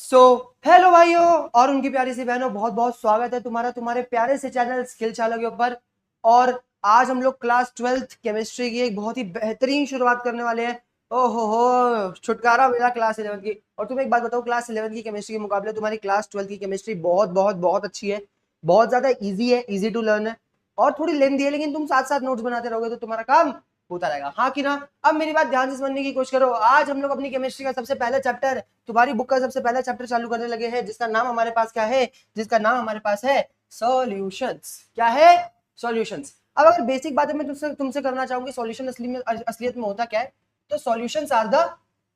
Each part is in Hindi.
सो हेलो भाइयों और उनकी प्यारी सी बहनों, बहुत बहुत स्वागत है तुम्हारा तुम्हारे प्यारे से चैनल स्किल चालक के ऊपर। और आज हम लोग क्लास 12th केमिस्ट्री की एक बहुत ही बेहतरीन शुरुआत करने वाले हैं। ओहो हो, छुटकारा मिला क्लास 11 की। और तुम्हें एक बात बताओ, क्लास 11 की केमिस्ट्री के मुकाबले तुम्हारी क्लास 12 की केमिस्ट्री बहुत बहुत बहुत अच्छी है, बहुत ज्यादा इजी है, इजी टू लर्न है और थोड़ी लेंथी है, लेकिन तुम साथ साथ नोट्स बनाते रहोगे तो तुम्हारा काम होता रहेगा, हाँ कि ना। अब मेरी बात ध्यान से समझने की कोशिश करो। आज हम लोग अपनी केमिस्ट्री का सबसे पहला चैप्टर, तुम्हारी बुक का सबसे पहला चैप्टर चालू करने लगे हैं, जिसका नाम हमारे पास क्या है, जिसका नाम हमारे पास है सॉल्यूशंस। क्या है? सॉल्यूशंस। अब अगर बेसिक बातें मैं तुमसे तुमसे करना चाहूंगी, सॉल्यूशन असलियत में होता क्या है, तो सॉल्यूशंस आर द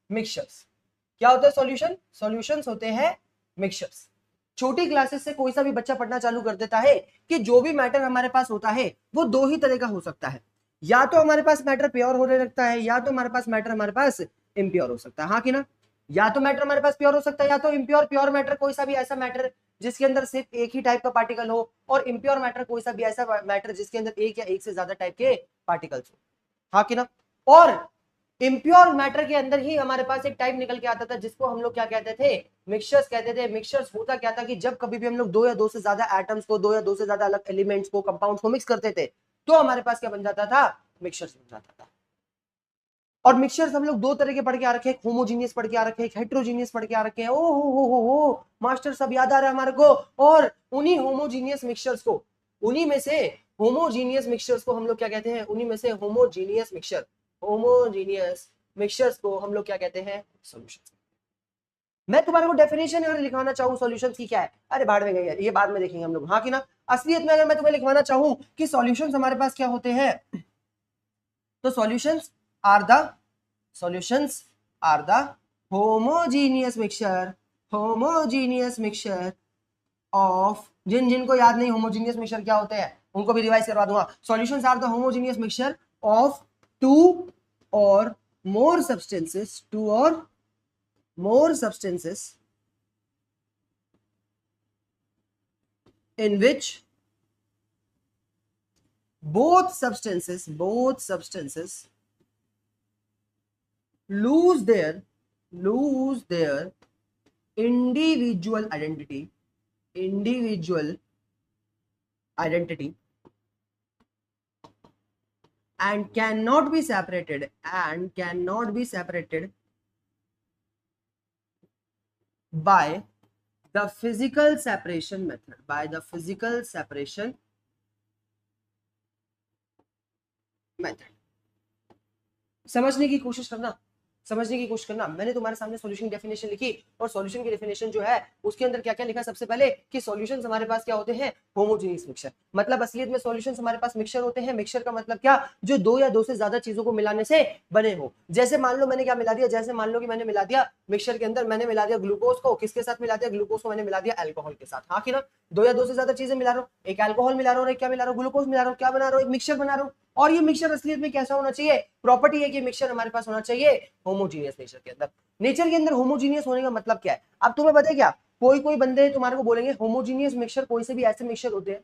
मिक्सचर्स। क्या होता है सॉल्यूशन? सॉल्यूशंस होते हैं मिक्सचर्स। छोटी क्लासेस से कोई सा भी बच्चा पढ़ना चालू कर देता है कि जो भी मैटर हमारे पास होता है वो दो ही तरह का हो सकता है, या तो हमारे पास मैटर प्योर होने लगता है, या तो हमारे पास मैटर हमारे पास इम्प्योर हो सकता है, हाँ कि ना। या तो मैटर हमारे पास प्योर हो सकता है या तो इम्प्योर। प्योर मैटर कोई सा भी ऐसा मैटर जिसके अंदर सिर्फ एक ही टाइप का पार्टिकल हो, और इम्प्योर मैटर कोई सा भी ऐसा मैटर जिसके अंदर एक या एक से ज्यादा टाइप के पार्टिकल्स हो, हाँ कि ना। और इम्प्योर मैटर के अंदर ही हमारे पास एक टाइप निकल के आता था जिसको हम लोग क्या कहते थे, मिक्सचर्स कहते थे। मिक्सचर्स होता क्या था कि जब कभी भी हम लोग दो या दो से ज्यादा एटम्स को, दो या दो से ज्यादा अलग एलिमेंट्स को, कंपाउंड्स को मिक्स करते थे तो हमारे पास क्या बन जाता था, मिक्सचर्स बन जाता था। और मिक्सचर्स हम लोग दो तरह के पढ़ के आ रखे हैं, होमोजीनियस पढ़ के आ रखे हैं, हेट्रोजीनियस पढ़ के आ रखे हैं। ओ हो मास्टर सब याद आ रहा है हमारे को। और उन्हीं होमोजीनियस मिक्सचर्स को, उन्हीं में से होमोजीनियस मिक्सचर्स को हम लोग क्या कहते हैं, उन्हीं में से होमोजीनियस मिक्सचर, होमोजीनियस मिक्सचर्स को हम लोग क्या कहते हैं, सॉल्यूशंस। मैं तुम्हारे को डेफिनेशन अगर लिखवाना चाहूँ सॉल्यूशंस की क्या है, अरे भाड़ में गई, ये बाद में देखेंगे हम लोग, हाँ कि ना। असलियत में अगर मैं तुम्हें लिखवाना चाहूँ कि सॉल्यूशंस हमारे पास क्या होते हैं, तो solutions are the, solutions are the homogeneous mixture, homogeneous mixture of, जिनको याद नहीं homogeneous mixture क्या होते हैं उनको भी रिवाइज करवा दूंगा। solutions are the homogeneous mixture of two or more substances, two or more substances in which both substances lose their individual identity and cannot be separated by the physical separation method। समझने की कोशिश करना। मैंने तुम्हारे सामने सॉल्यूशन की डेफिनेशन लिखी, और सॉल्यूशन की डेफिनेशन जो है उसके अंदर क्या क्या लिखा, सबसे पहले कि सॉल्यूशंस हमारे पास क्या होते हैं, होमोजेनियस मिक्सचर। मतलब असलियत में सॉल्यूशंस हमारे पास मिक्सचर होते हैं। मिक्सचर का मतलब क्या, जो दो या दो से ज्यादा चीजों को मिलाने से बने हो। जैसे मान लो मैंने क्या मिला दिया, जैसे मान लो कि मैंने मिला दिया मिक्सचर के अंदर, मैंने मिला दिया ग्लूकोज को, किसके साथ मिला दिया, ग्लूकोज को मैंने मिला दिया अल्कोहल के साथ, हाँ कि ना। दो या दो से ज्यादा चीजें मिला रहा हूँ, एक अल्कोहल मिला रहा हूँ, एक क्या मिला रहा हूँ, ग्लूकोज मिला रहा हूँ, क्या बना रहा हूँ, एक मिक्सचर बना रहा हूँ। और ये मिक्सचर असलियत में कैसा होना चाहिए, प्रॉपर्टी है कि मिक्सचर हमारे पास होना चाहिए होमोजीनियस नेचर के अंदर। नेचर के अंदर होमोजीनियस होने का मतलब क्या है, अब तुम्हें पता है क्या, कोई कोई बंदे तुम्हारे को बोलेंगे होमोजीनियस मिक्सचर कोई से भी ऐसे मिक्सचर होते हैं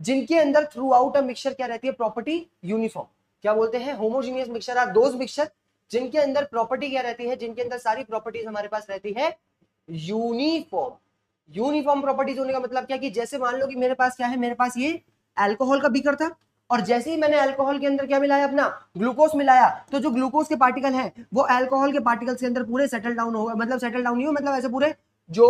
जिनके अंदर थ्रू आउट अ मिक्सचर क्या रहती है, प्रॉपर्टी यूनिफॉर्म। क्या बोलते हैं, homogeneous mixture are those mixture जिनके अंदर प्रॉपर्टी क्या रहती है, जिनके अंदर सारी प्रॉपर्टीज हमारे पास रहती है यूनिफॉर्म। यूनिफॉर्म प्रॉपर्टीज होने का मतलब क्या, कि जैसे मान लो कि मेरे पास क्या है, मेरे पास ये अल्कोहल का बीकर था, और जैसे ही मैंने अल्कोहल के अंदर क्या मिलाया, अपना ग्लूकोज मिलाया, तो जो ग्लूकोज के पार्टिकल हैं वो अल्कोहल के पार्टिकल्स के अंदर पूरे सेटल डाउन हो गए, मतलब सेटल डाउन नहीं हो, मतलब ऐसे पूरे जो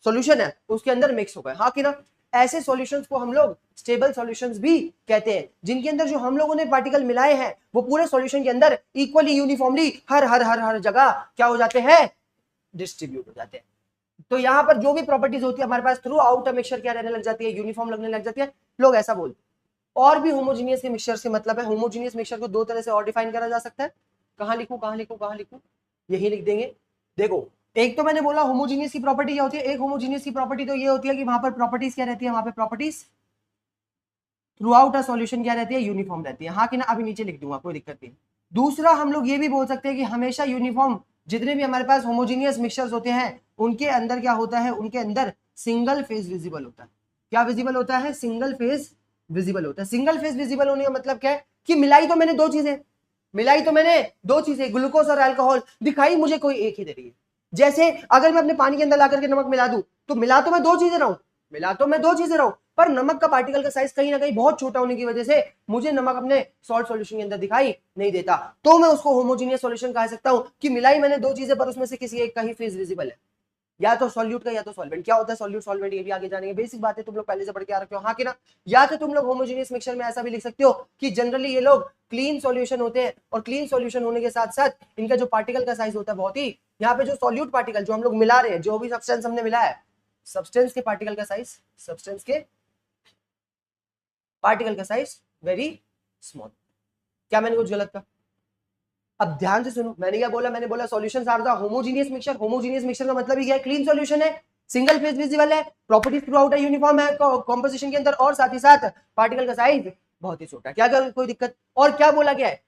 सॉल्यूशन है उसके अंदर मिक्स हो गए, हाँ कि ना। ऐसे सॉल्यूशंस को हम लोग स्टेबल सॉल्यूशंस भी कहते हैं, जिनके अंदर जो हम लोगों ने पार्टिकल मिलाए हैं वो पूरे सॉल्यूशन के अंदर इक्वली यूनिफॉर्मली हर हर हर हर जगह क्या हो जाते हैं, डिस्ट्रीब्यूट हो जाते हैं। तो यहां पर जो भी प्रॉपर्टीज होती है हमारे पास थ्रू आउट मिक्सचर क्या रहने लग जाती है, यूनिफॉर्म लगने लग जाती है, लोग ऐसा बोलते हैं। और भी होमोजीनियस के मिक्सचर से मतलब है, होमोजीनियस मिक्सचर को दो तरह से और डिफाइन करा जा सकता है। कहां लिखूं, यही लिख देंगे। देखो, एक तो मैंने बोला होमोजीनियस की प्रॉपर्टी क्या होती है, एक होमोजीनियस की प्रॉपर्टी तो ये होती है कि वहां पर प्रॉपर्टीज क्या रहती है, वहां पर properties through out a solution क्या रहती है, यूनिफॉर्म रहती है, हाँ कि ना। अभी नीचे लिख दूंगा, कोई दिक्कत नहीं। दूसरा हम लोग ये भी बोल सकते हैं कि हमेशा यूनिफॉर्म जितने भी हमारे पास होमोजीनियस मिक्सचर्स होते हैं उनके अंदर क्या होता है, उनके अंदर सिंगल फेज विजिबल होता है। क्या विजिबल होता है, सिंगल फेज विजिबल होता है। सिंगल फेज विजिबल होने का मतलब क्या है, कि मिलाई तो मैंने दो चीजें, ग्लूकोज और अल्कोहल, दिखाई मुझे कोई एक ही दे रही है, जैसे अगर मैं अपने पानी के अंदर ला करके नमक मिला दूं तो मिला तो मैं दो चीजें रहा हूं, मिला तो मैं दो चीजें रहा हूं, पर नमक का पार्टिकल का साइज कहीं ना कहीं बहुत छोटा होने की वजह से मुझे नमक अपने सॉल्ट सॉल्यूशन के अंदर दिखाई नहीं देता, तो मैं उसको होमोजीनियस सॉल्यूशन कह सकता हूं कि मिलाई मैंने दो चीजें पर उसमें से किसी एक का ही फेज विजिबल है, या तो सॉल्यूट का या तो सॉल्वेंट। क्या होता है सॉल्यूट सॉल्वेंट ये भी आगे जानेंगे, बेसिक बातें तुम लोग पहले से पढ़ के आ रखे हो, हाँ कि ना। या तो तुम लोग होमोजेनियस मिक्सचर में ऐसा भी लिख सकते हो कि जनरली ये लोग क्लीन सॉल्यूशन होते हैं, और क्लीन सॉल्यूशन होने के साथ साथ इनका जो पार्टिकल का साइज होता है बहुत ही, यहाँ पे जो सॉल्यूट पार्टिकल जो हम लोग मिला रहे हैं, जो भी सब्सटेंस हमने मिला है, सब्सटेंस के पार्टिकल का साइज, सब्सटेंस के पार्टिकल का साइज वेरी स्मॉल। क्या मैंने कुछ गलत कहा? अब ध्यान से सुनो, मैंने क्या बोला, मैंने बोला solutions are the homogeneous mixture. Homogeneous mixture का मतलब ही क्या है? क्लीन सॉल्यूशन है, सिंगल फेज विजिबल है, प्रॉपर्टीज थ्रू आउट है, यूनिफॉर्म है कंपोजिशन के अंदर, और साथ ही साथ पार्टिकल का साइज बहुत ही छोटा। क्या कोई दिक्कत? और क्या बोला गया है?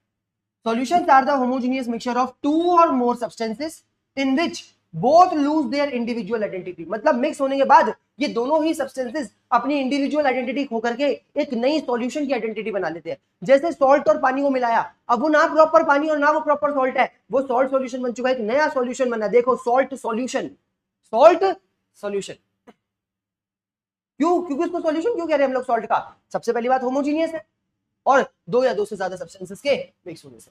Solutions are the homogeneous mixture of two or more substances in which both lose their individual identity। मतलब मिक्स होने के बाद ये दोनों ही सब्सटेंसेस अपनी इंडिविजुअल आइडेंटिटी खो करके एक नई सॉल्यूशन की आइडेंटिटी बना लेते हैं। जैसे सॉल्ट और पानी को मिलाया, अब वो ना प्रॉपर पानी और ना वो प्रॉपर सॉल्ट है, वो सॉल्ट सॉल्यूशन बन चुका है, एक नया सॉल्यूशन बना। देखो सॉल्ट सॉल्यूशन, सॉल्ट सॉल्यूशन। क्यों? क्योंकि उसको सॉल्यूशन क्यों कह रहे हैं हम लोग सॉल्ट का? सबसे पहली बात होमोजीनियस है, और दो या दो से ज्यादा सब्सटेंसेस के मिक्स होने से,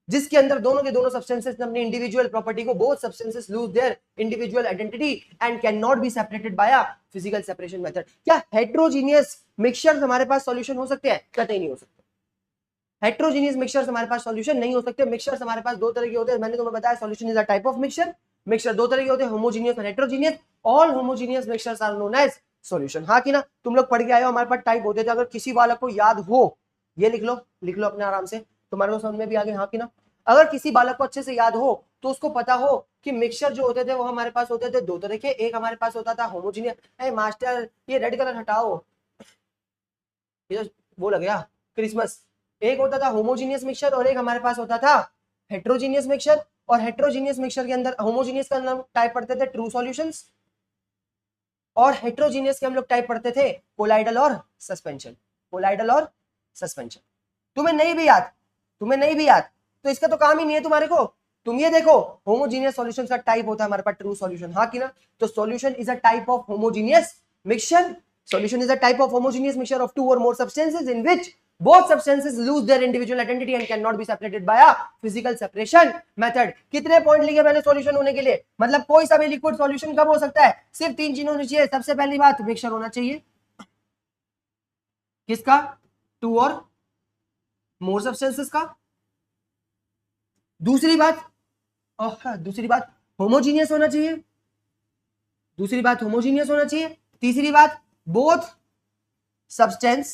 जिसके अंदर दोनों के दोनों सब्सटेंसेस ने अपनी इंडिविजुअल प्रॉपर्टी को, both substances lose their individual identity and can not be separated by a physical separation method. क्या हेट्रोजीनियस मिक्सचर्स हमारे पास सॉल्यूशन हो सकते हैं? कतई नहीं हो सकते। हेट्रोजीनियस मिक्सचर्स हमारे पास सॉल्यूशन नहीं हो सकते। मिक्सचर्स हमारे पास दो तरह के होते हैं, मैंने तुम्हें बताया solution is a type of mixture. Mixture दो तरह के होते हैं, होमोजीनियस और heterogeneous. All homogeneous mixtures are known as solution. हाँ कि ना? तुम लोग पढ़ के आए हो, हमारे पास टाइप होते थे। अगर किसी बालक को याद हो, ये लिख लो, लिख लो अपने आराम से, तुम्हारे को समझ में भी आ गए, हाँ कि ना। अगर किसी बालक को अच्छे से याद हो तो उसको पता हो कि मिक्सचर जो होते थे वो हमारे पास होते थे दो तरह के। एक हमारे पास होता था होमोजीनियस, ए मास्टर ये रेड कलर हटाओ, ये वो लग गया क्रिसमस। एक होता था होमोजीनियस मिक्सचर और एक हमारे पास होता था हेट्रोजीनियस मिक्सचर। और हेट्रोजीनियस मिक्सचर के अंदर होमोजीनियस का नाम टाइप पढ़ते थे ट्रू सॉल्यूशंस, और हेट्रोजीनियस के हम लोग टाइप पढ़ते थे कोलाइडल और सस्पेंशन, कोलाइडल और सस्पेंशन। तुम्हें नहीं भी याद, तुम्हें नहीं भी याद तो इसका तो काम ही नहीं है तुम्हारे को। तुम ये देखो, होमोजीनियस सॉल्यूशन का टाइप होता है हमारे पास ट्रू सॉल्यूशन, हाँ कि ना। तो solution is a type of homogeneous mixture. Solution is a type of homogeneous mixture of two or more substances in which both substances lose their individual identity and cannot be separated by a physical separation method। कितने पॉइंट लिखे मैंने सॉल्यूशन होने के लिए? मतलब कोई सा भी लिक्विड सॉल्यूशन कब हो सकता है? सिर्फ तीन चीजें होनी चाहिए। सबसे पहली बात, मिक्सचर होना चाहिए, किसका? टू और मोर सब्सटेंसेस का। दूसरी बात, दूसरी बात होमोजीनियस होना चाहिए, दूसरी बात होमोजीनियस होना चाहिए। तीसरी बात, both substance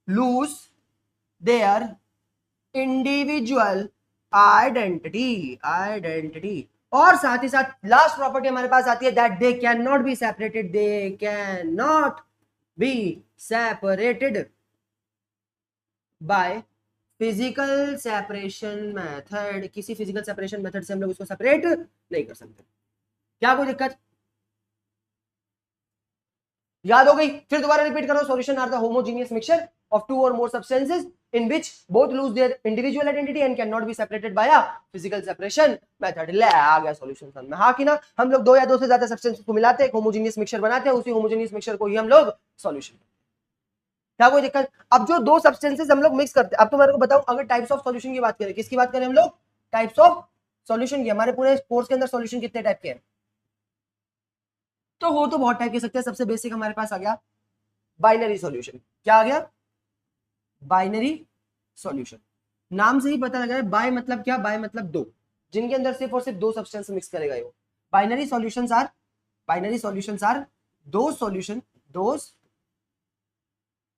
lose their individual identity. और साथ ही साथ लास्ट प्रॉपर्टी हमारे पास आती है that they can not be separated, they can not be separated by physical separation method. किसी फिजिकल सेपरेशन मेथड से हम लोग इसको सेपरेट नहीं कर सकते। क्या कोई दिक्कत? याद हो गई? फिर दोबारा रिपीट करो। Solution are the homogeneous mixture of two or more substances in which both lose their individual identity and cannot be separated by a physical separation method। ले आ गया सॉल्यूशन समझ में, हाँ कि ना। हम लोग दो या दो से ज्यादा सब्सटेंसेस को मिलाते हैं, होमोजीनियस मिक्सचर बनाते हैं, उसी होमोजीनियस मिक्सचर को ही हम लोग सॉल्यूशन। क्या कोई दिक्कत? अब जो दो सब्सटेंसेस हम लोग मिक्स करते हैं, अब तो मेरे को बताओ, अगर टाइप्स ऑफ सॉल्यूशन की बात करें, किसकी बात करें हम लोग? टाइप्स ऑफ सॉल्यूशन की। हमारे पूरे कोर्स के अंदर सॉल्यूशन कितने टाइप के हैं? तो हो तो बहुत टाइप के सकते हैं। सबसे बेसिक हमारे पास आ गया बाइनरी सॉल्यूशन। क्या आ गया? Binary solution. नाम से ही पता लगा है, बाय मतलब क्या? बाय मतलब दो, जिनके अंदर सिर्फ और सिर्फ दो सब्सटेंस मिक्स करेगा वो। बाइनरी सॉल्यूशंस आर दो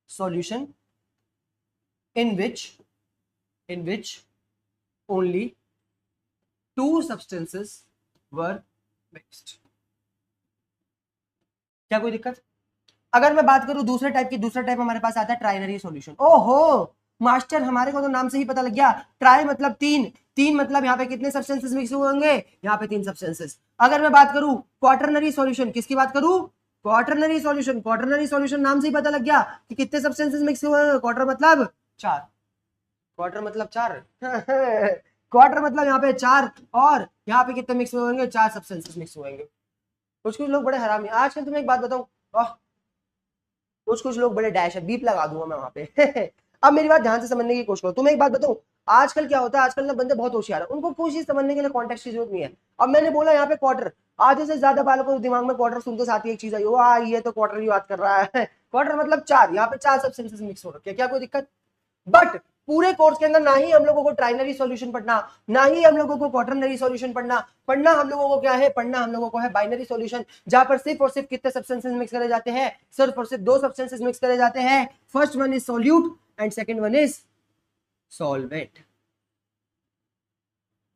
solution in which only two substances were mixed। क्या कोई दिक्कत? अगर मैं बात करूं दूसरे टाइप की, दूसरा टाइप हमारे पास आता है ट्राइनरी सॉल्यूशन। ओहो मास्टर, हमारे को तो नाम से ही पता लग गया, ट्राई मतलब तीन, तीन मतलब यहाँ पे कितने सब्सटेंसेस मिक्स हुए होंगे? यहाँ पे तीन सब्सटेंसेस। अगर मैं बात करूं क्वाटरनरी सॉल्यूशन, किसकी बात करूं? Quaternary solution. क्वाटरनरी सॉल्यूशन नाम से ही पता लग गया कि कितने सब्सटेंसेस मिक्स हुए हैं। क्वार्टर मतलब चार, क्वार्टर मतलब चार क्वार्टर मतलब यहाँ पे 4, और यहाँ पे कितने मिक्स होंगे, 4 सब्सटेंसेस मिक्स होंगे। कुछ कुछ लोग बड़े हरामी, आजकल तुम्हें एक बात बताऊं, कुछ कुछ लोग बड़े डैश है, बीप लगा दूंगा मैं वहां पे अब मेरी बात ध्यान से समझने की कोशिश करो। तुम्हें एक बात बताऊं, आजकल क्या होता है, आजकल ना बंदे बहुत होशियार है, उनको कोई चीज समझने के लिए कॉन्टेक्स्ट की जरूरत नहीं है। अब मैंने बोला यहाँ पे क्वार्टर, आधे से ज्यादा बालकों के दिमाग में क्वार्टर सुनते साथ ही एक चीज आई, ये तो क्वार्टर की बात कर रहा है क्वार्टर मतलब 4, यहाँ पे 4 सब्सटेंसेस मिक्स हो रखे हैं, क्या कोई दिक्कत? बट पूरे कोर्स के अंदर ना ही हम लोगों को ट्राइनरी सॉल्यूशन पढ़ना, ना ही हम लोगों को क्वार्टरनरी सॉल्यूशन पढ़ना हम लोगों को क्या है, पढ़ना हम लोगों को है बाइनरी सॉल्यूशन, जहां पर सिर्फ और सिर्फ कितने सब्सटेंसेस मिक्स करे जाते हैं, सिर्फ और सिर्फ 2 सब्सटेंसेस मिक्स करे जाते हैं। First one is solute and second one is solvent.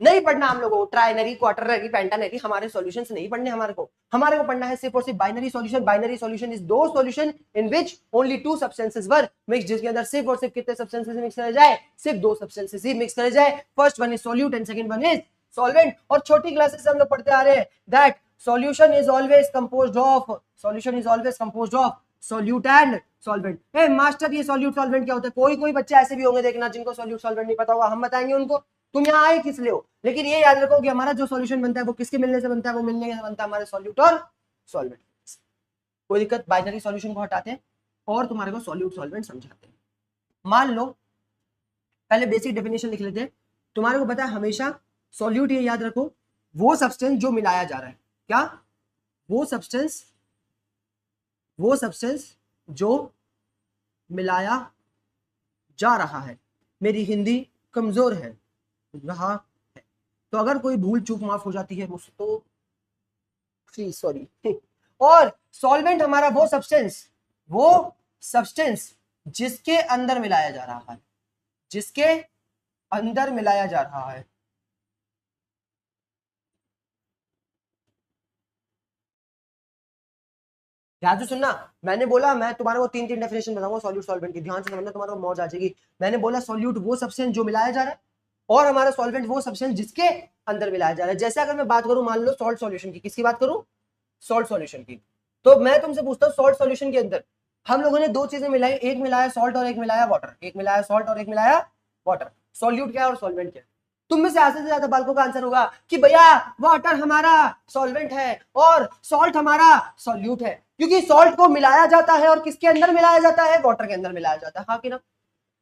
नहीं पढ़ना हम लोगों को ट्राइनरी, क्वार्टरनरी, पेंटानरी, हमारे सॉल्यूशंस नहीं पढ़ने हमारे को पढ़ना है सिर्फ और सिर्फ binary solution. Binary solution is दो solution in which only 2 substances were mix, जिसके अंदर सिर्फ और सिर्फ कितने सब्सटेंसेस मिक्स करे जाए, सिर्फ 2 सब्सटेंसेस ही मिक्स करे जाए। First one is solute and second one is solvent. और छोटी क्लासेस से हम लोग पढ़ते आ रहे हैं that solution is always composed of solute and solvent. A master, ये सॉल्यूट सॉल्वेंट क्या होता है? कोई कोई बच्चे ऐसे भी होंगे देखना जिनको सॉल्यूट सॉल्वेंट नहीं पता होगा, हम बताएंगे उनको। तुम यहाँ आए किस लिए हो, लेकिन ये याद रखो कि हमारा जो सॉल्यूशन बनता है वो किसके मिलने से बनता है, वो मिलने से बनता है हमारे सॉल्यूट और सॉल्वेंट। कोई दिक्कत? बाइनरी सॉल्यूशन को हटाते हैं और तुम्हारे को सॉल्यूट सॉल्वेंट समझाते हैं। मान लो पहले बेसिक डेफिनेशन लिख लेते हैं। तुम्हारे को पता है हमेशा सॉल्यूट, ये याद रखो, वो सब्सटेंस जो मिलाया जा रहा है, क्या? वो सब्सटेंस जो मिलाया जा रहा है। मेरी हिंदी कमजोर है रहा है, तो अगर कोई भूल चूक माफ हो जाती है मुझसे तो प्लीज सॉरी और सॉल्वेंट हमारा वो सब्सटेंस जिसके अंदर मिलाया जा रहा है, ध्यान से सुनना। मैंने बोला मैं तुम्हारे को 3 डेफिनेशन बताऊंगा सॉल्यूट सॉल्वेंट की, ध्यान से समझना, तुम्हारे को मौज आ जाएगी। मैंने बोला सॉल्यूट वो सब्सटेंस जो मिलाया जा रहा है, और हमारा सॉल्वेंट वो सब्सटेंस जिसके अंदर मिलाया जा रहा है। जैसे अगर मैं बात करूं मान लो सॉल्ट सॉल्यूशन की, किसकी बात करूं? सॉल्ट सॉल्यूशन की। तो मैं तुमसे पूछता हूं सॉल्ट सॉल्यूशन के अंदर हम लोगों ने 2 चीजें मिलाई, एक मिलाया सॉल्ट और एक मिलाया वाटर। सॉल्यूट क्या है और सॉल्वेंट क्या है? तुम में से आधे से ज्यादा बालकों का आंसर होगा कि भैया वाटर हमारा सॉल्वेंट है और सॉल्ट हमारा सॉल्यूट है, क्योंकि सॉल्ट को मिलाया जाता है और किसके अंदर मिलाया जाता है? वाटर के अंदर मिलाया जाता है। हाँ कि ना?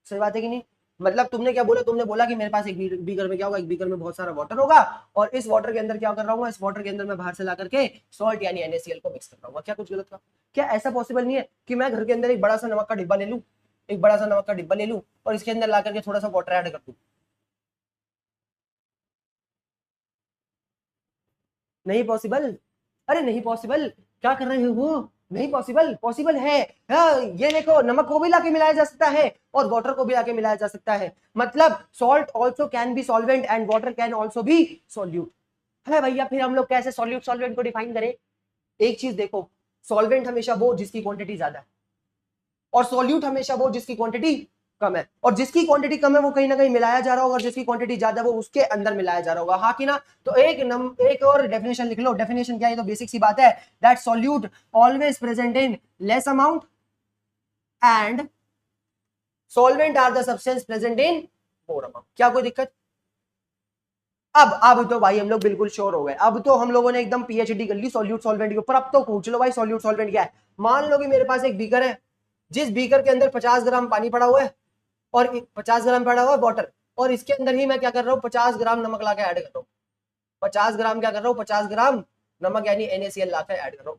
सही बात है कि नहीं? मतलब तुमने क्या बोला, तुमने बोला कि मेरे पास एक बीकर में क्या होगा, एक बीकर में बहुत सारा वाटर होगा, और इस वाटर के अंदर क्या कर रहा हूँ, इस वाटर के अंदर मैं बाहर से ला करके सॉल्ट यानी NaCl को मिक्स कर रहा हूँ। क्या कुछ गलत का? क्या ऐसा पॉसिबल नहीं है कि मैं घर के अंदर एक बड़ा सा नमक का डिब्बा ले लूं और इसके अंदर ला करके थोड़ा सा वाटर ऐड कर दूं? नहीं पॉसिबल। अरे नहीं पॉसिबल, क्या कर रहे हो? नहीं पॉसिबल, पॉसिबल है। हाँ, ये देखो, नमक को भी लाके मिलाया जा सकता है और वाटर को भी लाके मिलाया जा सकता है। मतलब salt also can be solvent and water can also be solute. है भैया, फिर हम लोग कैसे सॉल्यूट सॉल्वेंट को डिफाइन करें? एक चीज देखो, सॉल्वेंट हमेशा वो जिसकी क्वांटिटी ज्यादा है, और सॉल्यूट हमेशा वो जिसकी क्वांटिटी कम है। और जिसकी क्वांटिटी कम है वो कहीं ना कहीं मिलाया जा रहा होगा, और जिसकी क्वांटिटी ज्यादा है वो उसके अंदर मिलाया जा रहा होगा। हाँ कि ना? तो एक और डेफिनेशन लिख लो। डेफिनेशन क्या है? तो बेसिक सी बात है, that solute always present in less amount and solvent are the substance present in more amount. क्या कोई दिक्कत? अब तो भाई हम लोग बिल्कुल श्योर हो गए। अब तो हम लोगों ने एकदम PhD कर ली सॉल्यूट सॉल्वेंट के ऊपर। अब तो पूछ लो भाई सॉल्यूट सॉल्वेंट क्या है। मान लो कि मेरे पास एक बीकर है, जिस बीकर के अंदर 50 ग्राम पानी पड़ा हुआ है और 50 ग्राम पड़ा हुआ है वाटर, और इसके अंदर ही मैं क्या कर रहा हूँ, 50 ग्राम नमक लाके ऐड कर रहा हूँ। 50 ग्राम क्या कर रहा हूँ, 50 ग्राम नमक यानी NaCl लाके ऐड कर रहा हूँ।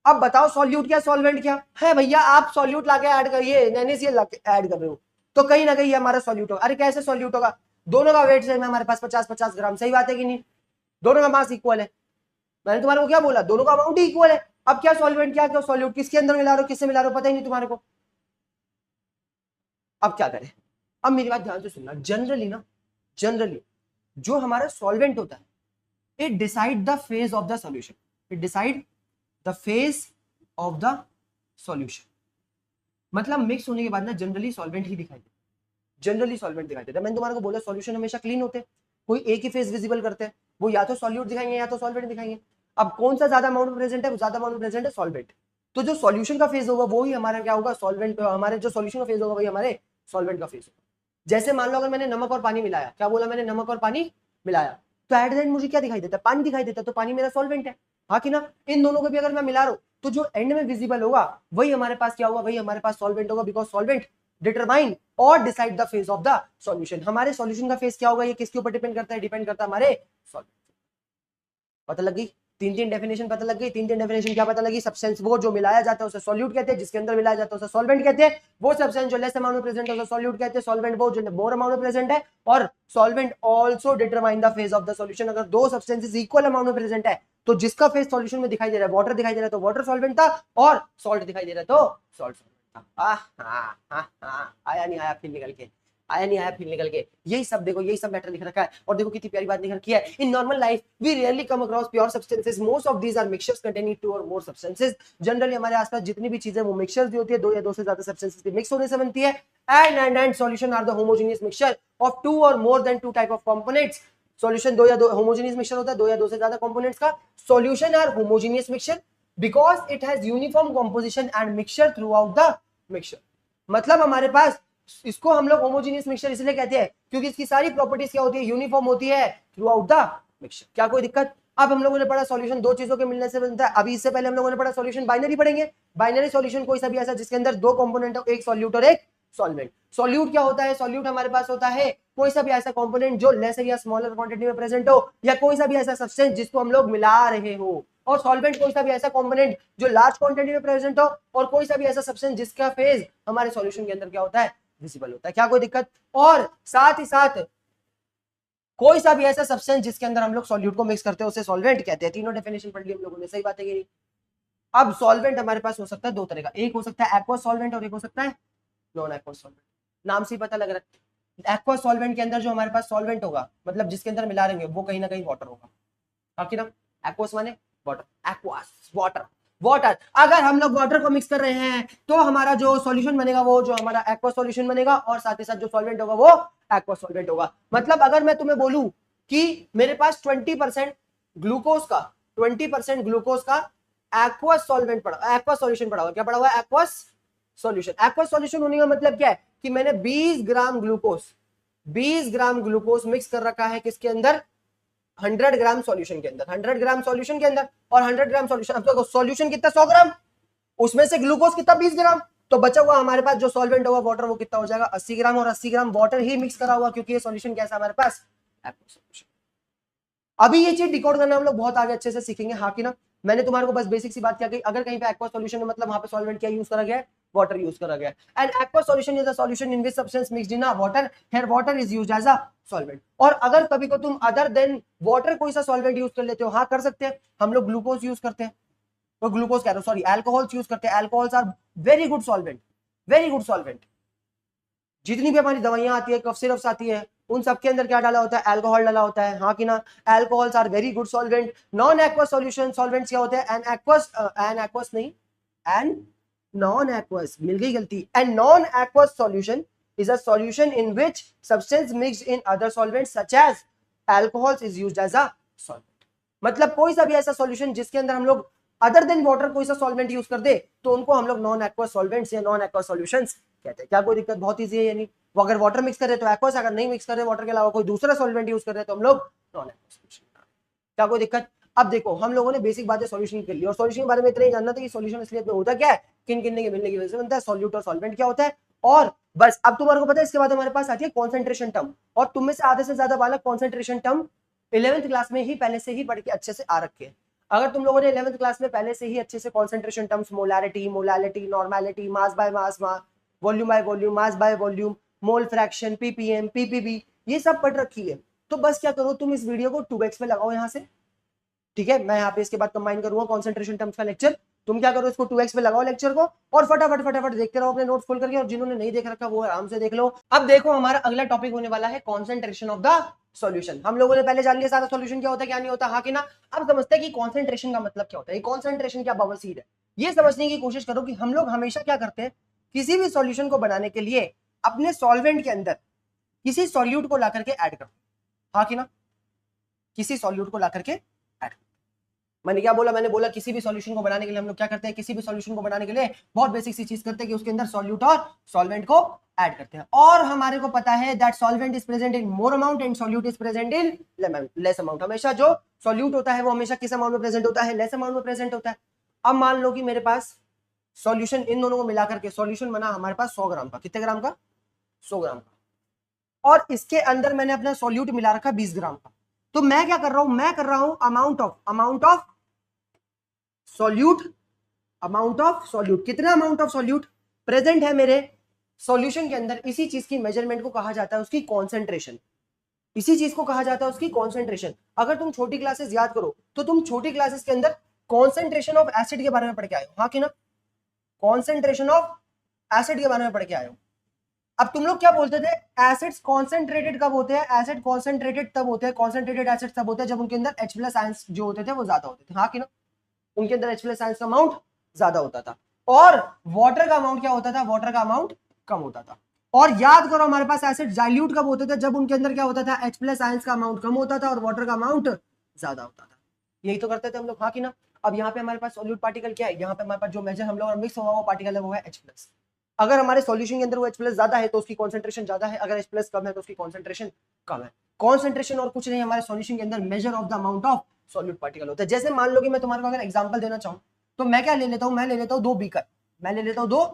अब बताओ सॉल्यूट क्या सॉल्वेंट क्या है? भैया आप सॉल्यूट लाके ऐड करिए, NaCl लाके ऐड कर रहे हो, तो कहीं ना कहीं हमारा सॉल्यूट होगा। अरे कैसे सॉल्यूट होगा? दोनों का वेट सेम है, हमारे पास 50-50 ग्राम। सही बात है कि नहीं? दोनों का मास इक्वल है। मैंने तुम्हारे को क्या बोला? दोनों का अमाउंट इक्वल है। अब क्या सॉल्वेंट क्या सॉल्यूट, किसके अंदर मिला रहे हो, किससे मिला रहे हो, पता ही नहीं तुम्हारे को। अब क्या करें? अब मेरी बात ध्यान से सुनना। जनरली जो हमारा सॉल्वेंट होता है, it decide the phase of the solution. मतलब मिक्स होने के बाद ना जनरली सॉल्वेंट दिखाई देता है। मैंने तुम्हारे को बोला सॉल्यूशन हमेशा क्लीन होते हैं, कोई एक ही फेज विजिबल करते हैं, वो या तो सॉल्यूट दिखाएंगे या तो सॉल्वेंट दिखाएंगे। अब कौन सा ज्यादा अमाउंट में प्रेजेंट है? ज्यादा अमाउंट में प्रेजेंट है सॉल्वेंट। तो जो सॉल्यूशन का फेज होगा वो ही हमारा क्या होगा, सॉल्वेंट। हमारे जो सॉल्यूशन का फेज होगा वही हमारे सॉल्वेंट का फेज होगा। जैसे मान लो अगर मैंने नमक और पानी मिलाया, क्या बोला मैंने, नमक और पानी मिलाया, तो एट द एंड मुझे क्या दिखाई देता है, पानी दिखाई देता है, तो पानी मेरा सॉल्वेंट है, हाँ कि ना। इन दोनों को भी अगर मैं मिला रहा हूं तो जो एंड में विजिबल होगा वही हमारे पास क्या होगा, वही हमारे पास सॉल्वेंट होगा, बिकॉज सॉल्वेंट डिटरमाइन और decide the phase of the solution. हमारे सॉल्यूशन का फेज क्या होगा, ये किसके ऊपर डिपेंड करता है, डिपेंड करता है हमारे सॉल्वेंट। पता लग गई, तीन डेफिनेशन पता लग गई। तीन डेफिनेशन क्या पता लगी, सब्सटेंस वो जो मिलाया जाता है उसे सॉल्यूट कहते हैं, जिसके अंदर मिलाया जाता है उसे सॉल्वेंट कहते हैं। वो सब्सटेंस जो लेस अमाउंट में प्रेजेंट है उसे सॉल्यूट कहते हैं। सॉल्वेंट वो जो मोर अमाउंट में प्रेजेंट है। और solvent also determine the phase of the solution. अगर दो सब्सटेंसेस इक्वल अमाउंट में प्रेजेंट है तो जिसका फेज सॉल्यूशन में दिखाई दे रहा है, वाटर दिखाई दे रहा है तो वाटर सॉल्वेंट था, और सॉल्ट दिखाई दे रहा है तो सॉल्ट सॉल्वेंट था। आया नहीं आया फिर निकल के, आया नहीं आया फिर निकल के, यही सब देखो, यही सब मैटर लिख रखा है। और देखो कितनी प्यारी बात लिख रखी है, in normal life we rarely come across pure substances, most of these are mixtures containing two or more substances. Generally हमारे आसपास जितनी भी चीजें वो मिक्सचर्स होती है, दो या दो से ज्यादा सब्सटेंसेस के मिक्स होने से बनती है। And solution are the homogeneous mixture of two or more than two type of components. Solution दो या दो, होमोजेनियस मिक्सचर होता है दो या दो से ज्यादा कंपोनेंट्स का। Solution are homogeneous mixture because it has uniform composition and mixture throughout the mixture. मतलब हमारे पास, इसको हम लोग होमोजेनियस मिक्सचर इसलिए कहते हैं क्योंकि इसकी सारी प्रॉपर्टीज क्या होती है, यूनिफॉर्म होती है थ्रू आउट द मिक्सचर। क्या कोई दिक्कत। अब हम लोगों ने पढ़ा सॉल्यूशन दो चीजों के मिलने से बनता है। अभी इससे पहले हम लोगों ने पढ़ा सॉल्यूशन बाइनरी पढ़ेंगे। बाइनरी सॉल्यूशन कोई सा भी ऐसा जिसके अंदर दो कंपोनेंट हो, एक सॉल्यूट और एक सॉल्वेंट। सॉल्यूट क्या होता है, सॉल्यूट हमारे पास होता है कोई सा भी ऐसा कंपोनेंट जो लेसर या स्मॉलर क्वांटिटी में प्रेजेंट हो, या कोई सा भी ऐसा सब्सटेंस जिसको हम लोग मिला रहे हो। और सॉल्वेंट कोई सा भी ऐसा कंपोनेंट जो लार्ज क्वांटिटी में प्रेजेंट हो, और कोई सा भी ऐसा सब्सटेंस जिसका फेज हमारे सॉल्यूशन के अंदर क्या होता है, विजिबल होता है। क्या कोई दिक्कत। और साथ ही साथ कोई सा भी ऐसा सब्सटेंस जिसके अंदर हम लोग सॉल्यूट को मिक्स करते हैं उसे सॉल्वेंट कहते हैं। तीनों डेफिनेशन पढ़ ली हम लोगों ने, सही बात है ये। अब सॉल्वेंट हमारे पास हो सकता है दो तरह का, एक हो सकता है एक्वा सॉल्वेंट और एक हो सकता है नॉन एक्वा सॉल्वेंट। नाम से ही पता लग रहा है, एक्वा सॉल्वेंट के अंदर जो हमारे पास सॉल्वेंट होगा, मतलब जिसके अंदर मिला देंगे, वो कहीं ना कहीं वाटर होगा। आखिर एक्वास माने वाटर, एक्वास वाटर, वाटर। अगर हम लोग वाटर को मिक्स कर रहे हैं तो हमारा जो सॉल्यूशन बनेगा वो जो हमारा एक्वा सॉल्यूशन बनेगा, और साथ ही साथ जो सॉल्वेंट होगा वो एक्वा सॉल्वेंट होगा। मतलब अगर मैं तुम्हें बोलूं कि मेरे पास 20% ग्लूकोज का, 20% ग्लूकोज का एक्वा सॉल्वेंट पड़ा, एक्वा सॉल्यूशन पड़ा हुआ, क्या पड़ा हुआ है, एक्वा सॉल्यूशन। एक्वा सॉल्यूशन होने का मतलब क्या है कि मैंने 20 gram glucose, 20 gram glucose mix कर रखा है किसके अंदर, 100 ग्राम सॉल्यूशन के अंदर, 100 ग्राम सॉल्यूशन के अंदर। और 100 ग्राम सॉल्यूशन, अब तो सॉल्यूशन कितना 100 ग्राम, उसमें से ग्लूकोज कितना 20 ग्राम, तो बचा हुआ हमारे पास जो सॉल्वेंट होगा वाटर, वो कितना हो जाएगा 80 ग्राम। और 80 ग्राम वाटर ही मिक्स करा हुआ, क्योंकि ये सॉल्यूशन कैसा हमारे पास, एक्वा सॉल्यूशन। अभी ये चीज डिकोड करना हम लोग बहुत आगे अच्छे से सीखेंगे, हाँ कि ना। मैंने तुम्हारे को बस बेसिक सी बात क्या कही, अगर कहीं पे एक्वा सॉल्यूशन है मतलब वहां पे सॉल्वेंट क्या यूज करा गया है, वाटर यूज करा गया। And aqua solution is a solution in which substance mixed in water, here water is used as a solvent. और अगर कभी को तुम अदर देन वाटर कोई सा सॉल्वेंट यूज कर लेते हो, हाँ कर सकते हैं, हम लोग ग्लूकोज यूज करते हैं, तो ग्लूकोज कह रहा हूं सॉरी, अल्कोहल्स यूज करते हैं। Alcohols are very good solvent, very good solvent. जितनी भी हमारी दवाइयां आती है, कफ सिरप्स आती है, उन सब के अंदर क्या डाला होता है, अल्कोहल डाला होता है, हाँ कि ना। Alcohols are very good solvent. Non aqueous solution solvents क्या होते हैं, एन एक्वस नहीं, एन नॉन एक्वस, मिल गई गलती। And non aqueous solution is a solution in which substance mixed in other solvents such as alcohols is used as a solvent। मतलब कोई सा भी ऐसा सॉल्यूशन जिसके अंदर हम लोग अदर देन वाटर कोई सा सॉल्वेंट यूज कर दे, तो उनको हम लोग नॉन एक्वस सॉल्वेंट्स या नॉन एक्वस सॉल्यूशंस कहते हैं। क्या कोई दिक्कत, बहुत इजी है। यानी वो अगर वाटर मिक्स कर रहे तो एक्वस, अगर नहीं मिक्स कर रहे वाटर के अलावा कोई दूसरा सॉल्वेंट यूज कर रहे तो हम लोग नॉन एक्वस सॉल्यूशन। क्या कोई दिक्कत। अब देखो हम लोगों ने बेसिक बातें सॉल्यूशन कर ली, और सॉल्यूशन के बारे में इतना ही जानना था कि सॉल्यूशन असलियत में होता क्या है, किन किन के मिलने की वजह से बनता है, सॉल्यूट और सॉल्वेंट क्या होता है। और बस अब तुम्हारे को पता है, इसके बाद हमारे पास आती है कॉन्सेंट्रेशन टर्म। और तुम में से आधे से ज्यादा बालक कॉन्सेंट्रेशन टर्म 11th क्लास में ही पहले से ही पढ़ के अच्छे से आ रखे हैं। अगर तुम लोगों ने 11th क्लास में पहले से ही अच्छे से concentration terms, molarity, molality, normality, mass by mass, volume by volume, mass by volume, mole fraction, ppm, PPB, ये सब पढ़ रखी है, तो बस क्या करो तुम इस वीडियो को 2x में लगाओ यहाँ से, ठीक है। मैं यहाँ पे इसके बाद कंबाइन करूंगा कॉन्सेंट्रेशन टर्म्स का लेक्चर, तुम क्या करो इसको 2x पे लगाओ लेक्चर को, और फटाफट फटाफट देखते रहो अपने नोट्स खोल करके। और जिन्होंने नहीं देख रखा वो आराम से देख लो। अब देखो हमारा अगला टॉपिक होने वाला है कॉन्सेंट्रेशन ऑफ द सॉल्यूशन। हम लोगों ने पहले जान लिया सारा सॉल्यूशन क्या होता है क्या नहीं होता, हाँ कि ना। अब समझते हैं कि कॉन्सेंट्रेशन का मतलब क्या होता है, कॉन्सेंट्रेशन क्या बवासीर है, ये समझने की कोशिश करो कि हम लोग हमेशा क्या करते हैं, किसी भी सॉल्यूशन को बनाने के लिए अपने सॉल्वेंट के अंदर किसी सॉल्यूट को ला करके ऐड करते हैं, हाँ कि ना, किसी सॉल्यूट को ला करके ऐड। मैंने क्या बोला, मैंने बोला किसी भी सॉल्यूशन को बनाने के लिए हम लोग क्या करते हैं, किसी भी सॉल्यूशन को बनाने के लिए बहुत बेसिक सी चीज करते हैं कि उसके अंदर सॉल्यूट और सॉल्वेंट को ऐड करते हैं। और हमारे को पता है that solvent is present in more amount and solute is present in less amount. हमेशा जो सॉल्यूट होता है वो हमेशा किस अमाउंट में प्रेजेंट होता है, लेस अमाउंट में प्रेजेंट होता है। अब मान लो कि मेरे पास सॉल्यूशन, इन दोनों को मिलाकर के सॉल्यूशन बना हमारे पास 100 ग्राम का। कितने ग्राम का? 100 ग्राम का। और इसके अंदर मैंने अपना सॉल्यूट मिला रखा 20 ग्राम का। तो मैं क्या कर रहा हूं, मैं कर रहा हूं amount of solute, amount of solute, कितना अमाउंट ऑफ सॉल्यूट प्रेजेंट है मेरे सॉल्यूशन के अंदर, इसी चीज की मेजरमेंट को कहा जाता है उसकी कॉन्सेंट्रेशन। इसी चीज को कहा जाता है उसकी कॉन्सेंट्रेशन। अगर तुम छोटी क्लासेस याद करो तो तुम छोटी क्लासेस के अंदर कॉन्सेंट्रेशन ऑफ एसिड के बारे में पढ़ के आए हो, हाँ कि ना? कॉन्सेंट्रेशन ऑफ एसिड के बारे में पढ़ के आए हो। अब तुम लोग क्या बोलते थे, एसिड्स कॉन्सेंट्रेटेड कब होते हैं? एसिड कॉन्सेंट्रेटेड तब होते हैं, कॉन्सेंट्रेटेड एसिड तब होते हैं जब उनके अंदर H+ आयंस जो होते थे वो ज्यादा होते थे, हाँ कि ना? उनके अंदर H+ आयंस का अमाउंट ज्यादा होता था और वाटर का अमाउंट क्या होता था? वाटर का अमाउंट कम होता था। और याद करो हमारे पास एसिड डाइल्यूट कब होते थे? जब उनके अंदर क्या होता था? H+ आयंस का अमाउंट कम होता था और वाटर का अमाउंट ज्यादा होता था। यही तो करते थे हम लोग, हाँ कि ना? अब यहाँ पे हमारे पास सॉल्यूट पार्टिकल क्या है? यहाँ पे हमारे पास जो मेजर हम लोग मिक्स हुआ हुआ पार्टिकल है वो है H+। अगर हमारे सॉल्यूशन के अंदर वो H+ ज्यादा है तो उसकी कॉन्सेंट्रेशन ज्यादा है, अगर H+ कम है तो उसकी कॉन्सेंट्रेशन कम है। कॉन्सेंट्रेशन और कुछ नहीं, हमारे सॉल्यूशन के अंदर measure of the amount of solute particle होता है। जैसे मान लो कि मैं तुम्हारे को अगर एग्जांपल देना चाहूं तो मैं क्या ले लेता हूं, मैं ले लेता हूं 2 बीकर, मैं ले लेता हूं 2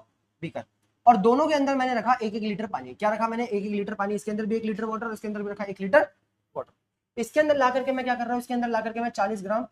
बीकर और दोनों के अंदर मैंने रखा 1-1 लीटर पानी। क्या रखा मैंने? 1-1 लीटर पानी। इसके अंदर भी 1 लीटर वाटर, इसके अंदर भी रखा 1 लीटर वाटर। इसके अंदर ला करके मैं क्या कर रहा हूं, इसके अंदर ला करके मैं 40 ग्राम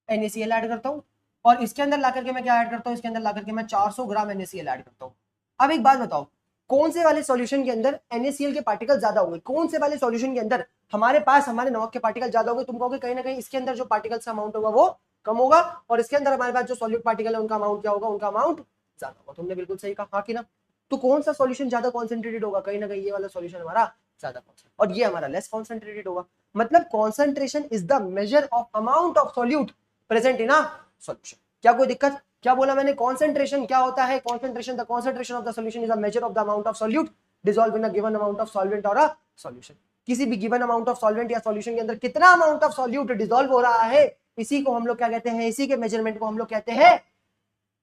NaCl ऐड करता हूं और इसके अंदर ला करके मैं क्या ऐड करता हूं, इसके अंदर ला करके मैं 400 ग्राम NaCl ऐड करता हूं। अब एक बात बताओ, कौन से वाले सॉल्यूशन के अंदर NaCl के पार्टिकल ज्यादा होंगे? कौन से वाले सॉल्यूशन के अंदर हमारे पास हमारे नमक के पार्टिकल ज्यादा होंगे? तुम कहोगे कहीं ना कहीं इसके अंदर जो पार्टिकल्स का अमाउंट होगा वो कम होगा और इसके अंदर हमारे पास जो सॉल्यूट पार्टिकल है उनका अमाउंट क्या होगा? उनका अमाउंट ज्यादा होगा। तुमने बिल्कुल सही कहा, हाँ कि ना? तो कौन सा सॉल्यूशन ज्यादा कॉन्सेंट्रेटेड होगा? कहीं ना कहीं ये वाला सॉल्यूशन हमारा ज्यादा और ये हमारा लेस कॉन्सेंट्रेटेड होगा। मतलब concentration is the measure of amount of solute present in a solution. क्या कोई दिक्कत? क्या बोला मैंने? कॉन्सेंट्रेशन क्या होता है? Concentration, the concentration of the solution is a measure of the amount of solute dissolve in a given amount of solvent और अ सॉल्यूशन। किसी भी गिवन अमाउंट ऑफ सॉल्वेंट या सॉल्यूशन के अंदर कितना अमाउंट ऑफ सॉल्यूट डिसॉल्व हो रहा है, इसी को हम लोग क्या कहते हैं? इसी के मेजरमेंट को हम लोग कहते हैं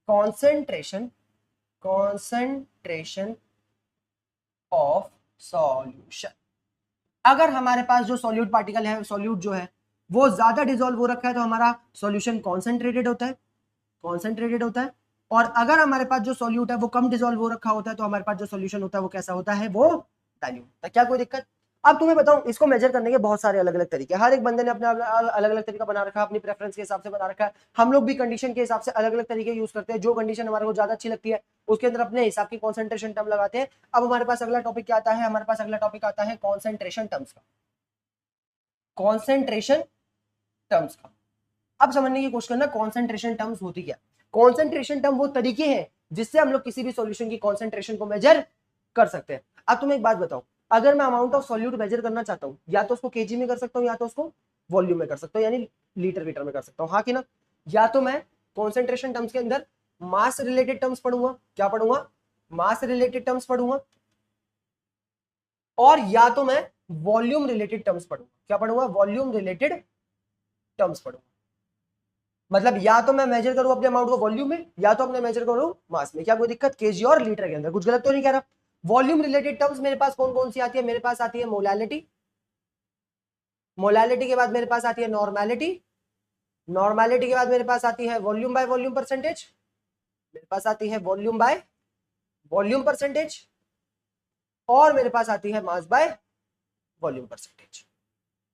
कॉन्सेंट्रेशन, कॉन्सेंट्रेशन ऑफ सॉल्यूशन। अगर हमारे पास जो सॉल्यूट पार्टिकल है, सॉल्यूट जो है वो ज्यादा डिसॉल्व हो रखा है तो हमारा सॉल्यूशन कॉन्सेंट्रेटेड होता है, कॉन्सेंट्रेटेड होता है। और अगर हमारे पास जो सॉल्यूट है वो कम डिसॉल्व हो रखा होता है तो हमारे पास जो सॉल्यूशन होता है वो कैसा होता है? वो डाइल्यूट होता है। क्या कोई दिक्कत? अब तुम्हें बताऊं, इसको मेजर करने के बहुत सारे अलग अलग तरीके, हर एक बंदे ने अपना अलग अलग तरीका बना रखा है, अपनी प्रेफरेंस के हिसाब से बना रखा है। हम लोग भी कंडीशन के हिसाब से अलग अलग तरीके यूज करते हैं। जो कंडीशन हमारे को ज्यादा अच्छी लगती है उसके अंदर अपने हिसाब की कॉन्सेंट्रेशन टर्म लगाते हैं। अब हमारे पास अगला टॉपिक क्या आता है? हमारे पास अगला टॉपिक आता है कॉन्सेंट्रेशन टर्म्स का, कॉन्सेंट्रेशन टर्म्स का। अब समझने की कोशिश करना कॉन्सेंट्रेशन टर्म्स होती क्या। कॉन्सेंट्रेशन टर्म वो तरीके हैं जिससे हम लोग किसी भी सॉल्यूशन की कॉन्सेंट्रेशन को मेजर कर सकते हैं। अब तुम्हें एक बात बताओ, अगर मैं अमाउंट ऑफ सॉल्यूट मेजर करना चाहता हूं, या तो उसको केजी में कर सकता हूं या तो उसको वॉल्यूम में कर सकता हूं, यानी लीटर लीटर में कर सकता हूं, हाँ कि ना? या तो मैं कॉन्सेंट्रेशन टर्म्स के अंदर मास रिलेटेड टर्म्स पढ़ूंगा, क्या पढ़ूंगा? मास रिलेटेड टर्म्स पढ़ूंगा। और या तो मैं वॉल्यूम रिलेटेड टर्म्स पढ़ूंगा, क्या पढ़ूंगा? वॉल्यूम रिलेटेड टर्म्स पढ़ूंगा। मतलब या तो मैं मेजर करूं अपने अमाउंट को वॉल्यूम में या तो अपने मेजर करूं मास में। क्या कोई दिक्कत? केजी और लीटर के अंदर कुछ गलत तो नहीं कह रहा? वॉल्यूम रिलेटेड टर्म्स मेरे पास कौन कौन सी आती है? मेरे पास आती है मोलैलिटी, मोलैलिटी के बाद मेरे पास आती है नॉर्मैलिटी, नॉर्मैलिटी के बाद मेरे पास आती है वॉल्यूम बाय वॉल्यूम परसेंटेज, मेरे पास आती है वॉल्यूम बाय वॉल्यूम परसेंटेज, और मेरे पास आती है मास बाय वॉल्यूम परसेंटेज।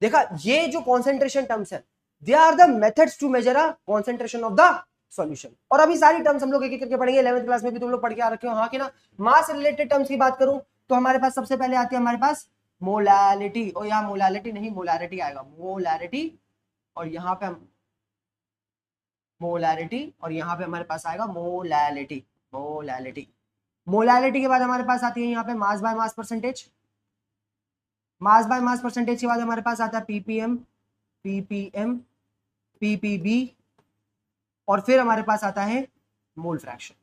देखा, ये जो कॉन्सेंट्रेशन टर्म्स है they are the methods to measure a concentration of the solution. और अभी सारी टर्म्स हम लोग एक एक करके पढ़ेंगे, 11th क्लास में भी तुम लोग पढ़ के आ रखे हो, हाँ कि ना? मास रिलेटेड टर्म्स की बात करूं तो हमारे पास सबसे पहले आती है हमारे पास मोलैलिटी, और यहाँ मोलैलिटी नहीं मोलैरिटी आएगा, मोलैरिटी, और यहाँ पे मोलैरिटी, और यहाँ पे हमारे पास आएगा मोलैलिटी, मोलैलिटी। मोलैलिटी के बाद हमारे पास आती है यहाँ पे मास by mass percentage, mass by mass percentage के बाद हमारे पास आता है पीपीएम, पीपीएम, पीपीबी, और फिर हमारे पास आता है मोल फ्रैक्शन।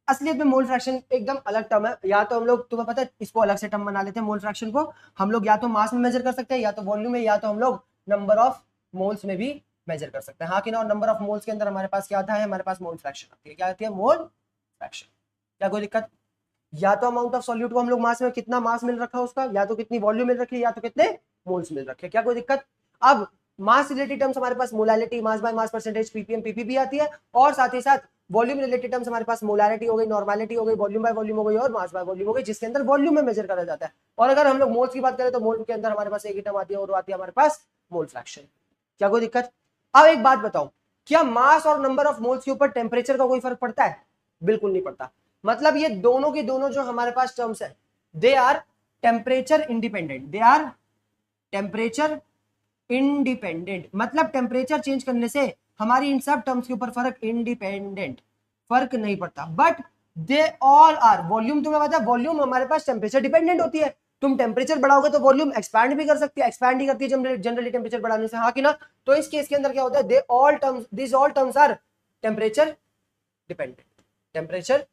असलियत में मोल फ्रैक्शन एकदम अलग टर्म है, या तो हम लोग, तुम्हें पता है, इसको अलग से टर्म बना लेते हैं। मोल फ्रैक्शन को हम लोग या तो मास में मेजर कर सकते हैं, या तो वॉल्यूम में, या तो हम लोग नंबर ऑफ मोल्स में भी मेजर कर सकते हैं, हाँ कि ना। और नंबर ऑफ मोल्स के अंदर हमारे पास क्या आता है, हमारे पास मोल फ्रैक्शन आती है। क्या आती है? Mole fraction. क्या कोई दिक्कत? या तो अमाउंट ऑफ सॉल्यूट को हम लोग मास में, कितना मास मिल रखा है उसका, या तो कितनी वॉल्यूम मिल रखी है, या तो कितने मोल्स मिल रखे हैं। क्या कोई दिक्कत? अब मास रिलेटेड टर्म्स हमारे पास molality, mass by mass percentage, PPM, PPB आती है। और साथ ही साथ वॉल्यूम रिलेटेड टर्म्स हमारे पास मोलारिटी हो गई, नॉर्मेलिटी हो गई, वॉल्यूम बाय वॉल्यूम हो गई, और मास बाय वॉल्यूम हो गई, जिसके अंदर वॉल्यूम में मेजर करा जाता है। और अगर हम लोग मोल्स की बात करें तो मोल के अंदर हमारे पास एक ही टर्म आती है, और आती है हमारे पास मोल फ्रैक्शन। क्या कोई दिक्कत? अब एक बात बताओ, क्या मास और नंबर ऑफ मोल्स के ऊपर टेम्परेचर का कोई फर्क पड़ता है? बिल्कुल नहीं पड़ता। मतलब ये दोनों की दोनों जो हमारे पास टर्म्स है, they are temperature independent, they are temperature independent. मतलब टेम्परेचर चेंज करने से हमारी इन सब टर्म्स के ऊपर फर्क इंडिपेंडेंट, फर्क नहीं पड़ता। But they all are, volume तुम्हें पता है, वॉल्यूम हमारे पास टेम्परेचर डिपेंडेंट होती है। तुम टेम्परेचर बढ़ाओगे तो वॉल्यूम एक्सपैंड भी कर सकती है, एक्सपैंड ही करती है जनरली टेम्परेचर बढ़ाने से, हाँ कि ना। तो इस केस के अंदर क्या होता है, they all terms, this all terms are temperature dependent, temperature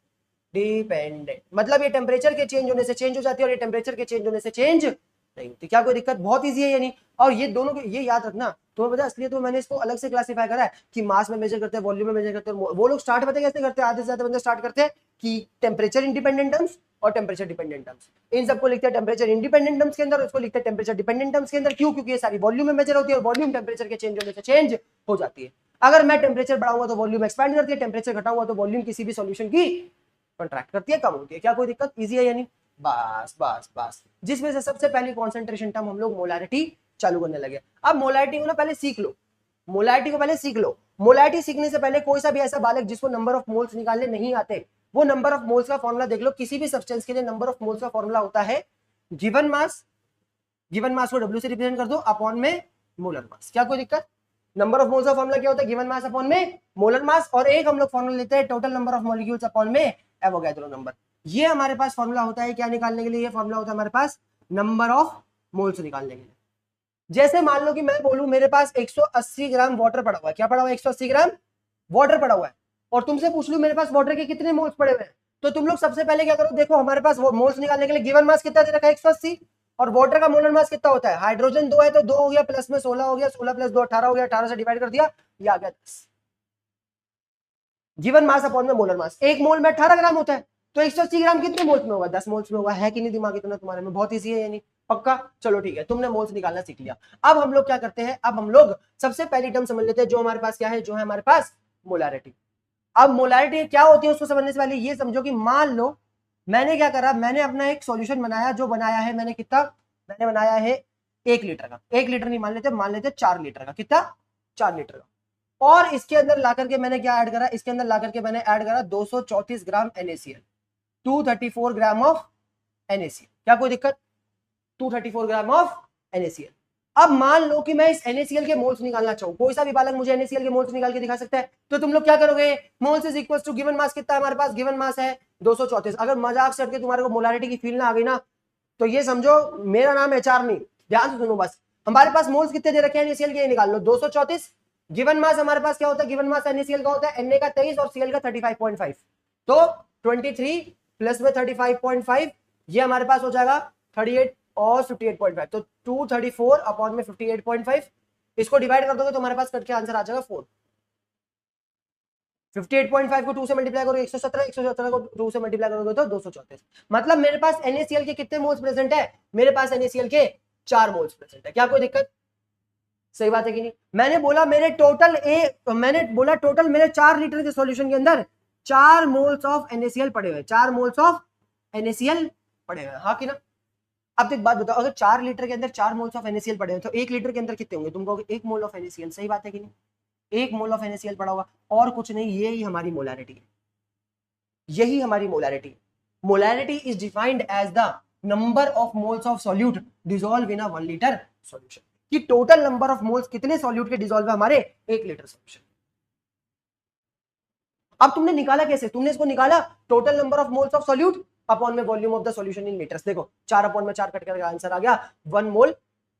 dependent. मतलब ये टेम्परेचर के चेंज होने से चेंज हो जाती है, और ये टेम्परेचर के चेंज होने से चेंज नहीं होती। क्या कोई दिक्कत? बहुत इजी है यानी। और ये दोनों ये याद रखना तुम्हें पता है, इसलिए तो मैंने इसको अलग से क्लासिफाई करा है कि मास में मेजर करते हैं, वॉल्यूम में मेजर करते हैं। वो लोग स्टार्ट पता कैसे करते हैं, आधे से ज्यादा बंदे स्टार्ट करते हैं कि टेम्परेचर इंडिपेंडेंट टर्म्स और टेम्परेचर डिपेंडेंट टर्म्स, इन सबको लिखते हैं टेम्परेचर इंडिपेंडेंट टर्म्स के अंदर, उसको लिखते हैं टेम्परेचर डिपेंडेंट टर्म्स के अंदर। क्यों? क्योंकि ये सारी वॉल्यूम में मेजर होती है, और वॉल्यूम टेम्परेचर के चेंज होने से चेंज हो जाती है। अगर मैं टेम्परेचर बढ़ाऊंगा तो वॉल्यूम एक्सपैंड करती है, टेम्परेचर घटाऊंगा तो वॉल्यूम किसी भी सॉल्यूशन की कंट्रैक्ट करती है, कम होती है। क्या कोई दिक्कत? इजी है यानी। बस बस बस, जिसमें से सबसे पहली कॉन्सेंट्रेशन टर्म हम लोग मोलारिटी चालू करने लगे। अब मोलारिटी को ना पहले सीख लो, मोलारिटी को पहले सीख लो। मोलारिटी सीखने से पहले कोई सा भी ऐसा बालक जिसको नंबर ऑफ मोल्स निकालने नहीं आते, वो नंबर ऑफ मोल्स का फॉर्मूला देख लो। किसी भी सब्सटेंस के लिए नंबर ऑफ मोल्स का फॉर्मूला होता है गिवन मास, गिवन मास को W से रिप्रेजेंट कर दो अपॉन में मोलर मास। क्या कोई दिक्कत? नंबर ऑफ मोल्स का फॉर्मूला क्या होता है? गिवन मास अपॉन में मोलर मास। और एक हम लोग फॉर्मूला लेते हैं total number of molecules upon में एवोगैड्रो नंबर। ये हमारे पास फॉर्मूला होता है क्या निकालने के लिए? ये फॉर्मूला होता है हमारे पास नंबर ऑफ मोल्स निकालने के लिए। जैसे मान लो कि मैं बोलूं मेरे पास 180 ग्राम वाटर पड़ा हुआ है। क्या पड़ा हुआ है? 180 ग्राम वाटर पड़ा हुआ है। और तुमसे पूछ लूं मेरे पास वाटर के कितने मोल्स पड़े हुए हैं, तो तुम लोग सबसे पहले क्या करो, देखो हमारे पास मोल्स निकालने के लिए गिवन मास कितना दे रखा है? 180। और वाटर का मोलर मास कितना होता है? हाइड्रोजन 2 है तो 2 हो गया, प्लस में 16 हो गया, 16 प्लस 2 18 हो गया, 18 से डिवाइड कर दिया, ये आ गया 10। गिवन मास अपॉन में मोलर मास, एक मोल में 18 ग्राम होता है, तो 180 ग्राम कितने मोल्स में होगा? 10 मोल्स में होगा। है कि नहीं दिमाग इतना तुम्हारे में? बहुत ईजी है यानी, पक्का। चलो ठीक है, तुमने मोल्स निकालना सीख लिया। अब हम लोग क्या करते हैं, अब हम लोग सबसे पहली टर्म समझ लेते हैं जो हमारे पास क्या है, जो है हमारे पास मोलारिटी। अब मोलारिटी क्या होती है उसको समझने से पहले ये समझो कि मान लो मैंने क्या करा, मैंने अपना एक सॉल्यूशन बनाया, जो बनाया है मैंने कितना, मैंने बनाया है 1 लीटर का। 1 लीटर नहीं मान लेते 4 लीटर का। कितना? 4 लीटर का। और इसके अंदर ला करके मैंने क्या ऐड करा, इसके अंदर ला करके मैंने ऐड करा 234 ग्राम NaCl, 234 ग्राम ऑफ NaCl। क्या कोई दिक्कत? 234 ग्राम ऑफ NaCl। अब मान लो कि मैं इस NaCl के मोल्स निकालना चाहूं, कोई सा भी बालक मुझे NaCl के मोल्स निकाल के दिखा सकता है, तो तुम लोग क्या करोगे, moles is equal to given mass कितना है हमारे पास? गिवन मास है 234। अगर मजाक से हटके तुम्हारे को मोलारिटी की फील ना आ गई ना, तो ये समझो मेरा नाम HR नहीं, ध्यान से सुनो बस। हमारे पास मोल्स कितने दे रखे हैं NaCl के, निकाल लो 234। गिवन मास हमारे पास क्या होता है? गिवन मास NaCl का होता है Na का 23 और Cl का 35.5, तो 23 प्लस में 35.5, ये हमारे पास हो जाएगा 38 और 58.5, तो 234 अपॉन में 58.5, इसको डिवाइड कर दोगे तो हमारे पास कट के आंसर आ जाएगा 4। 58.5 को 2 से मल्टीप्लाई करोगे 117, 117 को 2 से मल्टीप्लाई करोगे तो 234। मतलब मेरे पास NaCl के कितने मोल्स प्रेजेंट है? मेरे पास NaCl के 4 मोल्स प्रेजेंट है। क्या कोई दिक्कत? सही बात है कि नहीं? मैंने बोला टोटल मेरे 4 लीटर के सॉल्यूशन के अंदर 4 मोल्स ऑफ NaCl पड़े हुए, 4 मोल्स ऑफ NaCl पड़े हुए, हाँ कि ना? अब एक बात बताओ, अगर 4 लीटर के अंदर 4 मोल्स ऑफ NaCl पड़े हुए तो 1 लीटर के अंदर कितने होंगे? तुम कहोगे 1 मोल ऑफ NaCl, सही बात है कि नहीं? 1 मोल ऑफ NaCl पड़ा हुआ, और कुछ नहीं, ये ही हमारी मोलारिटी है, यही हमारी molarity. Molarity is defined as the number of moles of solute dissolve in a 1 litre solution, कि टोटल नंबर ऑफ मोल्स कितने सॉल्यूट के डिसॉल्व है हमारे 1 लीटर सॉल्यूशन। अब तुमने निकाला कैसे? तुमने इसको निकाला total number of moles of solute upon में volume of the solution in litres. देखो 4 अपॉन में 4 कट करके आंसर आ गया 1 मोल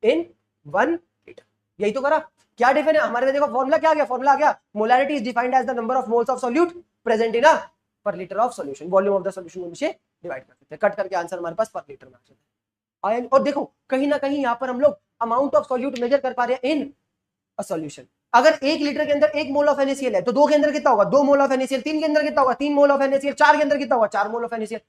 इन 1 लीटर। यही तो करा। क्या डिफाइन है हमारे, देखो फॉर्मूला क्या आ गया, फॉर्मूला आ गया molarity is defined as the number of moles of solute present in a per litre of solution, volume of the solution को नीचे डिवाइड कर देते हैं, कट करके आंसर हमारे पास पर लीटर में आ जाता है। और देखो कहीं ना कहीं यहाँ पर हम लोग अमाउंट ऑफ सॉल्यूट मेजर कर पा रहे हैं इन अ सॉल्यूशन। अगर 1 लीटर के अंदर 1 मोल ऑफ NaCl है तो 2 के अंदर कितना होगा 2 मोल ऑफ NaCl, 3 के अंदर कितना होगा 3 मोल ऑफ NaCl, 4 के अंदर कितना होगा 4 मोल ऑफ NaCl।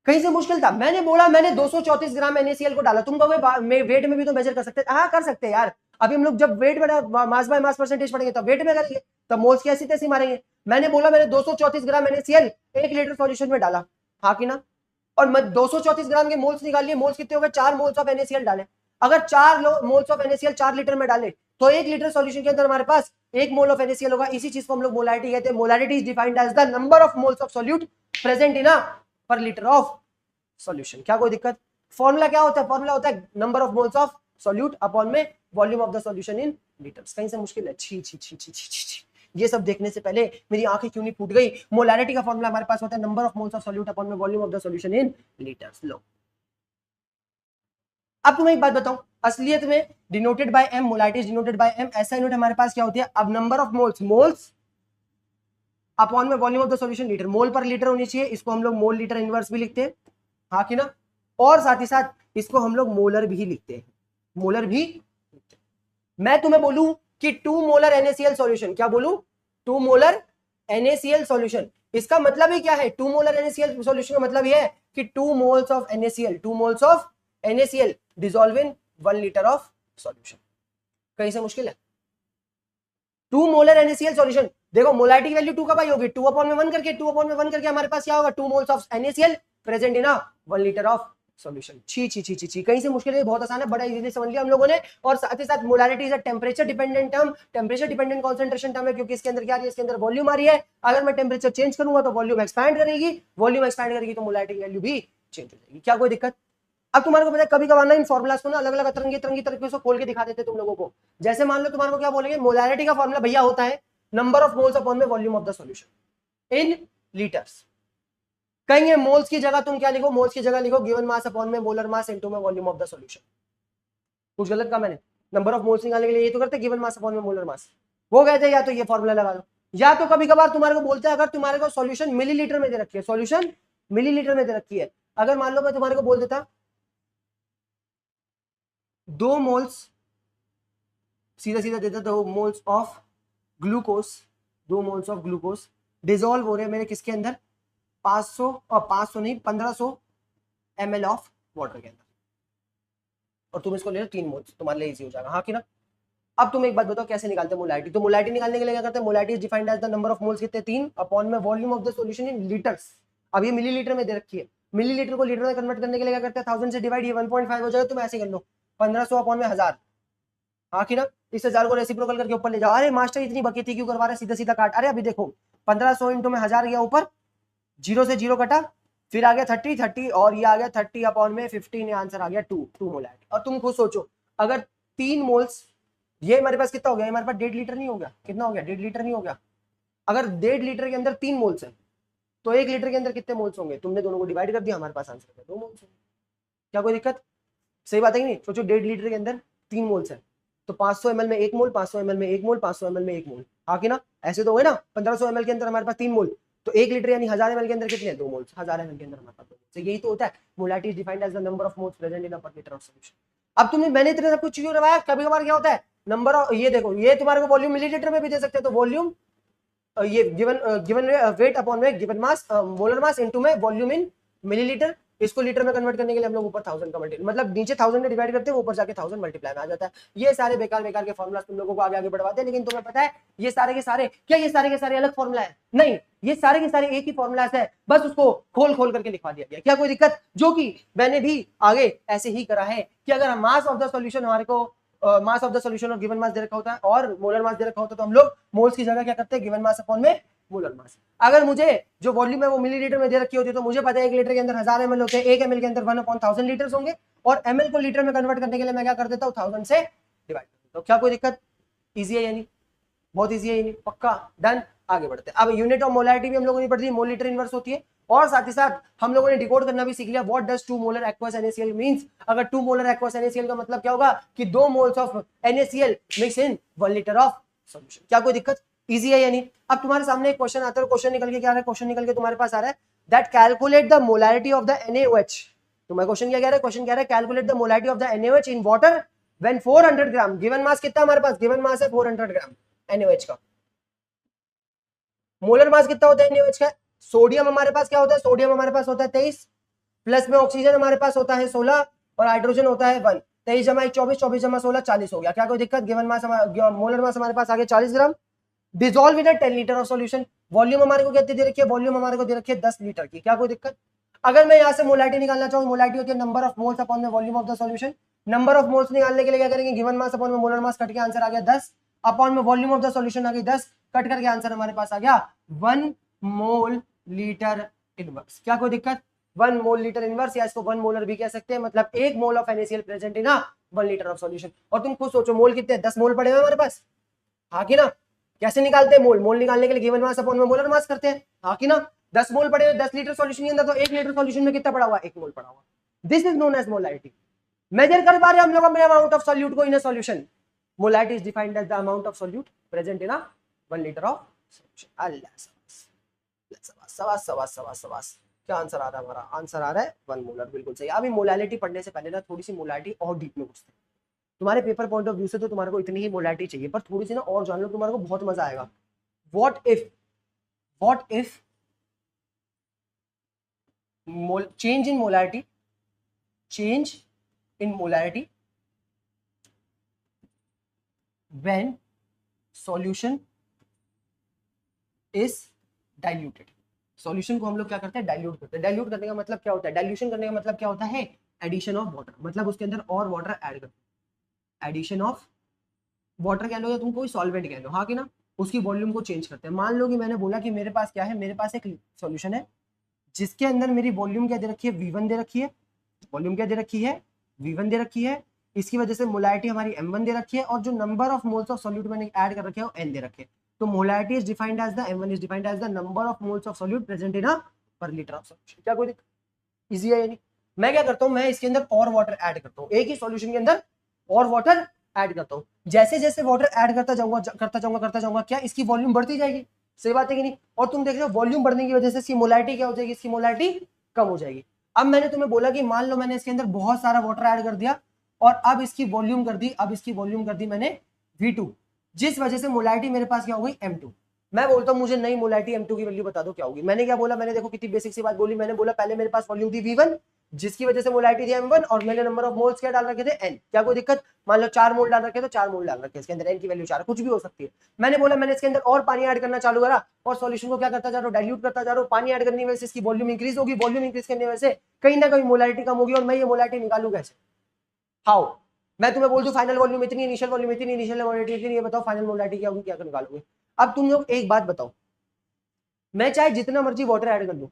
कहीं से मुश्किल था? मैंने बोला मैंने 234 ग्राम NaCl को डाला, तुम कहोगे वेट में भी तो मेजर कर सकते हैं। हाँ कर सकते हैं यार, अभी हम लोग जब वेट में मास बाय मास परसेंटेज पढ़ेंगे तब वेट में करेंगे, तब मोल्स की ऐसी तैसी मारेंगे। मैंने बोला मैंने 234 ग्राम NaCl 1 लीटर सॉल्यूशन में डाला, हाँ कि ना, और 234 ग्राम के मोल्स निकाल लिए, मोल्स कितने हो गए 4 मोल्स ऑफ NaCl डाले। अगर 4 मोल्स ऑफ NaCl 4 लीटर में डाले तो 1 लीटर सॉल्यूशन के अंदर हमारे पास 1 मोल ऑफ NaCl होगा। इसी चीज को हम लोग मोलारिटी कहते हैं। Molarity is defined as the number of moles of solute present in a per litre of solution. क्या कोई दिक्कत? फॉर्मूला क्या होता है? फॉर्मूला होता है number of moles of solute upon में volume of the solution in litres. कहीं से मुश्किल है? छी छी छी छी छी छी, ये सब देखने से पहले मेरी आंखें क्यों नहीं फूट गई? मोलारिटी का फॉर्मूला हमारे पास होता है number of moles of solute upon में volume of the solution in litres. लो अब तुम्हें एक बात बताऊं, असलियत में denoted by M, molarity denoted by M, ऐसा यूनिट हमारे पास क्या होती है? अब number of moles, moles upon में volume of the solution litre, mole per litre होनी चाहिए, इसको हम लोग मोल लीटर इनवर्स भी लिखते हैं, हाँ कि ना, और साथ ही साथ इसको हम लोग मोलर भी लिखते हैं, मोलर भी लिखते हैं। मैं तुम्हें बोलूं कि 2 मोलर NaCl सॉल्यूशन, क्या बोलूं? 2 मोलर NaCl सॉल्यूशन, इसका मतलब ही क्या है? 2 मोलर NaCl सॉल्यूशन का मतलब यह है कि 2 moles of NaCl, 2 moles of NaCl dissolve in 1 litre of solution. कहीं से मुश्किल है? 2 मोलर NaCl सॉल्यूशन, देखो मोलारिटी की वैल्यू 2 कब आई होगी? 2 अपॉन में 1 करके, 2 अपॉन में 1 करके हमारे पास क्या होगा? 2 moles of NaCl present in 1 litre of solution. छी छी छी छी छी, कहीं से मुश्किल है? बहुत आसान है, बड़ा इजीली समझ लिया हम लोगों ने। और साथ ही साथ molarity is a temperature dependent term, temperature dependent concentration term है, क्योंकि इसके अंदर क्या आ रही है? इसके अंदर वॉल्यूम आ रही है। अगर मैं टेंपरेचर चेंज करूंगा तो वॉल्यूम एक्सपैंड करेगी, वॉल्यूम एक्सपैंड करेगी तो मोलारिटी की वैल्यू भी चेंज हो जाएगी। क्या कोई दिक्कत? अब तुम्हारे को पता है कभी कभार ना इन फॉर्मुलास को ना अलग अलग अतरंगी तरंगी तरीके से खोल के दिखा देते तुम लोगों को। जैसे मान लो तुम्हारे को क्या बोलेंगे, मोलारिटी का फॉर्मुला भैया होता है नंबर ऑफ मोल्स अपॉन में volume of the solution in litres. कहेंगे मोल्स की जगह तुम क्या लिखो? मोल्स की जगह लिखो गिवन मास अपॉन में मोलर मास इनटू में वॉल्यूम ऑफ द सॉल्यूशन। कुछ गलत कहा मैंने? नंबर ऑफ मोल्स निकालने के लिए ये तो करते गिवन मास अपॉन में मोलर मास, वो कहते या तो ये फॉर्मूला लगा दो, या तो कभी कभार तुम्हारे को बोलते हैं अगर तुम्हारे को सॉल्यूशन मिलीलीटर में दे रखी है, सॉल्यूशन मिलीलीटर में दे रखी है, अगर मान लो मैं तुम्हारे को बोल देता 2 मोल्स, सीधा सीधा देता 2 moles of glucose, 2 moles of glucose dissolve हो रहे हैं मेरे किसके अंदर? 500 और 500 नहीं 1500 ml ऑफ वाटर के अंदर, और तुम इसको ले लो 3 मोल्स, तुम्हारे लिए इजी हो जाएगा, हाँ कि ना। अब तुम एक बात बताओ कैसे निकालते हैं मोलारिटी? तो मोलारिटी निकालने के लिए क्या करते हैं? Molarity is defined as the number of moles कितने? 3 अपॉन में volume of the solution in litres. अब ये मिलीलीटर में दे रखी है, मिलीलीटर को लीटर में कन्वर्ट करने के लिए क्या करते हैं? 1000 से डिवाइड, ये 1.5 हो जाएगा, तुम ऐसे कर लो 1500 अपॉन में 1000, हाँ कि ना। इस 1000 को रेसिप्रोकल करके ऊपर ले जाओ। अरे मास्टर इतनी बकेती क्यों करवा रहे हैं? सीधा सीधा काट। अरे अभी देखो 1500 इंटू में 1000 गया ऊपर, 0 से 0 कटा, फिर आ गया 30 30 और ये आ गया 30 अपॉन में 15, आंसर आ गया 2 मोलारिटी। और तुम खुद सोचो अगर 3 मोल्स, ये हमारे पास कितना हो गया? हमारे पास 1.5 लीटर नहीं हो गया? कितना हो गया? 1.5 लीटर नहीं हो गया? अगर 1.5 लीटर के अंदर 3 मोल्स है तो 1 लीटर के अंदर कितने मोल्स होंगे? तुमने दोनों को डिवाइड कर दिया, हमारे पास आंसर 2 मोल्स होंगे। क्या कोई दिक्कत? सही बात है कि नहीं? सोचो 1.5 लीटर के अंदर 3 मोल्स है तो 500 ml में 1 मोल, 500 ml में 1 मोल, 500 ml में 1 मोल, हाँ कि ना। ऐसे तो हो ना, 1500 ml के अंदर हमारे पास 3 मोल, तो 1 लीटर यानी 1000 ml के अंदर कितने? 2 मोल्स। 1000 ml के अंदर हमारे पास 2 मोल्स। यही तो होता है molarity is defined as the number of moles present in a per litre of solution. अब तुमने मैंने इतने सब कुछ क्यों करवाया? कभी कभार क्या होता है नंबर ऑफ, ये देखो ये तुम्हारे को वॉल्यूम मिलीलीटर में भी दे सकते हैं, तो वॉल्यूम ये गिवन वेट अपॉन में given mass molar mass into में वॉल्यूम इन मिलीलीटर, इसको लीटर में कन्वर्ट करने के लिए हम लोग ऊपर 1000 का मल्टीप्लाई, मतलब नीचे 1000 में डिवाइड करते हैं, ऊपर जाके 1000 मल्टीप्लाई में आ जाता है। ये सारे बेकार बेकार के फॉर्मुला तुम लोगों को आगे आगे बढ़वाते हैं, लेकिन तुम्हें पता है ये सारे के सारे क्या, ये सारे के सारे अलग फॉर्मुला है? नहीं, ये सारे के सारे एक ही फॉर्मुला है, बस उसको खोल खोल करके लिखवा दिया गया। क्या कोई दिक्कत? जो कि मैंने भी आगे ऐसे ही करा है कि अगर मास ऑफ द सॉल्यूशन हमारे को मास ऑफ द सॉल्यूशन और गिवन मास दे रखा होता है और मोलर मास दे रखा होता है, तो हम लोग मोल्स की जगह क्या करते हैं? गिवन मास अपॉन में मोलर मास। अगर मुझे जो वॉल्यूम है वो मिलीलीटर में दे रखी होती है तो मुझे पता है 1 लीटर के अंदर 1000 ml होते हैं, 1 ml के अंदर 1/1000 लीटर्स होंगे, और ml को लीटर में कन्वर्ट करने के लिए मैं क्या कर देता हूँ? 1000 से डिवाइड कर देता हूँ। क्या कोई दिक्कत? इजी है यानी, बहुत इजी है यानी, पक्का डन। आगे बढ़ते हैं। अब यूनिट ऑफ मोलारिटी भी हम लोगों ने पढ़ ली, मोल लीटर इनवर्स होती है, और साथ ही साथ हम लोगों ने डिकोड करना भी सीख लिया what does 2 molar aqueous NaCl means. अगर 2 मोलर एक्वस NaCl का मतलब क्या होगा कि 2 moles of NaCl mix in 1 litre of solution. क्या कोई दिक्कत? इजी है यानी। अब तुम्हारे सामने एक क्वेश्चन आता है, क्वेश्चन निकल के क्या आ रहा है? क्वेश्चन निकल के तुम्हारे पास आ रहा है that calculate the molarity of the NaOH तो मैं क्वेश्चन क्या कह रहा है, क्वेश्चन कह रहा है calculate the molarity of the NaOH in water when 400 gram, given mass कितना हमारे पास, गिवन मास है 400 ग्राम NaOH का। मोलर मास कितना होता है NaOH का, सोडियम हमारे पास क्या होता है, सोडियम हमारे पास होता है 23, प्लस में ऑक्सीजन हमारे पास होता है 16 और हाइड्रोजन होता है 1, 23 जमा 1 24, 24 जमा 16 40 हो गया। क्या कोई दिक्कत, गिवन मास मोलर मास हमारे पास आ गया 40 gram. Dissolve in 10 litre of solution, volume हमारे को कितनी दे रखी है, वॉल्यूम हमारे को दे रखी है 10 लीटर की। क्या कोई दिक्कत, अगर मैं यहाँ से मोलैरिटी निकालना चाहूँ, मोलैरिटी होती है नंबर ऑफ मोल्स अपॉन में volume of the solution. Number of moles निकालने के लिए क्या करेंगे, गिवन मास अपॉन में मोलर मास कट के आंसर आ गया 10, अपॉन में वॉल्यूम ऑफ द सॉल्यूशन आ गई 10, कट करके आंसर हमारे पास आ गया 1 मोल लीटर इनवर्स। क्या कोई दिक्कत, 1 मोल लीटर इनवर्स, या इसको 1 मोलर भी कह सकते हैं, मतलब 1 mole of NaCl present in 1 litre of solution. और तुम खुद सोचो मोल कितने, 10 मोल पड़े हुए हमारे पास, हाँ कि ना। कैसे निकालते हैं मोल, मोल निकालने के लिए गिवन मास अपॉन में मोलर मास करते हैं, हाँ कि ना। 10 मोल पड़े हुए 10 लीटर सॉल्यूशन के अंदर, तो 1 लीटर सॉल्यूशन में कितना पड़ा हुआ, 1 मोल पड़ा हुआ। This is known as molarity. Measure कर पा रहे हम लोग अपने अमाउंट ऑफ सॉल्यूट को in a solution. Molarity is defined as the amount of solute present in 1 litre of solution. अल्लाह सवास सवास सवास सवास। क्या आंसर आ रहा है हमारा, आंसर आ रहा है 1 मोलर, बिल्कुल सही। अभी मोलैरिटी पढ़ने से पहले ना थोड़ी सी मोलैरिटी और डीप में घुसते हैं। तुम्हारे पेपर पॉइंट ऑफ व्यू से तो तुम्हारे को इतनी ही मोलैरिटी चाहिए, पर थोड़ी सी ना और जान लो, तुम्हारे को बहुत मजा आएगा। What if change in molarity when solution is diluted। Solution को हम लोग क्या करते हैं, डाइल्यूट करते हैं। डाइल्यूट करने का मतलब क्या होता है, डाइल्यूशन करने का मतलब क्या होता है, एडिशन ऑफ वाटर, मतलब उसके अंदर और वाटर ऐड करते हैं। एडिशन ऑफ वाटर कह लो या तुम कोई सॉल्वेंट कह लो, हाँ कि ना, उसकी वॉल्यूम को चेंज करते हैं। मान लो कि मैंने बोला कि मेरे पास क्या है, मेरे पास एक सॉल्यूशन है जिसके अंदर मेरी वॉल्यूम क्या दे रखी है, V1 दे रखी है। वॉल्यूम क्या दे रखी है, V1 दे रखी है। इसकी वजह से मोलैरिटी हमारी M1 दे रखी है, और जो number of moles of solute मैंने ऐड कर रखे हैं वो N दे रखे हैं। तो molarity is defined as the M1 is defined as the number of moles of solute present in per litre of solution. क्या कोई दिक्कत, इजी है या नहीं। मैं क्या करता हूँ, मैं इसके अंदर और वाटर ऐड करता हूँ, एक ही सॉल्यूशन के अंदर और वाटर ऐड करता हूँ। जैसे जैसे वाटर ऐड करता जाऊंगा क्या इसकी वॉल्यूम बढ़ती जाएगी, सही बात है कि नहीं। और तुम देख रहे हो वॉल्यूम बढ़ने की वजह से इसकी मोलैरिटी क्या हो जाएगी, इसकी मोलैरिटी कम हो जाएगी। अब मैंने तुम्हें बोला कि मान लो मैंने इसके अंदर बहुत सारा वाटर ऐड कर दिया और अब इसकी वॉल्यूम कर दी, मैंने V2, जिस वजह से मोलैरिटी मेरे पास क्या हो गई, M2। मैं बोलता हूं मुझे नई मोलैरिटी M2 की वैल्यू बता दो क्या होगी। मैंने क्या बोला, मैंने देखो कितनी बेसिक सी बात बोली, मैंने बोला पहले मेरे पास वॉल्यूम थी V1 जिसकी वजह से मोलैरिटी थी M1, और मैंने नंबर ऑफ मोल्स क्या डाल रखे थे, N। क्या कोई दिक्कत, मान लो 4 मोल डाल रखे तो 4 मोल डाल रखे, इसके अंदर N की वैल्यू 4, कुछ भी हो सकती है। मैंने बोला मैंने इसके अंदर और पानी ऐड करना चालू करा और सॉल्यूशन को क्या करता जा रहा हूं, डाइल्यूट करता जा रहा हूं। पानी ऐड करने की वजह से इसकी वॉल्यूम इंक्रीज होगी, वॉल्यूम इंक्रीज करने की वजह से कहीं ना कहीं मोलैरिटी कम होगी, और मैं ये मोलैरिटी निकालू कैसे, हाउ। मैं तुम्हें बोल दूं फाइनल वॉल्यूम इतनी, इनिशियल वॉल्यूम इतनी, इनिशियल मोलैरिटी इतनी, ये बताओ फाइनल मोलैरिटी क्या होगी, क्या निकालोगे। अब तुम लोग एक बात बताओ, मैं चाहे जितना मर्जी वाटर ऐड कर लूं,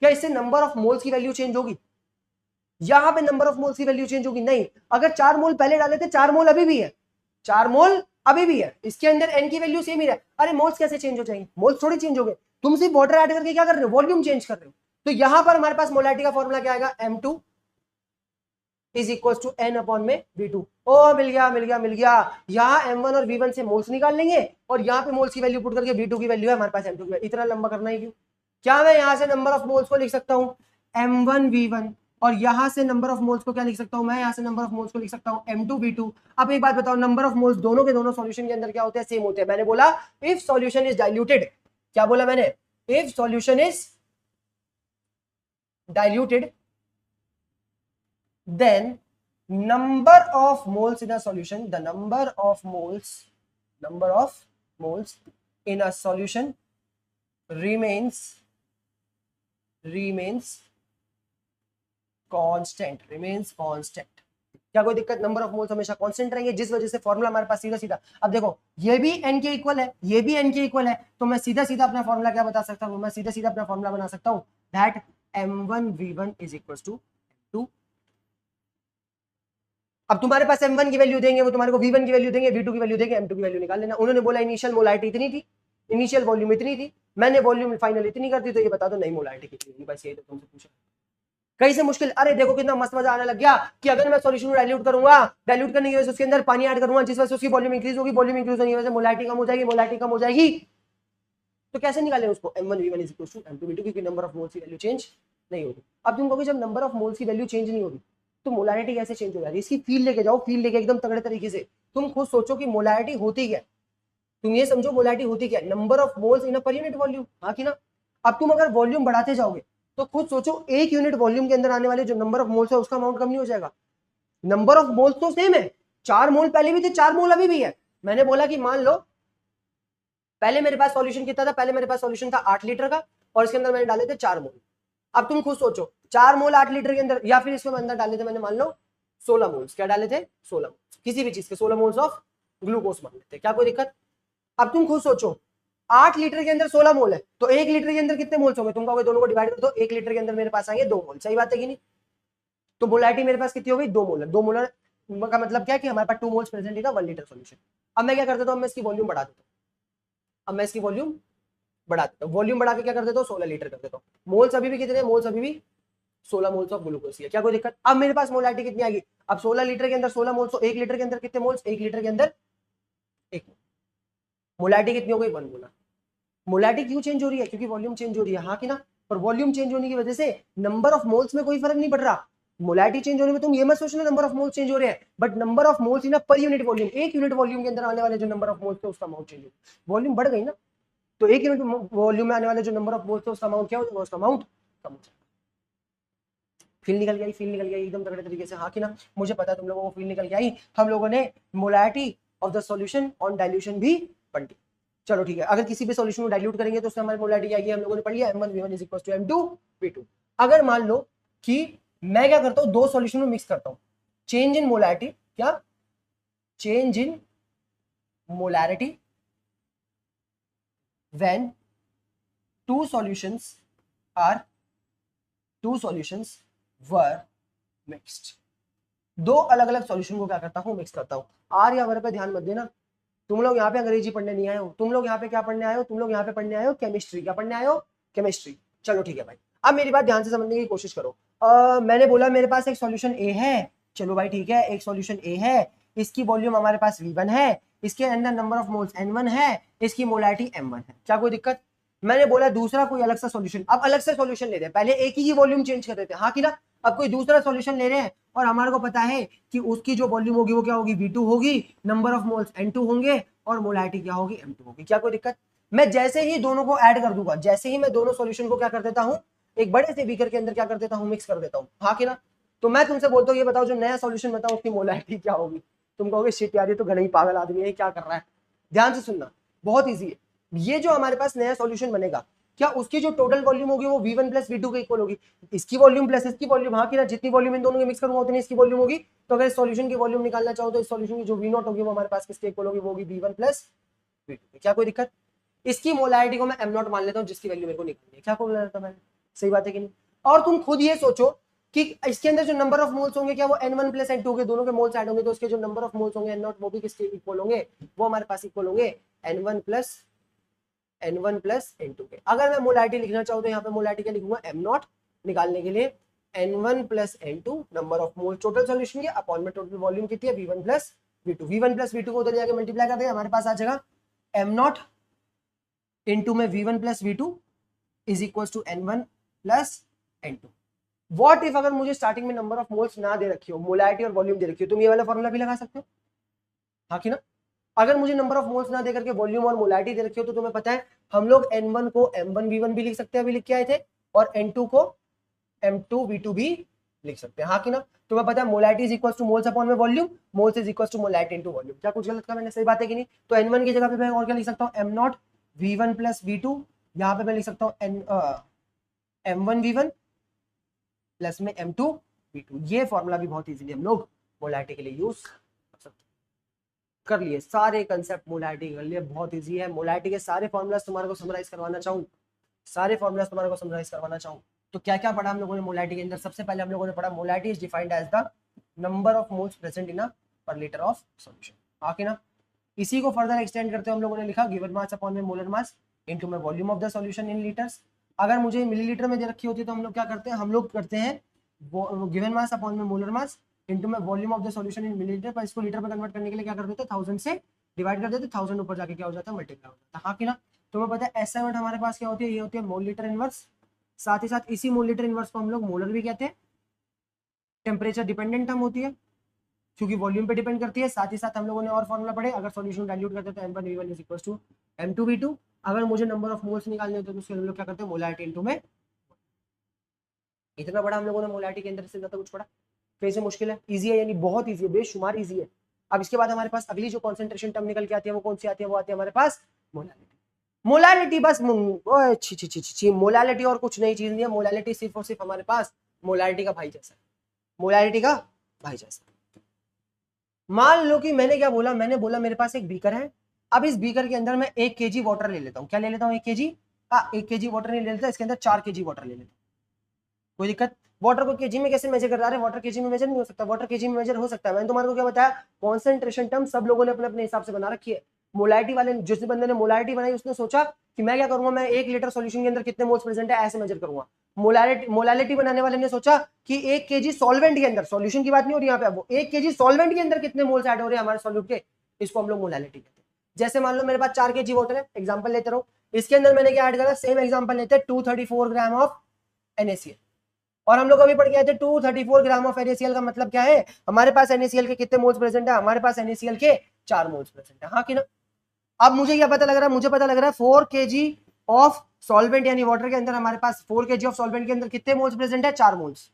क्या इससे नंबर ऑफ मोल्स की वैल्यू चेंज होगी, यहां पे नंबर ऑफ मोल्स की वैल्यू चेंज होगी, नहीं। अगर 4 मोल पहले डाले थे, 4 मोल अभी भी है, 4 मोल अभी भी है, इसके अंदर N की वैल्यू सेम ही है। अरे मोल्स कैसे चेंज हो जाएंगे, मोल्स थोड़ी चेंज हो गए, तुम सिर्फ वाटर ऐड करके क्या कर रहे हो, वॉल्यूम चेंज कर रहे हो। तो यहां पर हमारे पास मोलैरिटी का फॉर्मूला क्या आएगा, M2 is equal to N upon में V2। ओ मिल गया। यहाँ M1 और V1 से मोल्स निकाल लेंगे और यहाँ पे मोल्स की वैल्यू पुट करके V2 की वैल्यू है हमारे पास M2 की। इतना लंबा करना ही क्यों, क्या मैं यहाँ से नंबर ऑफ मोल्स को लिख सकता हूँ M1 V1, और यहाँ से नंबर ऑफ मोल्स को क्या लिख सकता हूँ, मैं यहाँ से नंबर ऑफ मोल्स को लिख सकता हूँ M2 V2। अब एक बात बताओ, नंबर ऑफ मोल्स दोनों के दोनों सॉल्यूशन के अंदर क्या होते हैं, सेम होते हैं। मैंने बोला इफ सॉल्यूशन इज डाइल्यूटेड, क्या बोला मैंने, if solution is diluted then number of moles in a solution, the number of moles in a solution remains constant। क्या कोई दिक्कत, नंबर ऑफ मोल्स हमेशा कांस्टेंट रहेंगे, जिस वजह से फॉर्मूला हमारे पास सीधा सीधा। अब देखो ये भी N के इक्वल है, ये भी N के इक्वल है, तो मैं सीधा सीधा अपना फॉर्मूला क्या बता सकता हूँ, मैं सीधा सीधा अपना फॉर्मूला बना सकता हूँ that M1 V1 is equal to 2। अब तुम्हारे पास M1 की वैल्यू देंगे, वो तुम्हारे को V1 की वैल्यू देंगे, V2 की वैल्यू देंगे, M2 की वैल्यू निकाल लेना। उन्होंने बोला इनिशियल मोलैरिटी इतनी थी, इनिशियल वॉल्यूम इतनी थी, मैंने वॉल्यूम फाइनल इतनी कर दी, तो ये बता दो नई मोलैरिटी कितनी होगी। बस यही तो तुमसे पूछा, कहीं से मुश्किल। अरे देखो कितना मस्त मजा आने लग गया कि अगर मैं सॉल्यूशन को डाइल्यूट करूंगा, डाइल्यूट करने की वजह से उसके अंदर पानी ऐड करूंगा, जिस वजह से उसकी वॉल्यूम इंक्रीज होगी, वॉल्यूम इंक्रीज होने की वजह से मोलैरिटी कम हो जाएगी, तो कैसे निकालें उसको, M1 V1 is equal to M2 V2, क्योंकि नंबर ऑफ मोल्स की वैल्यू चेंज नहीं होगी। अब तुम कहोगे जब नंबर ऑफ मोल्स की वैल्यू चेंज नहीं होगी तो मोलारिटी कैसे चेंज हो जा रही है? इसकी फील लेके जाओ, फील लेके एकदम तगड़े तरीके से तुम खुद सोचो कि मोलारिटी होती क्या है। तुम ये समझो मोलारिटी होती क्या है, number of moles in a per unit volume, हाँ कि ना। अब तुम अगर वॉल्यूम बढ़ाते जाओगे तो खुद सोचो एक यूनिट वॉल्यूम के अंदर आने वाले जो नंबर ऑफ मोल्स है उसका अमाउंट कम नहीं हो जाएगा? नंबर ऑफ मोल्स तो सेम है, 4 मोल पहले भी थे, 4 मोल अभी भी है। मैंने बोला कि मान लो पहले मेरे पास सॉल्यूशन कितना था, पहले मेरे पास सॉल्यूशन था 8 लीटर का और इसके अंदर मैंने डाले थे 4 मोल। अब तुम खुद सोचो 4 मोल 8 लीटर के अंदर, या फिर इसके अंदर डाले थे मैंने मान लो 16 मोल्स, क्या डाले थे 16 मोल्स किसी भी चीज के, 16 मोल्स ऑफ ग्लूकोज मान लेते, क्या कोई दिक्कत? अब तुम खुद सोचो 8 लीटर के अंदर 16 मोल है तो 1 लीटर के अंदर कितने मोल्स होंगे? तुम कहोगे दोनों को डिवाइड कर दो, 1 लीटर के अंदर मेरे पास आएंगे 2 मोल, सही बात है कि नहीं? तो मोलारिटी मेरे पास कितनी हो गई? 2 मोलर। 2 मोलर का मतलब क्या कि हमारे पास 2 moles present in 1 litre solution. अब मैं क्या कर देता हूं, मैं इसकी वॉल्यूम बढ़ा देता हूं, अब मैं इसकी वॉल्यूम बढ़ा देता हूं, वॉल्यूम बढ़ा के क्या कर देता हूं 16 लीटर कर देता हूं। मोल्स अभी भी कितने? मोल्स अभी भी 16 मोल्स ऑफ ग्लूकोज है, क्या कोई दिक्कत? अब मेरे पास मोलारिटी कितनी आएगी? अब 16 लीटर के अंदर 16 मोल्स, 1 लीटर के अंदर कितने मोल्स? 1 लीटर के अंदर 1 मोल। मोलारिटी कितनी हो गई? 1 मोलर। मोलारिटी क्यों चेंज हो रही है? क्योंकि वॉल्यूम चेंज हो रही है, हाँ कि ना। पर वॉल्यूम चेंज होने की वजह से नंबर ऑफ मोल्स में कोई फर्क नहीं पड़ रहा। मोलारिटी चेंज होने में तुम ये मत सोचना नंबर ऑफ मोल्स चेंज हो रहे हैं, but number of moles in per unit volume, एक यूनिट वॉल्यूम के अंदर आने वाले जो नंबर ऑफ मोल्स थे उसका अमाउंट चेंज हो, वॉल्यूम बढ़ गई ना, तो एक यूनिट वॉल्यूम में आने वाले जो नंबर ऑफ मोल्स थे उसका अमाउंट क्या हो जाएगा? उसका अमाउंट कम हो जाएगा। फील निकल गई? फील निकल गई एकदम तगड़े तरीके से, हाँ कि ना। मुझे पता है तुम लोगों को फील निकल के आई। हम लोगों ने molarity of the solution on dilution भी पढ़ ली। चलो ठीक है, अगर किसी भी सॉल्यूशन को डाइल्यूट करेंगे तो उसमें हमारी मोलारिटी आएगी, हम लोगों ने पढ़ लिया m1 v1 is equal to m2 v2। अगर मान लो कि मैं क्या करता हूं, दो सॉल्यूशन में मिक्स करता हूं, चेंज इन मोलारिटी, क्या change in molarity when two solutions were mixed. दो अलग अलग सॉल्यूशन को क्या करता हूं? मिक्स करता हूं। आर या वर पे ध्यान मत देना, तुम लोग यहाँ पे अंग्रेजी पढ़ने नहीं आए हो, तुम लोग यहाँ पे क्या पढ़ने आए हो? तुम लोग यहाँ पे पढ़ने आए हो केमिस्ट्री। क्या पढ़ने आए हो? केमिस्ट्री। चलो ठीक है भाई, अब मेरी बात ध्यान से समझने की कोशिश करो। मैंने बोला मेरे पास एक सॉल्यूशन ए है, चलो भाई ठीक है, एक सॉल्यूशन ए है, इसकी वॉल्यूम हमारे पास v1 है, इसके अंदर नंबर ऑफ मोल्स n1 है, इसकी मोलारिटी m1 है, क्या कोई दिक्कत? मैंने बोला दूसरा कोई अलग सा सॉल्यूशन, अब अलग से सॉल्यूशन ले रहे हैं, पहले एक ही की वॉल्यूम चेंज कर रहे थे, हाँ कि ना। अब कोई दूसरा सॉल्यूशन ले रहे हैं और हमारे को पता है कि उसकी जो वॉल्यूम होगी वो क्या होगी? v2 होगी, नंबर ऑफ मोल्स n2 होंगे और मोलारिटी क्या होगी? m2 होगी, क्या कोई दिक्कत? मैं जैसे ही दोनों को ऐड कर दूंगा, जैसे ही मैं दोनों सॉल्यूशन को क्या कर देता हूं, एक बड़े से बीकर के अंदर क्या कर देता हूं? मिक्स कर देता हूं, हाँ कि ना। तो मैं तुमसे बोलता हूं ये बताओ जो नया सॉल्यूशन बताओ उसकी मोलारिटी क्या होगी? तुम कहोगे शिट यार ये तो घना ही पागल आदमी है, क्या कर रहा है। ध्यान से सुनना, बहुत ईजी है। ये जो हमारे पास नया सॉल्यूशन बनेगा, क्या उसकी जो टोटल वॉल्यूम होगी वो v1 प्लस v2 के इक्वल होगी? इसकी वॉल्यूम प्लस इसकी वॉल्यूम, हाँ कि ना। जितनी वॉल्यूम इन दोनों की मिक्स करूंगा उतनी इसकी वॉल्यूम होगी। तो अगर इस सॉल्यूशन की वॉल्यूम निकालना चाहो तो इस सॉल्यूशन की जो v0 होगी वो हमारे पास किसके इक्वल होगी? वो होगी v1 प्लस v2। क्या कोई दिक्कत? इसकी मोलारिटी को मैं m0 मान लेता हूं जिसकी वैल्यू मेरे को निकालनी है, क्या कोई लेता मैंने? सही बात है कि नहीं? और तुम खुद ये सोचो कि इसके अंदर जो नंबर ऑफ मोल्स होंगे क्या वो n1 प्लस n2 के दोनों के मोल्स ऐड होंगे, तो उसके जो नंबर ऑफ मोल्स होंगे n0 वो भी किसके इक्वल होंगे? वो हमारे पास इक्वल होंगे n1 प्लस n2 के। अगर मैं मोलारिटी लिखना चाहूँ तो यहाँ पे मोलारिटी क्या लिखूंगा? m0 निकालने के लिए n1 plus n2 number of mole total solution के अपॉन में टोटल वॉल्यूम कितनी है? v1 plus v2। v1 plus v2 को उधर जाके मल्टीप्लाई कर देंगे, हमारे पास आ जाएगा m0 इंटू में v1 plus v2 is equal to n1 plus n2। What if अगर मुझे स्टार्टिंग में नंबर ऑफ मोल्स ना दे रखी हो, मोलारिटी और वॉल्यूम दे रखी हो, तुम ये वाला फॉर्मूला भी लगा सकते हो, हाँ कि ना। अगर मुझे नंबर ऑफ मोल्स ना देकर के वॉल्यूम और मोलारिटी दे रखी हो तो तुम्हें पता है हम लोग n1 को m1 v1 भी लिख सकते हैं, अभी लिख के आए थे, और n2 को m2 v2 भी लिख सकते हैं, हाँ कि ना। तुम्हें पता है molarity is equal to moles upon में volume, moles is equal to molarity into volume. क्या कुछ गलत कहा मैंने? सही बात है कि नहीं? तो n1 की जगह पे मैं और क्या लिख सकता हूँ? m0 v1 प्लस v2, यहाँ पे मैं लिख सकता हूँ m1 v1 प्लस में m2 v2। ये फॉर्मूला भी बहुत इजीली हम लोग मोलारिटी के लिए यूज कर लिए। सारे कंसेप्ट मोलारिटी कर लिए, बहुत इजी है। मोलारिटी के सारे फॉर्मूलाज तुम्हारे को समराइज करवाना चाहूँ, सारे फॉर्मूलाज तुम्हारे को समराइज करवाना चाहूँ तो क्या क्या पढ़ा हम लोगों ने मोलारिटी के अंदर? सबसे पहले हम लोगों ने पढ़ा molarity is defined as the number of moles present in a per litre of solution, हाँ कि ना। इसी को फर्दर एक्सटेंड करते हुए हम लोगों ने लिखा गिवन मास अपॉन में मोलर मास इनटू में volume of the solution in litres. अगर मुझे मिलीलीटर में दे रखी होती तो हम लोग क्या करते हैं? हम लोग करते हैं गिवन मास अपॉन में मोलर मास इनटू में volume of the solution in millilitre, पर इसको लीटर में कन्वर्ट करने के लिए क्या कर देते हैं? 1000 से डिवाइड कर देते, 1000 ऊपर जाके क्या हो जाता है? मल्टीप्लाई हो जाता है, हाँ कि ना। तुम्हें पता है एसआई यूनिट हमारे पास क्या होती है? ये होती है मोल लीटर इनवर्स, साथ ही साथ इसी मोल लीटर इनवर्स को हम लोग मोलर भी कहते हैं। टेम्परेचर डिपेंडेंट टर्म होती है क्योंकि वॉल्यूम पे डिपेंड करती है। साथ ही साथ हम लोगों ने और फॉर्मूला पढ़े, अगर सॉल्यूशन डाइल्यूट करते हैं तो m1v1 is equal to m2v2। अगर मुझे नंबर ऑफ मोल्स निकालने होते हैं तो उसके हम लोग क्या करते हैं, मोलारिटी इनटू में। इतना बड़ा हम लोगों ने मोलारिटी के अंदर से ज्यादा कुछ पढ़ा, कहीं से मुश्किल है, इजी है, यानी बहुत इजी है, बेशुमार इजी है। अब इसके बाद हमारे पास अगली जो कॉन्सेंट्रेशन टर्म निकल के आती है वो कौन सी आती है, वो आती है हमारे पास मोलारिटी। मोलालिटी बस मोलालिटी और कुछ नई चीज नहीं है। मोलालिटी सिर्फ और सिर्फ हमारे पास मोलालिटी का भाई जैसा, मोलालिटी का भाई जैसा। मान लो कि मैंने क्या बोला, मैंने बोला मेरे पास एक बीकर है। अब इस बीकर के अंदर मैं 1 kg वाटर ले लेता हूँ। क्या ले लेता हूँ, 1 kg? हाँ, 1 kg वाटर नहीं ले लेता, इसके अंदर 4 kg वाटर ले लेता हूँ। कोई दिक्कत? वाटर को केजी में कैसे मेजर कर रहा है? वाटर केजी में मेजर नहीं हो सकता, वाटर केजी में मेजर हो सकता है। मैंने तुम्हारे को क्या बताया, कॉन्सेंट्रेशन टर्म सब लोगों ने अपने अपने हिसाब से बना रखी है। मोलारिटी वाले, जिस बंदे ने मोलारिटी बनाई उसने सोचा कि मैं क्या करूंगा, मैं 1 लीटर सॉल्यूशन के अंदर कितने मोल्स प्रेजेंट है ऐसे मेजर करूंगा। मोलालिटी बनाने वाले ने सोचा कि 1 kg सॉल्वेंट के अंदर, सॉल्यूशन की बात नहीं हो रही यहाँ पे, वो 1 kg सॉल्वेंट के अंदर कितने मोल्स ऐड हो रहे हैं हमारे सॉल्यूट के, इसको हम लोग मोलालिटी कहते हैं। जैसे मान लो मेरे पास 4 kg वाटर है, एग्जांपल लेते रहो, इसके अंदर मैंने क्या ऐड करा, सेम एग्जांपल लेते हैं 234 ग्राम ऑफ NaCl। और हम लोग अभी पढ़ के आए थे 234 ग्राम ऑफ NaCl का मतलब क्या है, हमारे पास NaCl के कितने मोल्स प्रेजेंट है, हमारे पास NaCl के 4 मोल्स प्रेजेंट है, हाँ कि ना। अब मुझे क्या पता लग रहा है, मुझे पता लग रहा है 4 kg ऑफ सॉल्वेंट यानी वाटर के अंदर हमारे पास 4 kg ऑफ सॉल्वेंट के अंदर कितने मोल्स प्रेजेंट है, 4 मोल्स।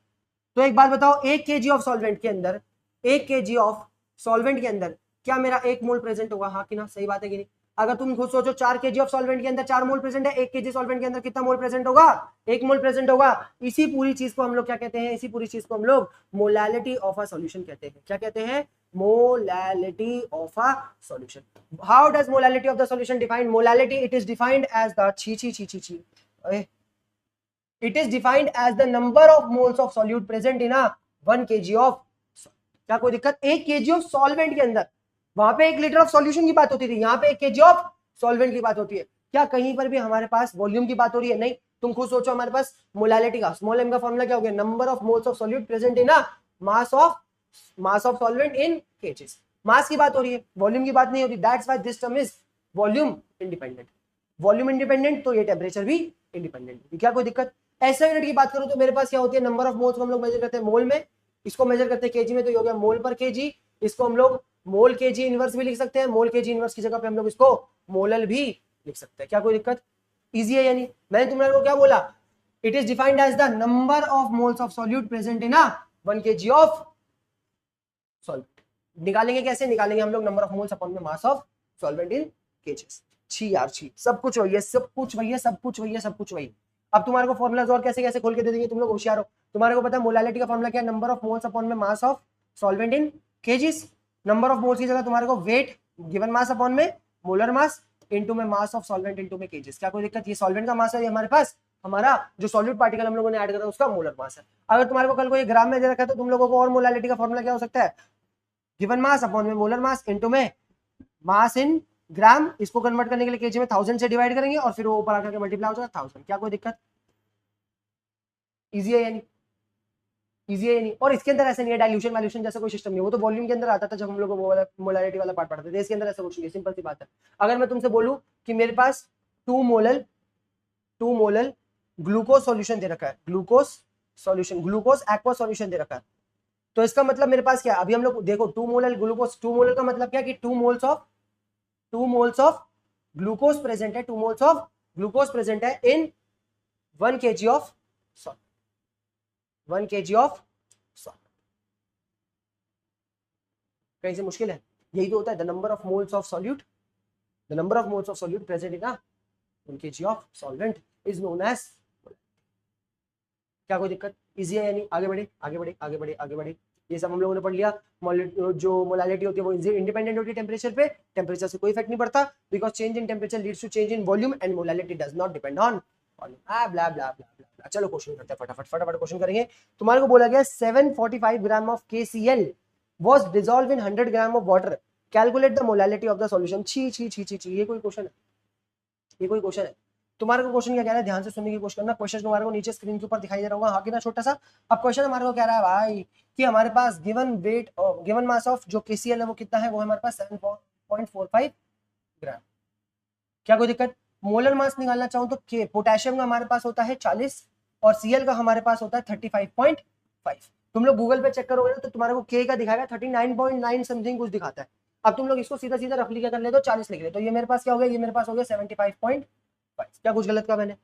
तो एक बात बताओ, 1 kg ऑफ सॉल्वेंट के अंदर, 1 kg ऑफ सॉल्वेंट के अंदर क्या मेरा 1 मोल प्रेजेंट होगा, हाँ कि ना, सही बात है कि नहीं। अगर तुम खुद सोचो 4 kg ऑफ सॉल्वेंट के अंदर 4 मोल प्रेजेंट है, 1 kg सॉल्वेंट के अंदर कितना मोल प्रेजेंट होगा, 1 मोल प्रेजेंट होगा। इसी पूरी चीज को हम लोग क्या कहते हैं, इसी पूरी चीज को हम लोग मोलालिटी ऑफ अ सॉल्यूशन कहते हैं। क्या कहते हैं, molality of a solution. How does molality of the solution defined, molality it is defined as the it is defined as the number of moles of solute present in a 1 kg of, क्या कोई दिक्कत, 1 kg ऑफ सॉल्वेंट के अंदर, वहां पे 1 लीटर ऑफ सॉल्यूशन की बात होती थी, यहाँ पे 1 kg ऑफ सॉल्वेंट की बात होती है। क्या कहीं पर भी हमारे पास वॉल्यूम की बात हो रही है, नहीं। तुम खुद सोचो, हमारे पास मोलालिटी का स्मॉल m का फॉर्मूला क्या हो गया, number of moles of solute present in a mass of solvent in kgs। मास की बात हो रही है, वॉल्यूम की बात नहीं हो रही। That's why this term is volume independent. Volume independent तो ये टेम्परेचर भी इंडिपेंडेंट। क्या कोई दिक्कत? SI यूनिट की बात करूं तो मेरे पास क्या होती है, नंबर ऑफ मोल्स को हम लोग मेजर करते हैं मोल में, इसको मेजर करते हैं केजी में, तो ये हो गया मोल पर केजी। इसको हम लोग मोल केजी इनवर्स भी लिख सकते हैं, मोल केजी इनवर्स की जगह पे हम लोग इसको मोलल भी लिख सकते हैं। क्या कोई दिक्कत? इजी है। यानी मैंने तुम्हारे को क्या बोला, it is defined as the number of moles of solute present in 1 kg of solvent. निकालेंगे कैसे, निकालेंगे हम लोग नंबर ऑफ मोल्स अपॉन में मास ऑफ सॉल्वेंट इन केजेस। छी यार छी, सब कुछ वही है, सब कुछ वही है, सब कुछ वही है, सब कुछ वही। अब तुम्हारे को फॉर्मुलाज और कैसे कैसे खोल के दे देंगे, तुम लोग होशियार हो। तुम्हारे को पता है मोलालिटी का फॉर्मुला क्या है, नंबर ऑफ मोल्स अपॉन में mass of solvent in kgs. Number of moles की जगह तुम्हारे को वेट गिवन मास अपॉन में मोलर मास इनटू में मास ऑफ सॉल्वेंट इनटू में केजीस। क्या कोई दिक्कत? ये सॉल्वेंट का मास है, हमारे पास हमारा जो सॉल्यूट पार्टिकल हम लोगों ने ऐड करा उसका मोलर मास है। अगर तुम्हारे को कल को ये ग्राम में दे रखा है तो तुम लोगों को और मोलालिटी का फॉर्मुला क्या हो सकता है, गिवन मास अपॉन में मोलर मास इनटू में मास इन ग्राम। इसको कन्वर्ट करने के लिए केजी में 1000 से डिवाइड करेंगे और फिर वो ऊपर आकर के मल्टीप्लाई हो जाएगा 1000। क्या कोई दिक्कत? इजी है यानी, इजी है यानी। और इसके अंदर ऐसे नहीं है डाइल्यूशन वैल्यूशन जैसा कोई सिस्टम नहीं है, वो तो वॉल्यूम के अंदर आता था जब हम लोग वो वाला मोलारिटी वाला पार्ट पढ़ते थे। इसके अंदर ऐसा कुछ नहीं है, सिंपल सी बात है। अगर मैं तुमसे बोलूं कि मेरे पास 2 मोलल ग्लूकोज सॉल्यूशन दे रखा है, glucose solution, glucose aqua solution दे रखा है, तो इसका मतलब मेरे पास क्या, अभी हम लोग देखो 2 मोलल ग्लूकोज, 2 मोलल का मतलब क्या कि 2 मोल्स ऑफ ग्लूकोज प्रेजेंट है, 2 मोल्स ऑफ ग्लूकोज प्रेजेंट है in 1 kg of salt, 1 kg of salt. कहीं से मुश्किल है? यही तो होता है, the number of moles of solute, the number of moles of solute present in 1 kg of solvent is known as. क्या कोई दिक्कत? इजी है यानी। आगे बढ़े आगे बढ़े आगे बढ़े आगे बढ़े। ये सब हम लोगों ने पढ़ लिया। जो मोलालिटी होती है वो इंडिपेंडेंट होती है टेम्परेचर पे, टेम्परेचर से कोई इफेक्ट नहीं पड़ता, because change in temperature leads to change in volume and molality does not depend on volume. Blah blah blah. चलो क्वेश्चन करते हैं, फटाफट क्वेश्चन करेंगे। तुम्हारे को बोला गया 745 gram of KCl was dissolved in 100 gram of water, calculate the molality of the solution. छी छी छी छी छी, ये कोई क्वेश्चन है? ये कोई क्वेश्चन है? तुम्हारे को क्वेश्चन क्या कह रहा है, ध्यान से सुनने की कोशिश करना। क्वेश्चन तुम्हारे को नीचे स्क्रीन के ऊपर दिखाई दे रहा होगा, हाँ कि ना, छोटा सा। अब क्वेश्चन हमारे को कह रहा है भाई कि हमारे पास given weight given mass of जो KCl है वो कितना है, वो हमारे पास 7.45 ग्राम। क्या कोई दिक्कत? मोलर मास निकालना चाहूँ तो पोटेशियम का हमारे पास होता है 40 और Cl का हमारे पास होता है 35.5। तुम लोग गूगल पे चेक करोगे ना तो तुम्हारे को K का दिखाएगा 39.9 समथिंग कुछ दिखाता है। अब तुम लोग इसको सीधा सीधा रफली क्या कर ले, तो 40 लिख ले, तो ये मेरे पास क्या हो गया, ये मेरे पास हो गया 75.5। क्या कुछ गलत का मैंने,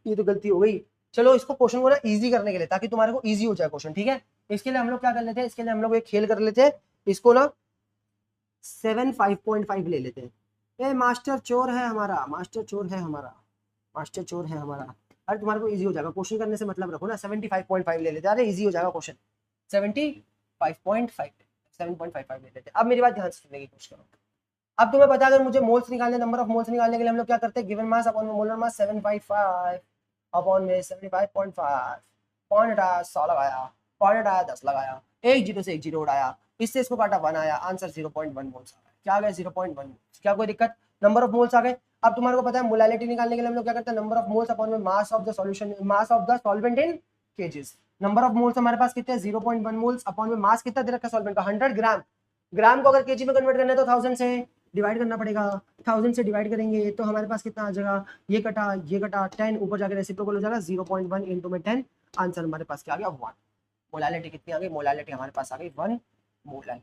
ये तो गलती हो गई। चलो इसको क्वेश्चन को ना इजी करने के लिए, ताकि तुम्हारे को इजी हो जाए क्वेश्चन, ठीक है, इसके लिए हम लोग क्या कर लेते हैं, इसके लिए हम लोग एक खेल कर लेते हैं, इसको ना 75.5 ले लेते हैं। ए मास्टर चोर है हमारा, मास्टर चोर है हमारा, मास्टर चोर है हमारा। अरे तुम्हारे को इजी हो जाएगा, क्वेश्चन करने से मतलब रखो ना, 75.5 ले लेते हैं, अरे इजी हो जाएगा क्वेश्चन, 75.5 7.55 ले लेते हैं। अब मेरी बात ध्यान से सुनने की कोशिश करो। अब तुम्हें पता है अगर मुझे मोल्स निकालने, नंबर ऑफ मोल्स निकालने के लिए हम लोग क्या करते हैं, given mass upon molar mass 755 upon में 75.5, पॉइंट हटाया 100 लगाया, पॉइंट हटाया 10 लगाया, एक जीरो से एक जीरो उड़ाया, इससे इसको काटा 1 आया, आंसर 0.1 मोल्स आ गया। क्या आ गया, 0.1 मोल्स। क्या कोई दिक्कत, नंबर ऑफ मोल्स आ गए। अब तुम्हारे को पता है मोलालिटी निकालने के लिए हम लोग क्या करते हैं, नंबर ऑफ मोल्स अपॉन में mass of the solution, mass of the solvent in kgs. Number of moles हमारे पास कितने, 0.1 मोल्स अपॉन में मास कितना दे रखा है सॉल्वेंट का, 100 ग्राम। ग्राम को अगर केजी में कन्वर्ट करना है तो 1000 से डिवाइड करना पड़ेगा, 1000 से डिवाइड करेंगे तो हमारे पास कितना आ जाएगा, ये कटा 10, ऊपर जाकर रेसिप्रोकल हो जाएगा 0.1 इंटू में 10, आंसर हमारे पास क्या आ गया 1। मोलालिटी कितनी आ गई, मोलालिटी हमारे पास आ गई 1 मोलर।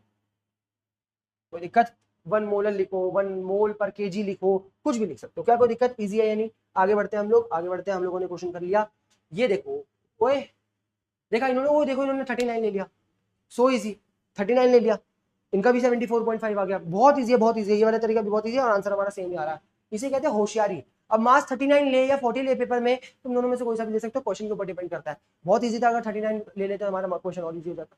कोई दिक्कत, 1 मोलर लिखो, 1 मोल पर केजी लिखो, कुछ भी लिख सकते हो, क्या कोई दिक्कत, इजी है या नहीं। आगे बढ़ते हैं हम लोग, आगे बढ़ते हैं, हम लोगों ने क्वेश्चन कर लिया। ये देखो, ओए देखा इन्होंने, वो देखो इन्होंने 39 ले लिया, सो इजी, 39 ले लिया, इनका भी 74.5 आ गया। बहुत इजी है, बहुत इजी है, ये वाला तरीका भी बहुत इजी है, और आंसर हमारा सेम ही आ रहा है। इसे कहते हैं होशियारी। अब मास 39 ले या 40 ले पेपर में, तुम दोनों में से कोई सा भी ले सकते हो, क्वेश्चन के ऊपर डिपेंड करता है। बहुत इजी था, अगर 39 ले लेते हैं हमारा क्वेश्चन और इजी हो जाता।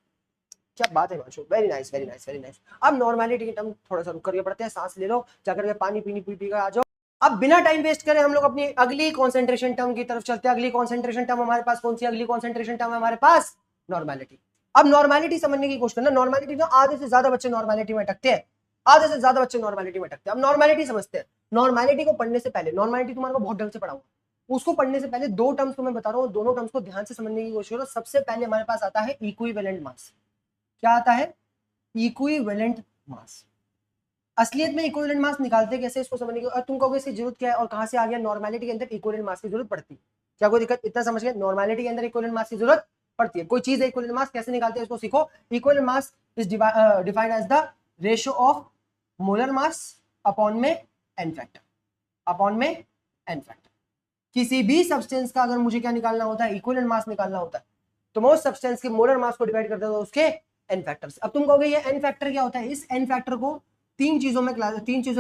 क्या बात है मानशो, very nice very nice very nice. अब नॉर्मलिटी की टर्म थोड़ा सा रुक करके पढ़ते हैं, सांस ले लो, जाकर के पानी पी कर आ जाओ। अब बिना टाइम वेस्ट करें हम लोग अपनी अगली कॉन्सेंट्रेशन टर्म की तरफ चलते हैं। अगली कॉन्सेंट्रेशन टर्म हमारे पास कौन सी, अगली कॉन्सेंट्रेशन टर्म हमारे पास नॉर्मलिटी। अब नॉर्मलिटी समझने की कोशिश करना, नॉर्मलिटी ना आधे से ज्यादा बच्चे नॉर्मलिटी में अटकते हैं, आधे से ज्यादा बच्चे नॉर्मलिटी में अटकते हैं। अब नॉर्मलिटी समझते हैं। नॉर्मलिटी को पढ़ने से पहले, नॉर्मलिटी तुम्हारे को बहुत ढंग से पढ़ाऊंगा, उसको पढ़ने से पहले दो टर्म्स को मैं बता रहा हूँ, दोनों टर्म्स को ध्यान से समझने की कोशिश करो। सबसे पहले हमारे पास आता है इक्विवेलेंट मास। क्या आता है, इक्विवेलेंट मास। असलियत में इक्विवेलेंट मास निकालते कैसे, इसको समझने की, और तुम कहोगे इसकी जरूरत क्या है और कहां से आ गया, नॉर्मलिटी के अंदर इक्विवेलेंट मास की जरूरत पड़ती है। क्या कोई दिक्कत, इतना समझ गए, नॉर्मलिटी के अंदर इक्विवेलेंट मास की जरूरत पड़ती है। कोई चीज है इक्विवेलेंट मास कैसे निकालते हैं इसको सीखो। Equivalent mass is defined as the ratio of molar mass upon में एन फैक्टर, अपॉन में एन फैक्टर। किसी भी सब्सटेंस का अगर मुझे क्या निकालना होता है, इक्विवेलेंट मास निकालना होता है, तो मैं उस सब्सटेंस के मोलर मास को डिवाइड करता हूं उसके एन फैक्टर से। अब तुम कहोगे ये एन फैक्टर क्या होता है, इस एन फैक्टर को तीन चीजों के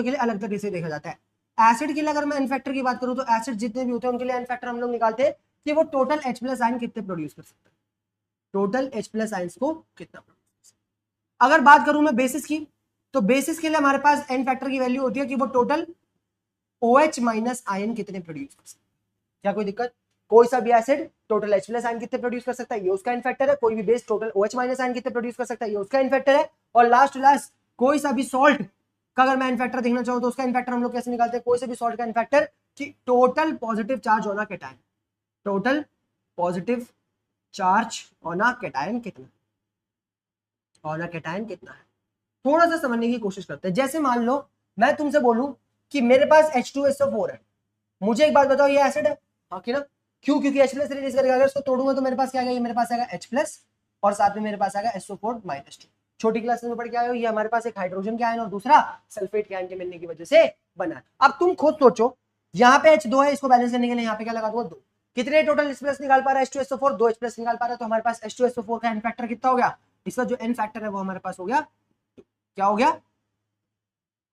लिए अलग तरीके से देखा जाता है। एसिड के लिए अगर मैं एन फैक्टर की बात करूं तो एसिड जितने भी होते हैं उनके लिए एन फैक्टर हम लोग निकालते हैं कि वो टोटल H प्लस आयन कितने प्रोड्यूस कर सकते हैं, टोटल H प्लस आयंस को कितना प्रोड्यूस कर सकते हैं। अगर बात करूं मैं बेसिस की, तो बेसिस के लिए हमारे पास एन फैक्टर की वैल्यू होती है कि वो टोटल OH माइनस आयन कितने प्रोड्यूस कर सकते हैं। क्या कोई दिक्कत, कोई सा भी acid total H plus ion कितने प्रोड्यूस कर सकता है, ये उसका एन फैक्टर है। कोई भी base total OH minus ion कितने प्रोड्यूस कर सकता है, ये उसका एन फैक्टर है। और लास्ट कोई सा भी सॉल्ट का अगर मैं एन फैक्टर देखना चाहूं तो उसका एन फैक्टर हम लोग कैसे निकालते हैं, कोई से भी सॉल्ट का एन फैक्टर कि total positive charge on a cation, total positive charge on a cation कितना, ऑन अ कैटायन कितना है। थोड़ा सा समझने की कोशिश करते हैं। जैसे मान लो मैं तुमसे बोलूं कि मेरे पास H2SO4 है, मुझे एक बात बताओ ये एसिड है, हाँ कि ना, क्यों, क्योंकि H प्लस रिलीज करेगा। अगर इसको तोड़ूंगा तो मेरे पास क्या आएगा, ये मेरे पास आएगा H प्लस और साथ में मेरे पास आएगा SO4 माइनस 2। छोटी क्लास में पढ़ के आए हो, ये हमारे पास एक हाइड्रोजन के आयन और दूसरा सल्फेट के आयन के मिलने की वजह से बना है। अब तुम खुद सोचो, यहाँ पे H2 है, इसको बैलेंस करने के लिए यहाँ पे क्या लगा दूंगा 2। कितने टोटल H प्लस निकाल पा रहा है H2SO4, 2 H प्लस निकाल पा रहा है, तो हमारे पास H2SO4 का एन फैक्टर कितना हो गया, इसका जो एन फैक्टर है वो हमारे पास हो गया, क्या हो गया।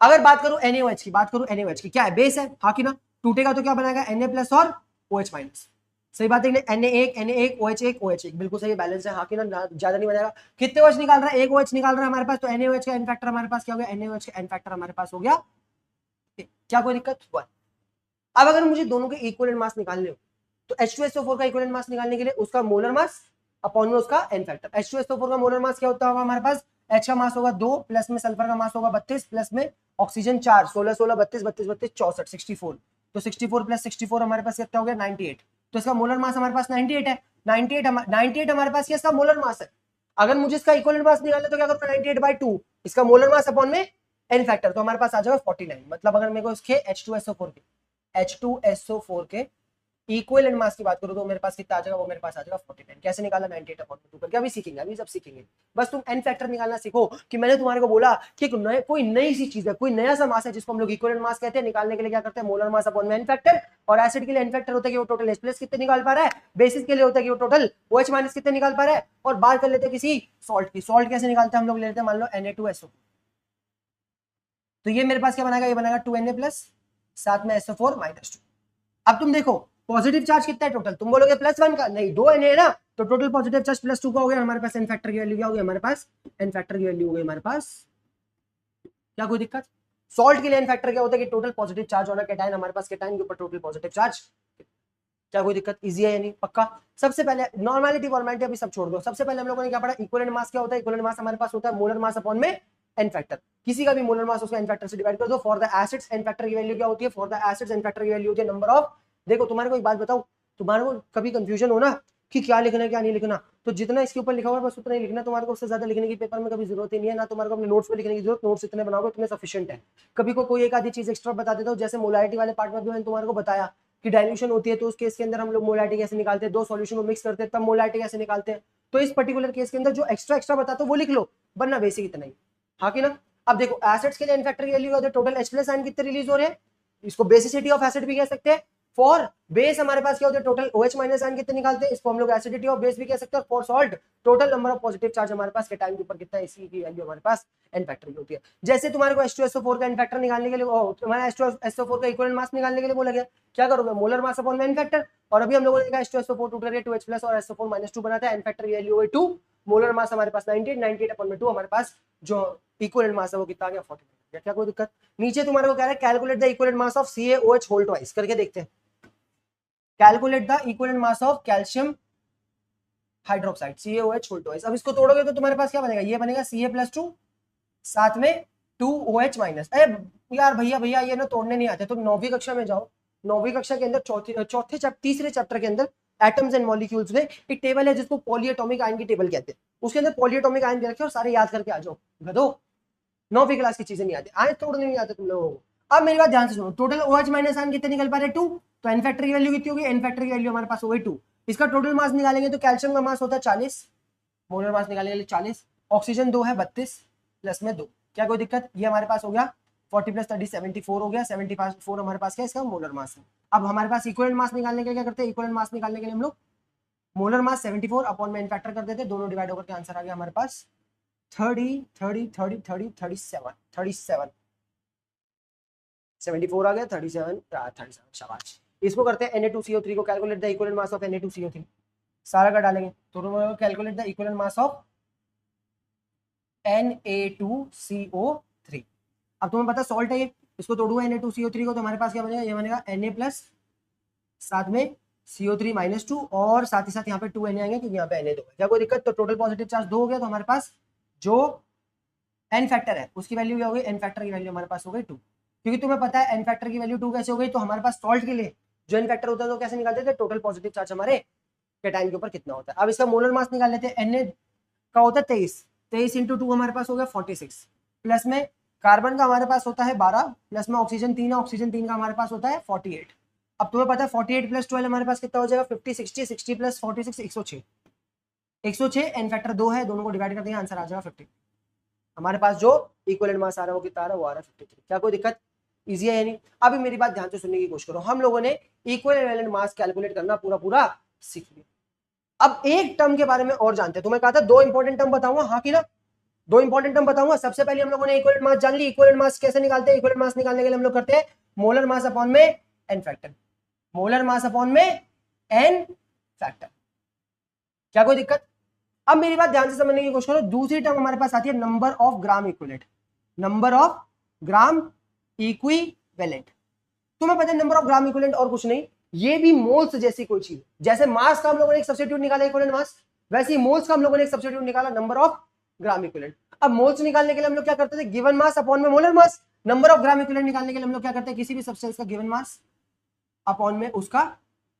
अगर बात करूं NaOH की, बात करूं NaOH की, क्या है, बेस है, हाँ कि ना, टूटेगा तो क्या बनाएगा Na प्लस और OH माइनस। सही बात है, Na1 OH1 OH1 बिल्कुल सही, बैलेंस है, हाँ कि ना, ज्यादा नहीं बनेगा। कितने OH निकाल रहा है, एक OH निकाल रहा है हमारे पास, तो NaOH का एन फैक्टर हमारे पास क्या हो गया, NaOH का एन फैक्टर हमारे पास हो गया। क्या कोई दिक्कत, 1। अब अगर मुझे दोनों के इक्विवेलेंट मास निकालने हो तो H2SO4 का इक्विवेलेंट मास निकालने के लिए उसका मोलर मास अपॉन में उसका एन फैक्टर। H2SO4 का मोलर मास क्या होता होगा हमारे पास, H का मास होगा 2, प्लस में सल्फर का मास होगा 32, प्लस में ऑक्सीजन 4, 16 16 32 32 32 64 64, तो 64 प्लस 64 हमारे पास कितना हो गया 98। तो इसका मोलर मास हमारे पास 98 है। 98 हमारे पास इसका मोलर मास है। अगर मुझे इसका इक्विवेलेंट मास निकालना तो क्या करूंगा, 98/2 इसका मोलर मास अपॉन में एन फैक्टर, तो हमारे पास आ जाएगा 49। मतलब अगर मेरे को इसके H2SO4 के इक्विवेलेंट मास की बात करो तो मेरे पास कितना आ जाएगा, वो मेरे पास आ जाएगा 49। कैसे निकाला 98/2 करके, अभी सीखेंगे, अभी सब सीखेंगे। बस तुम एन फैक्टर निकालना सीखो कि मैंने तुम्हारे को बोला कि कोई नई सी चीज है, कोई नया सा मास है जिसको हम लोग इक्विवेलेंट मास कहते हैं। निकालने के लिए क्या करते हैं, मोलर मास अपॉन में एन फैक्टर। और एसिड के लिए एन फैक्टर होता है कि वो टोटल H प्लस कितने निकाल पा रहा है, बेसिस के लिए होता है कि वो टोटल OH माइनस कितने निकाल पा रहा है। और बात कर लेते हैं किसी सॉल्ट की। सॉल्ट कैसे निकालते हैं हम लोग, लेते हैं मान लो Na2SO4। तो ये मेरे पास क्या बनाएगा, ये बनाएगा 2Na प्लस, साथ में SO4 माइनस 2। अब तुम देखो पॉजिटिव चार्ज कितना है टोटल, तुम बोलोगे +1 का, नहीं 2 Na है ना, तो टोटल पॉजिटिव चार्ज +2 का हो गया। हमारे पास एन फैक्टर की वैल्यू क्या हो गई, हमारे पास एन फैक्टर की वैल्यू हो गई हमारे पास, क्या कोई दिक्कत। सॉल्ट के लिए एन फैक्टर क्या होता है कि टोटल पॉजिटिव चार्ज होना, कैटायन हमारे पास कैटायन के ऊपर टोटल पॉजिटिव चार्ज, क्या कोई दिक्कत, इजी है यानी पक्का। सबसे पहले नॉर्मलिटी फॉर्मेलिटी अभी सब छोड़ दो, सबसे पहले हम लोगों ने क्या पढ़ा, इक्विवेलेंट मास क्या होता है। इक्विवेलेंट मास हमारे पास होता है मोलर मास अपॉन में एन फैक्टर। किसी का भी मोलर मास उसका एन फैक्टर से डिवाइड कर दो। For the acids n factor की वैल्यू क्या होती है, for the acids n factor की वैल्यू होती है नंबर ऑफ। देखो तुम्हारे को एक बात बताऊं, तुम्हारे को कभी कंफ्यूजन हो ना कि क्या लिखना है क्या नहीं लिखना, तो जितना इसके ऊपर लिखा हुआ है बस उतना ही लिखना। तुम्हारे को उससे ज्यादा लिखने की पेपर में कभी जरूरत ही नहीं है, ना तुम्हारे को अपने नोट्स में लिखने की जरूरत, नोट्स इतने बनाओगे तुम्हें सफिशिएंट है। कभी को कोई एक आधी चीज एक्स्ट्रा बता देता हूं, जैसे मोलारिटी वाले पार्ट में भी मैंने तुम्हारे को बताया कि डाइल्यूशन होती है, तो उस केस के अंदर हम लोग मोलारिटी कैसे निकालते हैं, दो सॉल्यूशन को मिक्स करते हैं तब मोलारिटी कैसे निकालते हैं। तो इस पर्टिकुलर केस के अंदर जो एक्स्ट्रा एक्स्ट्रा बताता हूं वो लिख लो, वरना बेसिक इतना ही, हाँ कि ना। अब देखो एसिड्स के लिए एन फैक्टर की वैल्यू होती है टोटल H प्लस आयन कितने रिलीज हो रहे हैं, इसको बेसिसिटी ऑफ एसिड भी कह सकते हैं। फॉर बेस हमारे पास क्या होता है, टोटल OH माइनस आयन कितने निकालते हैं, इसको हम लोग एसिडिटी ऑफ बेस भी कह सकते हैं। For salt total number of positive charge हमारे पास कैटायन के ऊपर कितना है, इसी की वैल्यू हमारे पास एन फैक्टर की होती है। जैसे तुम्हारे को H2SO4 का एन फैक्टर निकालने के लिए, तुम्हारा H2SO4 का इक्विवेलेंट मास निकालने के लिए बोला गया, क्या करोगे, molar mass upon n factor. और अभी हम लोगों ने देखा H2SO4 टूट करके 2H प्लस और SO4 माइनस 2 बनाता है, एन फैक्टर की वैल्यू है 2, मोलर मास हमारे पास 98 अपॉन में 2, हमारे पास जो इक्विवेलेंट मास है वो कितना आ गया 40। क्या कोई दिक्कत। नीचे तुम्हारे को कह रहा है calculate the equivalent mass of CaOH whole twice, करके देखते हैं। Calculate the equivalent mass of calcium hydroxide CaOH whole twice. अब इसको तोड़ोगे तो तुम्हारे पास क्या बनेगा, ये बनेगा Ca+2 साथ में 2OH माइनस। अरे यार भैया भैया ये ना तोड़ने नहीं आते, तो 9वीं कक्षा में जाओ, 9वीं कक्षा के अंदर तीसरे चैप्टर के अंदर एटम्स एंड मॉलिक्यूल्स में एक टेबल है जिसको पॉलीएटॉमिक आयन की टेबल कहते हैं, उसके अंदर पॉलीएटॉमिक आयन दे रखे और सारे याद करके आ जाओ गधो। 9वीं क्लास की चीजें नहीं आती, आयन तोड़ने नहीं आते तुम लोगों को। अब मेरी बात ध्यान से सुनो, टोटल OH माइनस आयन कितने निकल पा रहे 2, तो एन फैक्टर की वैल्यू कितनी होगी, एन फैक्टर की वैल्यू हमारे पास हो गई 2। इसका टोटल मास निकालेंगे तो कैल्शियम का मास होता है 40, मोलर मास निकालने के लिए 40, ऑक्सीजन 2 है 32 प्लस में 2, क्या कोई दिक्कत। ये हमारे पास हो गया 40 प्लस 30 74 हो गया, 74 हमारे पास क्या इसका मोलर मास है। अब हमारे पास इक्विवेलेंट मास निकालने के लिए क्या करते हैं, इक्विवेलेंट मास निकालने के लिए हम लोग मोलर मास 74 अपॉन में एन फैक्टर कर देते हैं, दोनों डिवाइड होकर के आंसर आ गया हमारे पास 30 30 30 30 37 74 आ गया 37 शाबाश। इसको करते हैं Na2CO3 को, calculate the equivalent mass of Na2CO3, सारा का डालेंगे तो calculate the equivalent mass of Na2CO3। अब तुम्हें पता सॉल्ट है ये, इसको तोड़ूंगा Na2CO3 को तो हमारे पास क्या बनेगा, ये बनेगा Na प्लस साथ में CO3 माइनस 2 और साथ ही साथ यहाँ पे 2 Na आएंगे क्योंकि यहाँ पे Na2 है, क्या कोई दिक्कत। तो टोटल पॉजिटिव चार्ज 2 हो गया, तो हमारे पास जो एन फैक्टर है उसकी वैल्यू क्या हो गई, एन फैक्टर की वैल्यू हमारे पास हो गई 2, क्योंकि तुम्हें पता है एन फैक्टर की वैल्यू 2 कैसे हो गई। तो हमारे पास सॉल्ट के लिए जो एन फैक्टर होता है तो कैसे निकालते थे, टोटल पॉजिटिव चार्ज हमारे कैटायन के ऊपर कितना होता है। अब इसका मोलर मास निकाल लेते हैं, Na का होता है 23 इंटू 2 हमारे पास हो गया 46, प्लस में कार्बन का हमारे पास होता है 12, प्लस में ऑक्सीजन 3 है, ऑक्सीजन 3 का हमारे पास होता है 48। अब तुम्हें पता है 48 प्लस 12 हमारे पास कितना हो जाएगा 50, 60 प्लस 46 106 एन फैक्टर 2 है, दोनों को डिवाइड कर देंगे आंसर आ जाएगा 50। हमारे पास जो इक्विवेलेंट मास आ रहा है वो कितना आ रहा है, वो आ रहा है 53, क्या कोई दिक्कत, इजी है यानी। अभी मेरी बात ध्यान से सुनने की कोशिश करो, हम लोगों ने इक्विवेलेंट मास कैलकुलेट करना पूरा सीख लिया। अब एक टर्म के बारे में और जानते हैं, तुम्हें कहा था 2 इंपॉर्टेंट टर्म बताऊंगा, हाँ कि ना, 2 इंपॉर्टेंट टर्म बताऊंगा। सबसे पहले हम लोगों ने इक्विवेलेंट मास जान ली, इक्विवेलेंट मास कैसे निकालते हैं, इक्विवेलेंट मास निकालने के लिए हम लोग करते हैं मोलर मास अपॉन में n factor, molar mass upon में एन फैक्टर, क्या कोई दिक्कत। अब मेरी बात ध्यान से समझने की कोशिश करो, दूसरी टर्म हमारे पास आती है number of gram equivalent, number of gram equivalent. तुम्हें पता है नंबर ऑफ ग्राम इक्विवेलेंट और कुछ नहीं, ये भी मोल्स जैसी कोई चीज, जैसे मास का हम लोगों ने एक सब्स्टिट्यूट निकाला इक्विवेलेंट मास, वैसे ही मोल्स का हम लोगों ने एक सब्स्टिट्यूट निकाला नंबर ऑफ ग्राम इक्विवेलेंट। अब मोल्स निकालने के लिए हम लोग क्या करते थे, गिवन मास अपॉन में molar mass. Number of gram equivalent निकालने के लिए हम लोग क्या करते हैं, किसी भी सब्सटेंस का गिवन मास अपॉन में उसका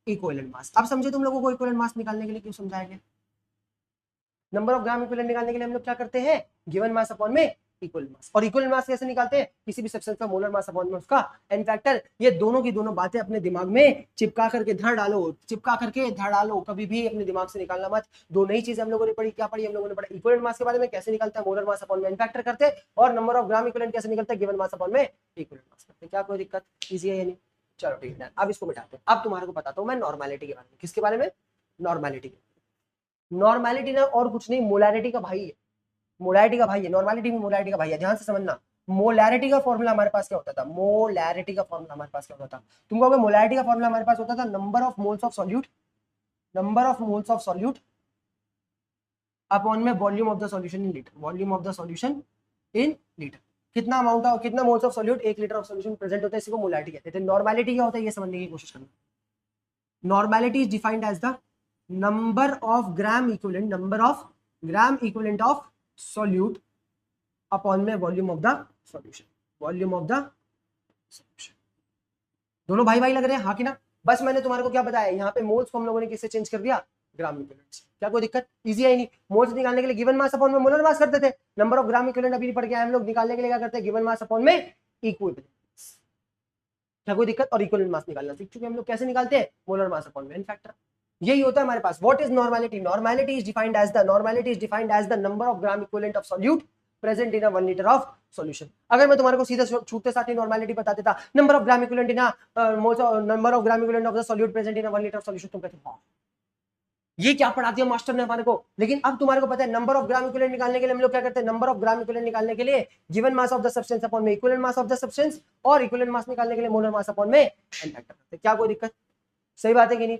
इक्विवेलेंट मास। अब समझे तुम लोगों को इक्विवेलेंट मास निकालने के लिए क्यों समझाया गया। नंबर ऑफ ग्राम इक्विवेलेंट निकालने के लिए हम लोग क्या करते हैं, गिवन मास अपॉन में इक्वल मास। और इक्वल मास कैसे निकालते हैं? किसी भी सब्सटेंस का मोलर मास अपॉन में उसका n फैक्टर। ये दोनों की दोनों बातें अपने दिमाग में चिपका करके धर डालो, कभी भी अपने दिमाग से निकालना मत। दो नई चीज हम लोगों ने पढ़ी, क्या पढ़ी हम लोगों ने? पढ़ा इक्वल मास के बारे में, कैसे निकलता है मोलर मास अपॉन में n फैक्टर करते, और नंबर ऑफ ग्राम इक्विवेलेंट कैसे निकलता है गिवन मास अपॉन में इक्वल मास करते। क्या कोई दिक्कत? इजी है या नहीं? चलो ठीक है, अब इसको बिठाते हैं। अब तुम्हारे को बताता हूँ मैं नॉर्मेलिटी के बारे में। किसके बारे में? नॉर्मेलिटी। नॉर्मेलिटी ना और कुछ नहीं, मोलैरिटी का भाई है। मोलैरिटी का भाई है, नॉर्मेलिटी भी मोलैरिटी का भाई है। ध्यान से समझना, मोलैरिटी का फॉर्मूला हमारे पास क्या होता था? मोलैरिटी का फॉर्मूला हमारे पास क्या होता था? तुम कहोगे मोलैरिटी का फॉर्मूला हमारे पास होता था number of moles of solute, number of moles of solute upon में volume of the solution in litre, volume of the solution in litre. कितना अमाउंट ऑफ, कितना moles of solute 1 litre of solution present होता है, इसी को मोलैरिटी कहते थे। नॉर्मेलिटी क्या होता है ये समझने की कोशिश करना। Normality is defined as the number of gram equivalent of solute upon में volume of the solution, volume of the solution. दोनों भाई भाई लग रहे हैं, हाँ कि ना? बस मैंने तुम्हारे को क्या बताया, यहाँ पे मोल्स को हम लोगों ने किससे चेंज कर दिया? ग्राम इक्विवेलेंट से। क्या कोई दिक्कत? इजी है ही नहीं। मोल्स निकालने के लिए गिवन मास अपॉन में मोलर मास करते थे, नंबर ऑफ ग्राम इक्विवेलेंट अभी पढ़ के आए हम लोग। निकालने के लिए क्या करते हैं? गिवन मास अपॉन में इक्विवेलेंट। क्या कोई दिक्कत? और इक्विवेलेंट मास निकालना सीख चुके हम लोग। कैसे निकालते हैं? मोलर मास अपॉन में n फैक्टर। यही होता है हमारे पास। What is normality? Normality is defined as the number of gram equivalent of solute present in 1 litre of solution. अगर मैं तुम्हारे को सीधा छूटते साथ ही नॉर्मेलिटी बता देता, number of gram equivalent in number of gram equivalent of the solute present in 1 litre of solution, तुम कहते हो ये क्या पढ़ा दिया मास्टर ने हमारे को। लेकिन अब तुम्हारे को पता है नंबर ऑफ ग्राम इक्विवेलेंट निकालने के लिए हम लोग क्या करते हैं? नंबर ऑफ ग्राम इक्विवेलेंट निकालने के लिए given mass of the substance upon में equivalent mass of the substance, और इक्विवेलेंट मास निकालने के लिए मोलर मास अपॉन में n फैक्टर करते हैं। क्या कोई दिक्कत? सही बात है कि नहीं?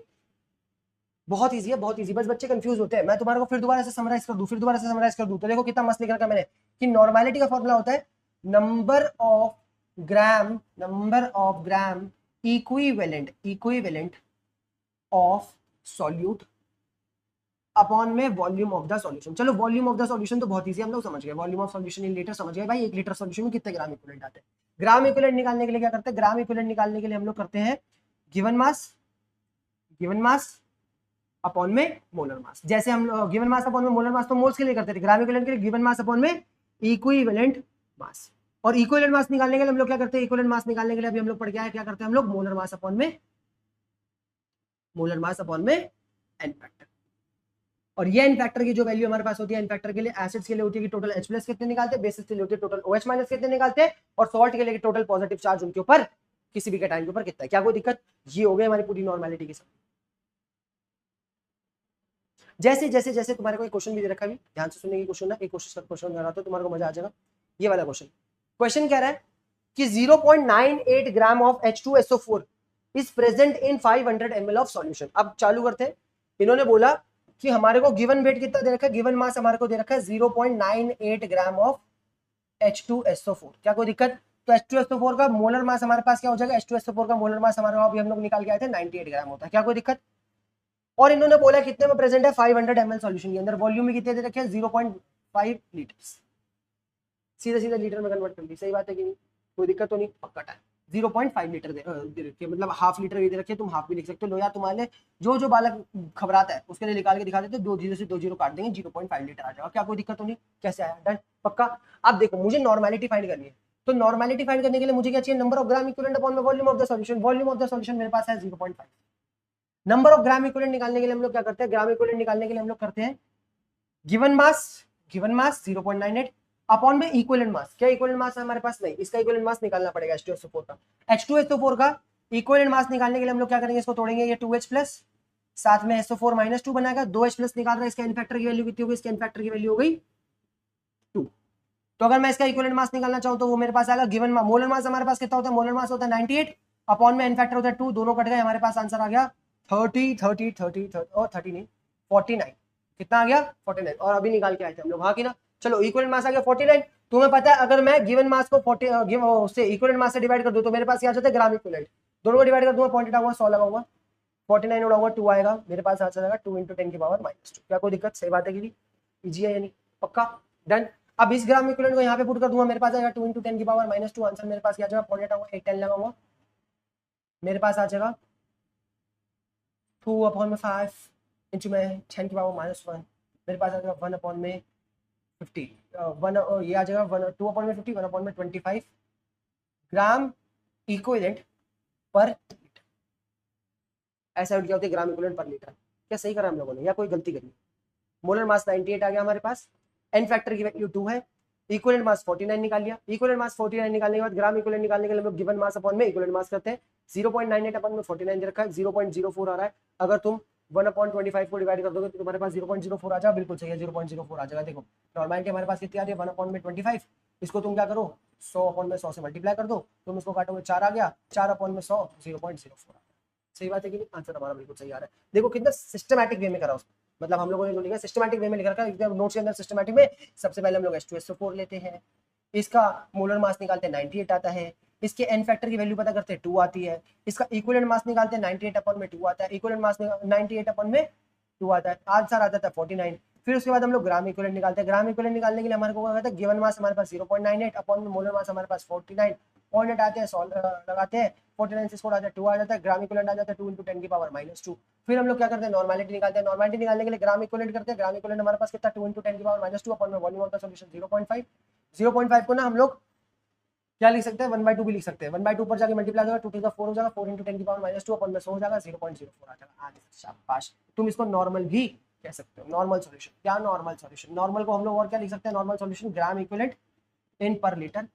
बहुत इजी है, बहुत इजी। बस बच्चे कंफ्यूज होते हैं। मैं तुम्हारे को फिर दोबारा से समराइज कर दूं, तो देखो कितना मस्त लिख रखा मैंने कि नॉर्मेलिटी का फॉर्मूला होता है number of gram equivalent of solute upon में वॉल्यूम ऑफ द सॉल्यूशन। चलो वॉल्यूम ऑफ द सॉल्यूशन तो बहुत इजी हम लोग समझ गए। Volume of solution in litre समझ गए भाई। 1 लीटर सॉल्यूशन में कितने ग्राम इक्विवेलेंट आते हैं? ग्राम इक्विवेलेंट निकालने के लिए क्या करते हैं? ग्राम इक्विवेलेंट निकालने के लिए हम लोग करते हैं गिवन मास अपॉन में मोलर मास। जैसे हम लोग गिवन मास अपॉन में मोलर मास तो मोल्स के लिए करते थे, ग्राम इक्विवेलेंट के लिए गिवन मास अपॉन में इक्विवेलेंट मास। और इक्विवेलेंट मास निकालने के लिए हम लोग क्या करते हैं? इक्विवेलेंट मास निकालने के लिए अभी हम लोग पढ़ के आए, क्या करते हैं हम लोग? मोलर मास अपॉन में n फैक्टर। और ये n फैक्टर की जो वैल्यू हमारे पास होती है, n फैक्टर के लिए एसिड्स के लिए होती है कि टोटल H+ कितने निकालते हैं, बेसिस के लिए होती है टोटल OH- कितने निकालते हैं, और सॉल्ट के लिए टोटल पॉजिटिव चार्ज उनके ऊपर किसी भी कैटायन के ऊपर कितना है। क्या कोई दिक्कत? ये हो गई हमारी पूरी नॉर्मेलिटी के साथ। जैसे जैसे जैसे तुम्हारे को एक क्वेश्चन भी दे रखा है, ध्यान से सुनने की क्वेश्चन ना, एक क्वेश्चन कराता हूं तुम्हारे को मजा आ जाएगा। ये वाला क्वेश्चन कह रहा है कि 0.98 gram of H2SO4 is present in 500 ml of solution. अब चालू करते हैं। इन्होंने बोला कि हमारे को गिवन वेट कितना दे रखा है? गिवन मास हमारे को दे रखा है 0.98 ग्राम ऑफ H2SO4। क्या कोई दिक्कत? तो H2SO4 का मोलर मास हमारे पास क्या हो जाएगा? H2SO4 का मोलर मास हमारे अभी हम लोग निकाल के आए थे 98 ग्राम होता है। क्या कोई दिक्कत? और इन्होंने बोला कितने में प्रेजेंट है? 500 ml सॉल्यूशन के अंदर। वॉल्यूम में कितने दे रखे हैं? 0.5 लीटर। सीधा सीधा लीटर में कन्वर्ट कर दी। सही बात है कि नहीं? कोई दिक्कत तो नहीं? पक्का टाइम 0.5 लीटर दे रखी है, मतलब हाफ लीटर भी दे रखी है। तुम हाफ भी लिख सकते हो। लो यार तुम्हारे जो बालक घबराता है उसके लिए निकाल के दिखा देते, 2 जीरो से 2 जीरो काट देंगे, 0.5 लीटर आ जाएगा। क्या कोई दिक्कत तो नहीं? कैसे आया? डन? पक्का। अब देखो मुझे नॉर्मेलिटी फाइंड करनी है, तो नॉर्मेलिटी फाइंड करने के लिए मुझे क्या चाहिए? Number of gram equivalent upon में volume of the solution. Volume of the solution मेरे पास है 0.5। नंबर ऑफ ग्राम इक्विवेलेंट निकालने के लिए हम लोग क्या करते हैं? ग्राम इक्विवेलेंट निकालने के लिए हम लोग करते हैं गिवन मास 0.98 अपॉन में इक्विवेलेंट मास। क्या इक्विवेलेंट मास है हमारे पास? नहीं, इसका इक्विवेलेंट मास निकालना पड़ेगा H2SO4 का। H2SO4 का इक्विवेलेंट मास निकालने के लिए हम लोग क्या करेंगे? इसको तोड़ेंगे, ये 2H+ साथ में SO4 - 2 बनाएगा, 2H+ निकाल रहा है। इसका n फैक्टर की वैल्यू कितनी होगी? इसके n फैक्टर की वैल्यू हो गई 2। तो अगर मैं इसका इक्विवेलेंट मास निकालना चाहूं तो वो मेरे पास आएगा गिवन मास। मोलर मास हमारे पास कितना होता है? मोलर मास होता है 98 अपॉन में n फैक्टर होता है 2। दोनों कट गए, हमारे पास आंसर आ गया 30 और 30 नहीं 49। कितना आ गया? 49। और अभी निकाल के आए थे हम लोग, हाँ कि ना? चलो इक्विवेलेंट मास आ गया 49। तुम्हें पता है अगर मैं गिवन मास को 40 उससे इक्विवेलेंट मास से डिवाइड कर दूं तो मेरे पास क्या आ जाता है? Gram equivalent. दोनों को डिवाइड कर दूंगा, पॉइंट हटाऊंगा, 100 लगाऊंगा, 49 उड़ाऊंगा, 2 आएगा मेरे पास, आंसर आएगा 2 × 10⁻²। क्या कोई दिक्कत? सही बात है कि नहीं? इजी है यानी? पक्का। डन। अब इस ग्राम इक्विवेलेंट को यहाँ पे पुट कर दूंगा, मेरे पास आएगा 2 × 10⁻²। आंसर मेरे पास क्या आ जाएगा? पॉइंट हटाऊंगा, 1 10 लगाऊंगा, मेरे पास आ जाएगा 2/5 इंटू में 10⁻⁻1। मेरे पास आ जाएगा 1/5 50 ये आ जाएगा 2 अपॉन में 50 1 अपॉन में 25 ग्राम इक्विवेलेंट पर लीटर। ऐसा क्या होती है ग्राम इक्विवेलेंट पर लीटर। क्या सही करा हम लोगों ने या कोई गलती करी? मोलर मास 98 आ गया हमारे पास, एन फैक्टर की वैल्यू 2 है, इक्विवेलेंट मास 49 निकाल लिया। इक्विवेलेंट मास 49 निकालने के बाद ग्राम इक्विवेलेंट निकालने के लिए हम लोग गिवन मास अपॉन में इक्विवेलेंट मास करते हैं। 0.98 अपन में 49 दे रखा है, 0.04 आ रहा है। अगर तुम 1/25 को डिवाइड कर दोगे तो तुम्हारे पास 0.04 आ जाएगा। बिल्कुल सही है, 0.04 आ जाएगा। देखो नॉर्मलिटी हमारे पास कितनी आ रही है 1/25। इसको तुम क्या करो 100/100 से मल्टीप्लाई कर दो, तुम इसको काटोगे 4 आ गया, 4/100 0.04 आ गया। सही बात है कि नहीं? आंसर हमारा बिल्कुल सही आ रहा है। देखो कितना सिस्टमैटिक वे में करा उसको, मतलब हम लोगों ने जो लिखा सिस्टमैटिक वे में लिख रखा है नोट्स के अंदर। सिस्टमैटिक में सबसे पहले हम लोग H2SO4 लेते हैं, इसका मोलर मास निकालते हैं 98 आता है, इसके एन फैक्टर की वैल्यू पता करते हैं 2 आती है, इसका इक्विवेलेंट मास निकालते हैं 98/2 आता है, इक्विवेलेंट मास 98/2 आता है, आंसर आता था 49। फिर उसके बाद हम लोग ग्राम इक्विवेलेंट निकालते हैं। ग्राम इक्विवेलेंट निकालने के लिए हमारे को क्या कहता है गिवन मास हमारे पास 0.98 अपॉन में मोलर मास हमारे पास 49 पॉइंट आते हैं, लगाते हैं 49 से स्कोर आता है 2 आ जाता है, ग्राम इक्विवेलेंट आ जाता है 2 × 10⁻²। फिर हम लोग क्या करते हैं नॉर्मलिटी निकालते हैं। नॉर्मलिटी निकालने के लिए ग्राम इक्विवेलेंट करते हैं। ग्राम इक्विवेलेंट हमारे पास कितना 2 × 10⁻² अपॉन में वॉल्यूम ऑफ द सॉल्यूशन 0.5। 0.5 को ना हम लोग क्या लिख सकते हैं 1/2 भी लिख सकते हैं। 1/2 पर जाके मल्टीप्लाई हो जाएगा 2 to the 4 हो जाएगा, 4 × 10⁻² अपन में 100 हो जाएगा, 0.04 आ जाएगा। शाबाश, तुम इसको नॉर्मल भी कह सकते हो। नॉर्मल सॉल्यूशन क्या नॉर्मल सॉल्यूशन, नॉर्मल को हम लोग और क्या लिख सकते हैं नॉर्मल सॉल्यूशन ग्राम इक्विवेलेंट इन पर लीटर।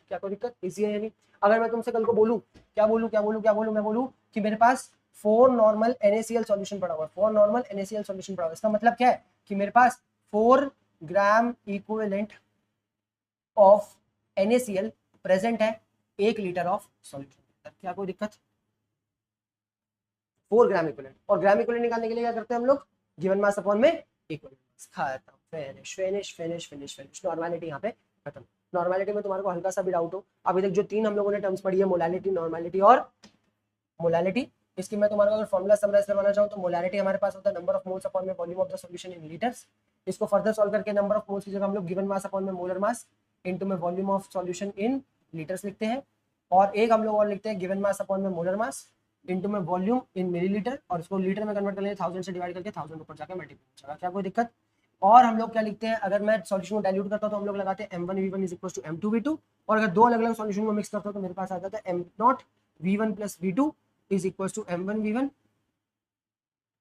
क्या कोई दिक्कत? इजी है यानी। अगर मैं तुमसे कल को बोलूं क्या बोलूं मैं बोलूं कि मेरे पास 4 नॉर्मल NaCl सॉल्यूशन पड़ा हुआ है, 4 नॉर्मल NaCl सॉल्यूशन पड़ा हुआ है, इसका मतलब क्या है कि मेरे पास 4 ग्राम इक्विवेलेंट ऑफ NaCl प्रेजेंट है 1 लीटर ऑफ सॉल्यूशन। क्या कोई दिक्कत? 4 ग्राम इक्विवेलेंट, और ग्राम इक्विवेलेंट निकालने के लिए क्या करते हैं हम लोग गिवन मास अपॉन में इक्विवेलेंट मास। खत्म, finish finish finish finish finish. Normality यहाँ पे खत्म। नॉर्मलिटी में तुम्हारे को हल्का सा भी डाउट हो, अभी तक जो 3 हम लोगों ने टर्म्स पढ़ी है मोलैलिटी, नॉर्मलिटी और मोलैलिटी, इसकी मैं तुम्हारे को अगर फॉर्मूला समराइज करवाना चाहूँ तो मोलैलिटी हमारे पास होता है नंबर ऑफ मोल्स अपॉन में volume of the solution in litres. इसको फर्दर सॉल्व करके नंबर ऑफ मोल्स की जगह हम लोग गिवन मास अपॉन में मोलर मास इनटू में volume of solution in litres लिखते हैं। और एक हम लोग और लिखते हैं गिवन मास अपॉन में मोलर मास इनटू में वॉल्यूम इन मिलीलीटर, और इसको लीटर में कन्वर्ट कर लेंगे 1000 से डिवाइड करके 1000 ऊपर जाकर मल्टीप्लाई हो जाएगा। क्या कोई दिक्कत? और हम लोग क्या लिखते हैं, अगर मैं सॉल्यूशन को डाइल्यूट करता हूं तो हम लोग लगाते हैं m1v1 = m2v2, और अगर दो अलग अलग सॉल्यूशन को मिक्स करता हूं तो मेरे पास आ जाता है m0v1 + v2 = m1v1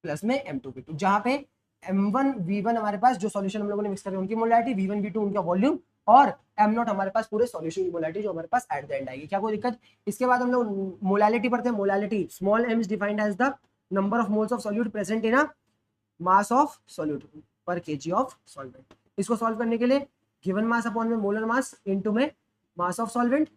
प्लस में m2v2, जहां पे m1v1 हमारे पास जो सॉल्यूशन हम लोगों ने मिक्स करे उनकी मोलैलिटी, v1v2 उनका वॉल्यूम, और m0 हमारे पास पूरे सॉल्यूशन की मोलैलिटी जो हमारे पास एट द एंड आएगी। क्या कोई दिक्कत? इसके बाद हम लोग मोलैलिटी पढ़ते हैं। Molality small m is defined as the number of moles of solute present in a mass of solute per kg of solvent. इसको सॉल्व करने के लिए गिवन मास अपॉन में मोलर मास इनटू में मास ऑफ सॉल्वेंट,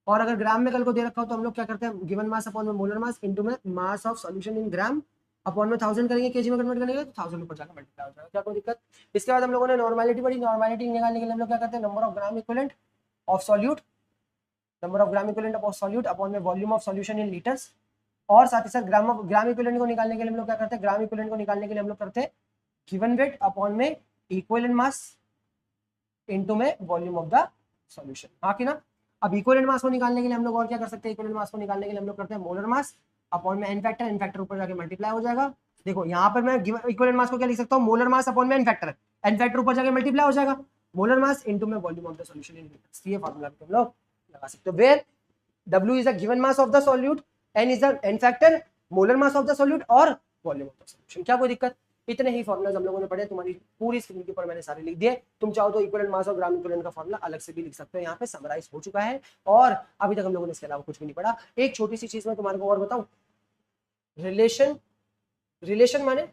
और अगर ग्राम में कल को दे रखा हो तो हम लोग क्या करते हैं गिवन मास अपॉन में मोलर मास इनटू में mass of solution in gram upon में 1000 करेंगे, केजी में कन्वर्ट करेंगे तो 1000 ऊपर जाकर मल्टीप्लाई हो जाएगा। क्या कोई दिक्कत? इसके बाद हम लोगों ने नॉर्मलिटी पढ़ी। नॉर्मलिटी निकालने के लिए हम लोग क्या करते हैं number of gram equivalent of solute, number of gram equivalent of solute upon में volume of solution in litres, और साथ ही साथ ग्राम इक्विवेलेंट को निकालने के लिए हम लोग क्या करते हैं ग्राम इक्विवेलेंट को निकालने के लिए हम लोग करते हैं गिवन वेट अपॉन में इक्विवेलेंट मास इनटू में वॉल्यूम ऑफ द सॉल्यूशन। हाँ कि ना? अब इक्विवेलेंट मास को निकालने के लिए हम लोग और क्या कर सकते हैं, इक्विवेलेंट मास को निकालने के लिए हम लोग करते हैं मोलर मास अपॉन में एन फैक्टर ऊपर जाके मल्टीप्लाई हो जाएगा। देखो यहाँ पर मैं इक्विवेलेंट मास को क्या लिख सकता हूँ मोलर मास अपॉन में एन फैक्टर ऊपर जाके मल्टीप्लाई हो जाएगा, मोलर मास इनटू में volume of the solution in litres. ये फार्मूला तुम लोग लगा सकते हो, where W is the given mass of the solute, N is the n factor, molar mass of the solute और वॉल्यूम ऑफ द सॉल्यूशन। क्या कोई दिक्कत? इतने ही फॉर्मुलाज हम लोगों ने पढ़े, तुम्हारी पूरी स्क्रीन के ऊपर मैंने सारे लिख दिए। तुम चाहो तो इक्विवेलेंट मास और ग्राम इक्विवेलेंट का फॉर्मूला अलग से भी लिख सकते हो, यहाँ पे समराइज हो चुका है। और अभी तक हम लोगों ने इसके अलावा कुछ भी नहीं पढ़ा। एक छोटी सी चीज मैं तुम्हारे को और बताऊं, रिलेशन माने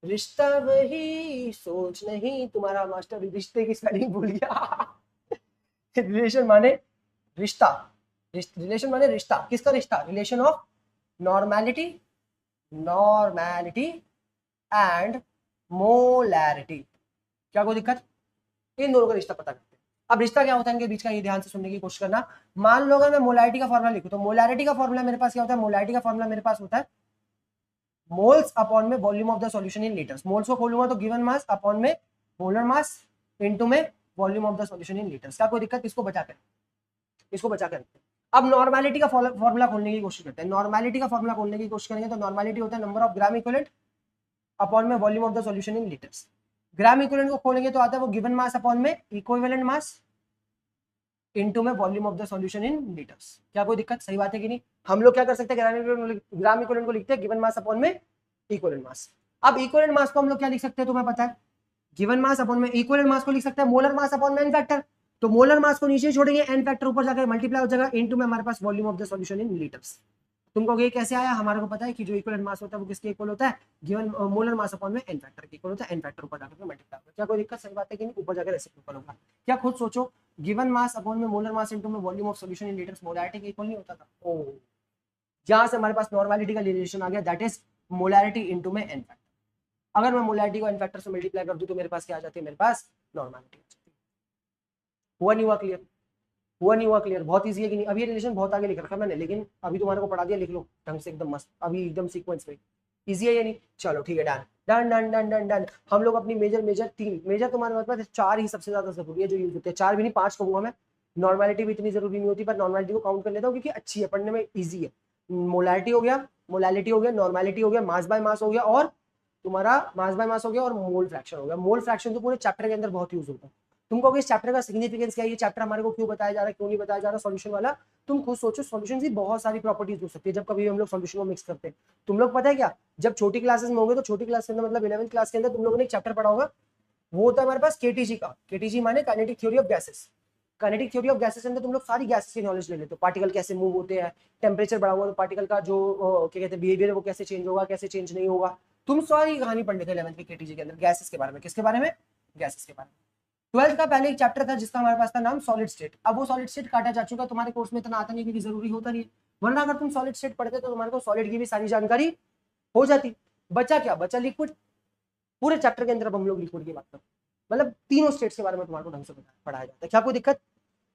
रिश्ता वही सोच नहीं, तुम्हारा मास्टर रिश्ते की स्पेलिंग भूल गया। रिलेशन माने रिश्ता, रिलेशन माने रिश्ता। किसका रिश्ता? Relation of normality and molarity. क्या कोई दिक्कत? इन दोनों का रिश्ता पता करते हैं। अब रिश्ता क्या होता है इनके बीच का, ये ध्यान से सुनने की कोशिश करना। मान लो अगर मैं मोलैरिटी का फॉर्मूला लिखूं तो मोलैरिटी का फॉर्मूला मेरे पास क्या होता है, मोलैरिटी का फॉर्मूला मेरे पास होता है मोल्स अपॉन में volume of the solution in litres. Moles को खोलूंगा तो गिवन मास अपॉन में मोलर मास इनटू में volume of the solution in litres. क्या कोई दिक्कत? इसको बचा कर अब नॉर्मैलिटी का फॉर्मूला खोलने की कोशिश करते हैं। नॉर्मैलिटी का फॉर्मूला खोलने की कोशिश करेंगे तो नॉर्मैलिटी होता है number of gram equivalent upon में volume of the solution in litres. Gram equivalent को खोलेंगे तो आता है वो गिवन मास अपॉन में इक्विवेलेंट मास इनटू में volume of the solution in litres. क्या कोई दिक्कत? सही बात है कि नहीं? हम लोग क्या कर सकते हैं, ग्राम इक्विवेलेंट को लिखते हैं गिवन मास अपॉन में इक्विवेलेंट मास। अब इक्विवेलेंट मास को हम लोग क्या लिख सकते हैं, तुम्हें पता है, गिवन मास अपॉन में इक्विवेलेंट मास को लिख सकते हैं मोलर मास अपॉन में एन फैक्टर। तो मोलर मास को नीचे छोड़ेंगे, एन फैक्टर ऊपर जाकर मल्टीप्लाई हो जाएगा, इनटू में हमारे पास volume of the solution in litres. तुम कहोगे कैसे आया? हमारे को पता है कि जो इक्विवेलेंट मास होता है वो किसके इक्वल होता है, गिवन मोलर मास अपॉन में एन फैक्टर के इक्वल होता है, एन फैक्टर ऊपर जाकर मल्टीप्लाई होगा। क्या कोई दिक्कत? सही बात है कि नहीं? ऊपर जाकर ऐसे इक्वल होगा। क्या खुद सोचो, गिवन मास अपॉन में मोलर मास इनटू में volume of solution in litres molarity के इक्वल नहीं होता था? ओ, जहां से हमारे पास नॉर्मैलिटी का रिलेशन आ गया, दैट इज मोलैरिटी इनटू में एन फैक्टर। अगर मैं मोलैरिटी को एन फैक्टर से मल्टीप्लाई कर दूं तो मेरे पास क्या आ जाती है, मेरे पास नॉर्मैलिटी आ जाती है। हुआ नहीं हुआ क्लियर? हुआ नहीं हुआ क्लियर? बहुत इजी है कि नहीं? अभी रिलेशन बहुत आगे लिख रखा मैंने, लेकिन अभी तुम्हारे को पढ़ा दिया, लिख लो ढंग से एकदम मस्त, अभी एकदम सीक्वेंस पे। इजी है या नहीं? चलो ठीक है, done done done done done done. हम लोग अपनी मेजर तीन मेजर तुम्हारे पास चार ही सबसे ज्यादा जरूरी है जो यूज होते हैं, चार भी नहीं पांच कहूंगा मैं। नॉर्मैलिटी भी इतनी जरूरी नहीं होती, पर नॉर्मैलिटी को काउंट कर लेता हूँ क्योंकि अच्छी है, पढ़ने में ईजी है। मोलैरिटी हो गया, मोलैलिटी हो गया, नॉर्मैलिटी हो गया, मास बाय मास हो गया, और तुम्हारा मास बाय मास हो गया, और मोल फ्रैक्शन हो गया। मोल फ्रैक्शन तो पूरे चैप्टर के अंदर बहुत यूज होता है। तुमको इस चैप्टर का सिग्निफिकेंस क्या है, ये चैप्टर हमारे को क्यों बताया जा रहा है, क्यों नहीं बताया जा रहा सॉल्यूशन वाला, तुम खुद सोचो। सॉल्यूशन की बहुत सारी प्रॉपर्टीज हो सकती है जब कभी हम लोग सॉल्यूशन को मिक्स करते हैं। तुम लोग पता है क्या, जब छोटी क्लासेस में होंगे तो छोटी क्लास के अंदर मतलब 11वीं क्लास के अंदर तुम लोगों ने एक चैप्टर पढ़ा होगा, वो होता है हमारे पास केटीजी का। केटीजी माने kinetic theory of gases. Kinetic theory of gases के अंदर तुम लोग सारी गैसेस की नॉलेज ले लेते हो, पार्टिकल कैसे मूव होते हैं, टेम्परेचर बढ़ा हुआ तो पार्टिकल का जो क्या कहते हैं बिहेवियर है वो कैसे चेंज होगा, कैसे चेंज नहीं होगा। तुम सारी कहानी पढ़ लेते 11वीं के केटीजी के अंदर गैसेस के बारे में। किसके बारे में? गैसेस के बारे में। 12th का पहले एक चैप्टर था जिसका हमारे पास था नाम सॉलिड स्टेट। अब वो सॉलिड स्टेट काटा जा चुका, तुम्हारे कोर्स में इतना आता नहीं क्योंकि जरूरी होता नहीं है, वरना अगर तुम सॉलिड स्टेट पढ़ते तो तुम्हारे को सॉलिड की भी सारी जानकारी हो जाती। बचा क्या? बचा लिक्विड। पूरे चैप्टर के अंदर अब हम लोग लिक्विड की बात करते हैं, मतलब तीनों स्टेट्स के बारे में तुम्हारे को ढंग से पढ़ाया जाता है। क्या कोई दिक्कत?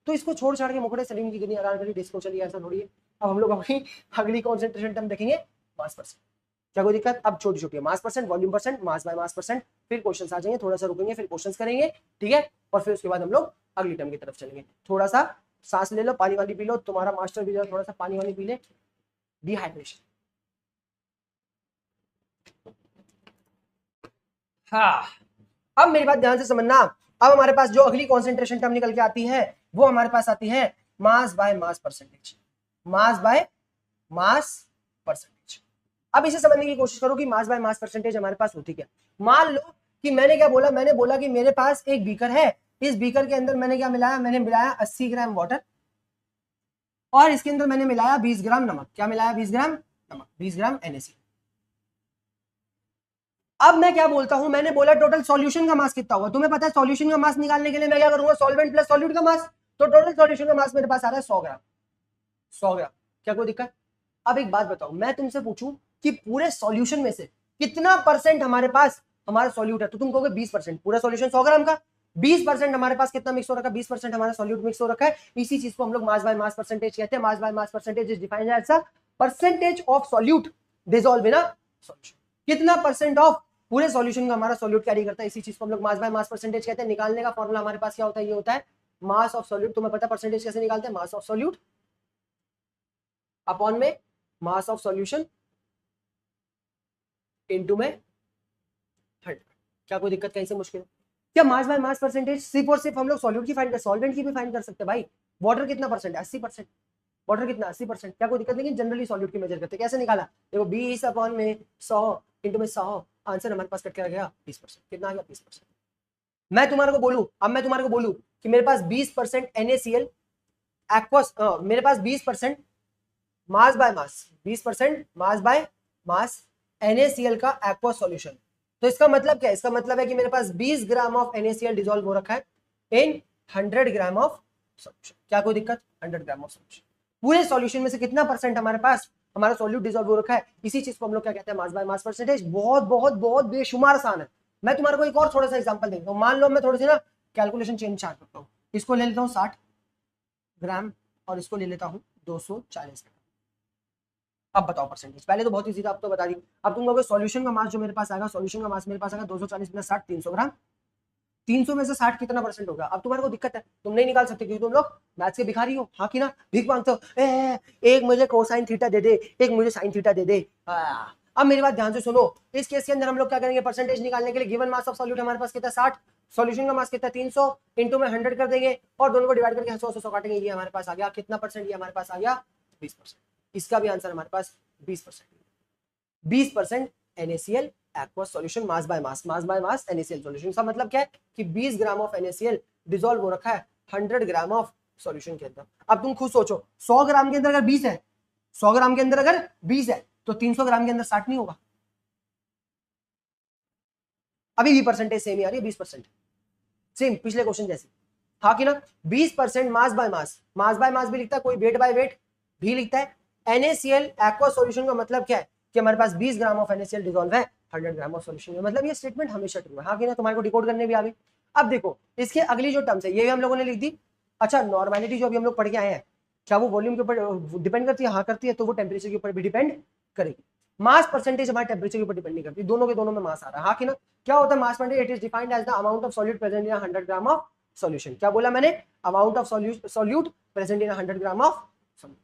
तो इसको छोड़ छाड़ के मुखड़े सलीम की गिनी आराम करी डिस्को चलिए, ऐसा थोड़ी है। अब हम लोग अपनी अगली कॉन्सेंट्रेशन टर्म देखेंगे मास परसेंट। क्या कोई दिक्कत? अब छोटी छोटी मास percent, volume percent, mass by mass percent, फिर क्वेश्चंस आ जाएंगे, थोड़ा सा रुकेंगे, फिर क्वेश्चंस करेंगे, ठीक है, और फिर उसके बाद हम लोग अगली टर्म की तरफ चलेंगे। थोड़ा सा सांस ले लो, पानी वाली पी लो, तुम्हारा मास्टर भी थोड़ा सा पानी वाली पी ले, डिहाइड्रेशन। हाँ, अब मेरी बात ध्यान से समझना। अब हमारे पास जो अगली कॉन्सेंट्रेशन टर्म निकल के आती है वो हमारे पास आती है मास by mass percentage. Mass by mass percentage. अब इसे समझने की कोशिश करो कि मास बाय मास परसेंटेज हमारे पास होती क्या। मान लो कि मैंने क्या बोला, मैंने बोला कि मेरे पास एक बीकर है, इस बीकर के अंदर मैंने क्या मिलाया, मैंने मिलाया 80 ग्राम वाटर, और इसके अंदर मैंने मिलाया 20 ग्राम नमक। क्या मिलाया? 20 ग्राम नमक, 20 ग्राम NaCl। अब मैं क्या बोलता हूं, मैंने बोला टोटल सॉल्यूशन का मास कितना होगा। तुम्हें पता है सॉल्यूशन का मास निकालने के लिए मैं क्या करूंगा, सॉल्वेंट प्लस सॉल्यूट का मास। तो टोटल सॉल्यूशन का मास मेरे पास आ रहा है 100 ग्राम। 100 ग्राम। क्या कोई दिक्कत? अब एक बात बताओ, मैं तुमसे पूछूं कि पूरे सॉल्यूशन में से कितना परसेंट हमारे पास हमारा सॉल्यूट है, तो तुम कहोगे 20%। पूरा सॉल्यूशन 100 ग्राम का 20% हमारे पास कितना मिक्स हो रखा है, 20% हमारा सॉल्यूट मिक्स हो रखा है। इसी चीज को हम लोग मास बाय मास परसेंटेज कहते हैं। Mass by mass percentage is defined as a percentage of solute dissolve in a solution. कितना परसेंट ऑफ पूरे सॉल्यूशन का हमारा सॉल्यूट कैरी करता है, इसी चीज को हम लोग मास बाय मास परसेंटेज कहते हैं। निकालने का फॉर्मूला हमारे पास क्या होता है, ये होता है मास ऑफ सॉल्यूट। तुम्हें पता है परसेंटेज कैसे निकालते हैं, मास ऑफ सॉल्यूट अपॉन में मास ऑफ सॉल्यूशन इनटू में 100। क्या कोई दिक्कत? कहीं से मुश्किल है क्या? मास बाय मास परसेंटेज सिर्फ और सिर्फ हम लोग सॉल्यूट की फाइंड कर, सॉल्वेंट की भी फाइंड कर सकते हैं भाई। वाटर कितना परसेंट है? 80%। वाटर कितना? 80%। क्या कोई दिक्कत? लेकिन जनरली सॉल्यूट की मेजर करते हैं। कैसे निकाला? देखो 20 अपॉन में 100 इनटू में 100, आंसर हमारे पास कट के आ गया 20%। कितना आ गया? 20%। मैं तुम्हारे को बोलूं, अब मैं तुम्हारे को बोलूं कि मेरे पास 20% NaCl एक्वस, मेरे पास 20% मास by mass, 20% mass by mass NaCl का एक्वा सॉल्यूशन। तो इसका मतलब क्या है? इसका मतलब है कि मेरे पास 20 ग्राम ऑफ NaCl डिसॉल्व हो रखा है इन 100 ग्राम ऑफ सॉल्यूशन। क्या कोई दिक्कत? 100 ग्राम ऑफ सॉल्यूशन। पूरे सॉल्यूशन में से कितना परसेंट हमारे पास हमारा सॉल्यूट डिसॉल्व हो रखा है, इसी चीज को हम लोग क्या कहते हैं, मास बाय मास परसेंटेज। बहुत बहुत बहुत बेशुमार आसान है। मैं तुम्हारे को एक और थोड़ा सा एग्जांपल देता हूं। मान लो मैं थोड़ी सी ना कैलकुलेशन चेंज करता हूं, इसको ले लेता हूं 60 ग्राम और इसको ले लेता हूं 240 ग्राम। अब बताओ परसेंटेज। पहले तो बहुत इजी था, अब तो बता दी। अब तुम लोग सॉल्यूशन का मास जो मेरे पास आएगा, सॉल्यूशन का मास मेरे पास आएगा 240 प्लस 60, 300 ग्राम। 300 में से 60 कितना परसेंट होगा? अब तुम्हारे को दिक्कत है, तुम नहीं निकाल सकते क्योंकि तुम लोग मैथ्स के भिखारी हो। हाँ कि ना? भीख मांगते हो, एक मुझे कोसाइन थीटा दे दे, एक मुझे साइन थीटा दे दे। अब मेरी बात ध्यान से सुनो, इस केस के अंदर हम लोग क्या करेंगे, परसेंटेज निकालने के लिए गिवन मास ऑफ सॉल्यूट हमारे पास कितना 60, सॉल्यूशन का मास कितना 300 इंटू में 100 कर देंगे और दोनों को डिवाइड करके 100 काटेंगे, ये हमारे पास आ गया कितना परसेंट, ये हमारे पास आ गया 20%। इसका भी आंसर हमारे पास 20% NaCl aqueous solution mass by mass NaCl solution. का मतलब क्या है कि 20 ग्राम ऑफ NaCl डिसॉल्व हो रखा है 100 ग्राम ऑफ सॉल्यूशन के अंदर। अब तुम खुद सोचो 100 ग्राम के अंदर अगर 20 है, 100 ग्राम के अंदर अगर 20 है तो 300 ग्राम के अंदर 60 नहीं होगा? अभी भी परसेंटेज सेम ही आ रही है, 20% सेम पिछले क्वेश्चन जैसे, हाँ कि ना। 20% मास बाय मास भी लिखता है कोई, वेट बाय वेट भी लिखता है। NaCl एक्वा सॉल्यूशन का मतलब क्या है कि हमारे पास 20 ग्राम ऑफ NaCl डिसॉल्व है 100 ग्राम ऑफ सॉल्यूशन में, मतलब ये स्टेटमेंट हमेशा ट्रू है, हाँ कि ना। तुम्हारे को डिकोड करने भी आ गई। अब देखो इसके अगली जो टर्म्स है ये भी हम लोगों ने लिख दी। अच्छा, नॉर्मेलिटी जो अभी हम लोग पढ़ के आए हैं, क्या वो वॉल्यूम के ऊपर डिपेंड करती है? हाँ करती है, तो वो टेम्परेचर के ऊपर भी डिपेंड करेगी। मास परसेंटेज हमारे टेम्परेचर के ऊपर डिपेंड नहीं करती, दोनों के दोनों में मास आ रहा है, हाँ कि ना। क्या होता है mass percentage? It is defined as the amount of solute present in 100 gram of solution. क्या बोला मैंने? Amount of solute present in 100 gram of solute,